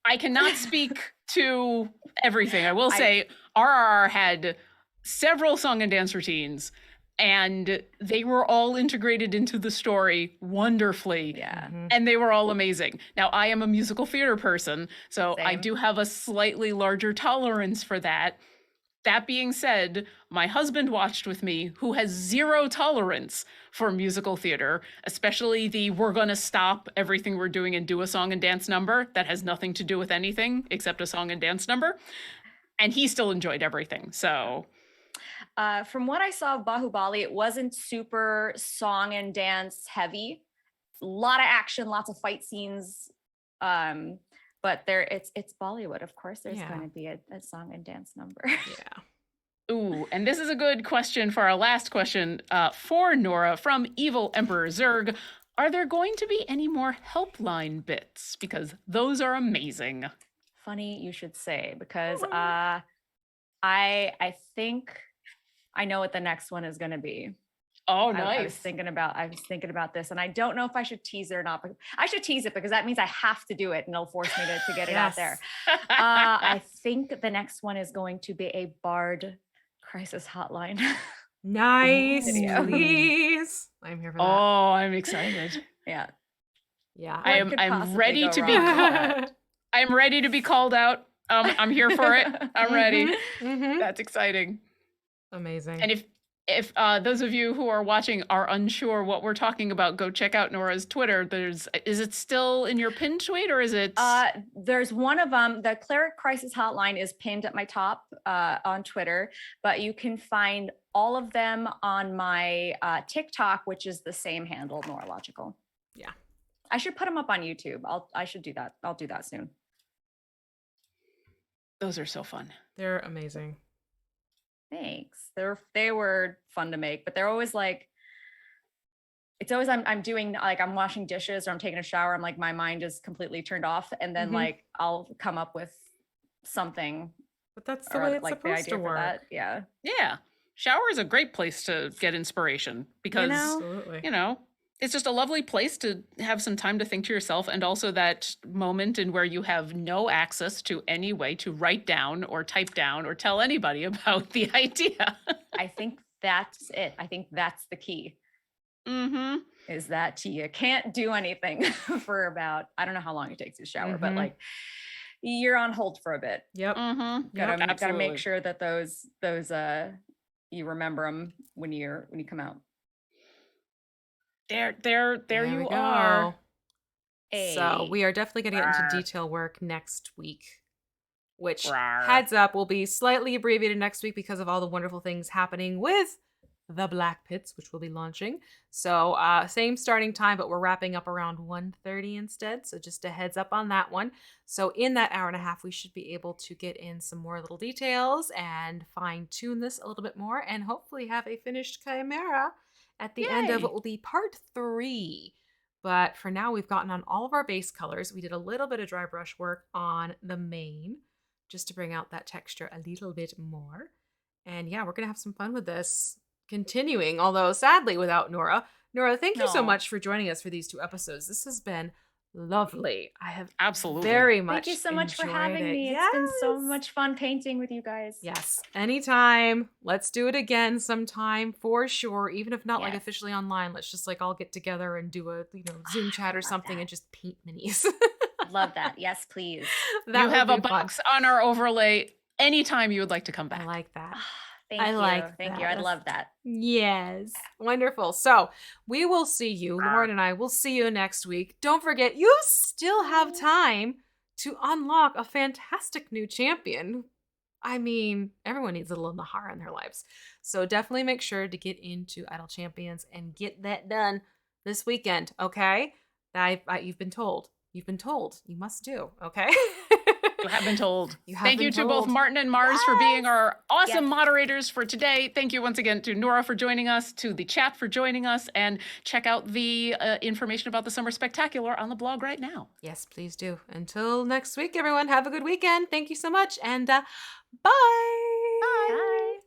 [SPEAKER 1] I cannot speak to everything. I will say RRR had several song and dance routines, and they were all integrated into the story wonderfully.
[SPEAKER 3] Yeah.
[SPEAKER 1] And they were all amazing. Now, I am a musical theater person, so I do have a slightly larger tolerance for that. That being said, my husband watched with me, who has zero tolerance for musical theater, especially the we're gonna stop everything we're doing and do a song and dance number that has nothing to do with anything except a song and dance number. And he still enjoyed everything, so...
[SPEAKER 3] From what I saw of Bahubali, it wasn't super song and dance heavy. A lot of action, lots of fight scenes. But it's Bollywood, of course. There's going to be a song and dance number.
[SPEAKER 2] Yeah.
[SPEAKER 1] Ooh, and this is a good question for our last question for Noura from Evil Emperor Zerg. Are there going to be any more helpline bits? Because those are amazing.
[SPEAKER 3] Funny you should say, because I think I know what the next one is going to be.
[SPEAKER 1] Oh, nice.
[SPEAKER 3] I was thinking about this, and I don't know if I should tease it or not. But I should tease it because that means I have to do it, and it'll force me to get it out there. I think the next one is going to be a Bard crisis hotline.
[SPEAKER 2] Nice, please. I'm here for that.
[SPEAKER 1] Oh, I'm excited.
[SPEAKER 3] Yeah.
[SPEAKER 1] I'm ready to be called. I'm ready to be called out. I'm here for it. I'm ready. That's exciting.
[SPEAKER 2] Amazing.
[SPEAKER 1] And if those of you who are watching are unsure what we're talking about, go check out Noura's Twitter. Is it still in your pinned tweet, or is it?
[SPEAKER 3] There's one of them. The Cleric Crisis Hotline is pinned at my top on Twitter, but you can find all of them on my TikTok, which is the same handle, Nouralogical.
[SPEAKER 2] Yeah.
[SPEAKER 3] I should put them up on YouTube. I should do that. I'll do that soon.
[SPEAKER 1] Those are so fun.
[SPEAKER 2] They're amazing.
[SPEAKER 3] Thanks. They were fun to make, but they're always like, it's always I'm doing, like, I'm washing dishes or I'm taking a shower. I'm like, my mind is completely turned off, and then like I'll come up with something.
[SPEAKER 2] But that's the way it's
[SPEAKER 3] like
[SPEAKER 2] supposed to work.
[SPEAKER 3] Yeah.
[SPEAKER 1] Yeah. shower is a great place to get inspiration because,
[SPEAKER 2] Absolutely.
[SPEAKER 1] it's just a lovely place to have some time to think to yourself, and also that moment in where you have no access to any way to write down or type down or tell anybody about the idea.
[SPEAKER 3] I think that's it. I think that's the key.
[SPEAKER 1] Mm-hmm.
[SPEAKER 3] Is that you can't do anything for about, I don't know how long it takes to shower, but like you're on hold for a bit.
[SPEAKER 2] Yep.
[SPEAKER 1] Mm-hmm.
[SPEAKER 3] Gotta
[SPEAKER 1] Absolutely.
[SPEAKER 3] make sure that those you remember them when you come out.
[SPEAKER 1] There
[SPEAKER 2] we
[SPEAKER 1] you
[SPEAKER 2] go.
[SPEAKER 1] are.
[SPEAKER 2] So we are definitely going to get into
[SPEAKER 1] Rawr.
[SPEAKER 2] detail work next week, which,
[SPEAKER 1] Rawr.
[SPEAKER 2] heads up, will be slightly abbreviated next week because of all the wonderful things happening with the Black Pits, which will be launching. So same starting time, but we're wrapping up around 1:30 instead. So just a heads up on that one. So in that hour and a half, we should be able to get in some more little details and fine tune this a little bit more, and hopefully have a finished Chimera at the end of
[SPEAKER 1] Yay.
[SPEAKER 2] what will be part 3. But for now, we've gotten on all of our base colors. We did a little bit of dry brush work on the mane just to bring out that texture a little bit more. And yeah, we're going to have some fun with this. Continuing, although sadly without Noura. Noura, thank you so
[SPEAKER 3] No.
[SPEAKER 2] much for joining us for these 2 episodes. This has been lovely. I have
[SPEAKER 1] Absolutely.
[SPEAKER 2] very much
[SPEAKER 3] Thank you so much for
[SPEAKER 2] enjoyed
[SPEAKER 3] having
[SPEAKER 2] it.
[SPEAKER 3] me.
[SPEAKER 2] Yes.
[SPEAKER 3] It's been so much fun painting with you guys.
[SPEAKER 2] Yes, anytime. Let's do it again sometime for sure. Even if not like
[SPEAKER 3] Yes.
[SPEAKER 2] officially online, let's just like all get together and do a Zoom chat or
[SPEAKER 3] love
[SPEAKER 2] something
[SPEAKER 3] that.
[SPEAKER 2] and just paint minis.
[SPEAKER 3] Love that. Yes, please.
[SPEAKER 2] That
[SPEAKER 1] You
[SPEAKER 2] would
[SPEAKER 1] have a
[SPEAKER 2] be fun.
[SPEAKER 1] box on our overlay anytime you would like to come
[SPEAKER 2] I
[SPEAKER 1] back.
[SPEAKER 2] like that.
[SPEAKER 3] Thank
[SPEAKER 2] I
[SPEAKER 3] you.
[SPEAKER 2] like
[SPEAKER 3] Thank
[SPEAKER 2] that.
[SPEAKER 3] you. I'd
[SPEAKER 2] That's-
[SPEAKER 3] love that.
[SPEAKER 2] Yes. Wonderful. So we will see you, Lauren and I will see you next week. Don't forget, you still have time to unlock a fantastic new champion. I mean, everyone needs a little Nahara in their lives. So definitely make sure to get into Idle Champions and get that done this weekend, okay? You've been told. You've been told. You must do, okay?
[SPEAKER 1] You have been told.
[SPEAKER 2] You have
[SPEAKER 1] Thank
[SPEAKER 2] been
[SPEAKER 1] you to both
[SPEAKER 2] told.
[SPEAKER 1] Martin and Mars for being our awesome
[SPEAKER 3] Yes.
[SPEAKER 1] moderators for today. Thank you once again to Noura for joining us, to the chat for joining us, and check out the information about the Summer Spectacular on the blog right now.
[SPEAKER 2] Yes, please do. Until next week, everyone, have a good weekend. Thank you so much, and bye.
[SPEAKER 3] Bye.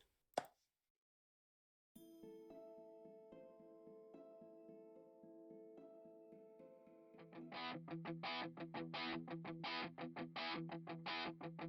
[SPEAKER 5] Bye.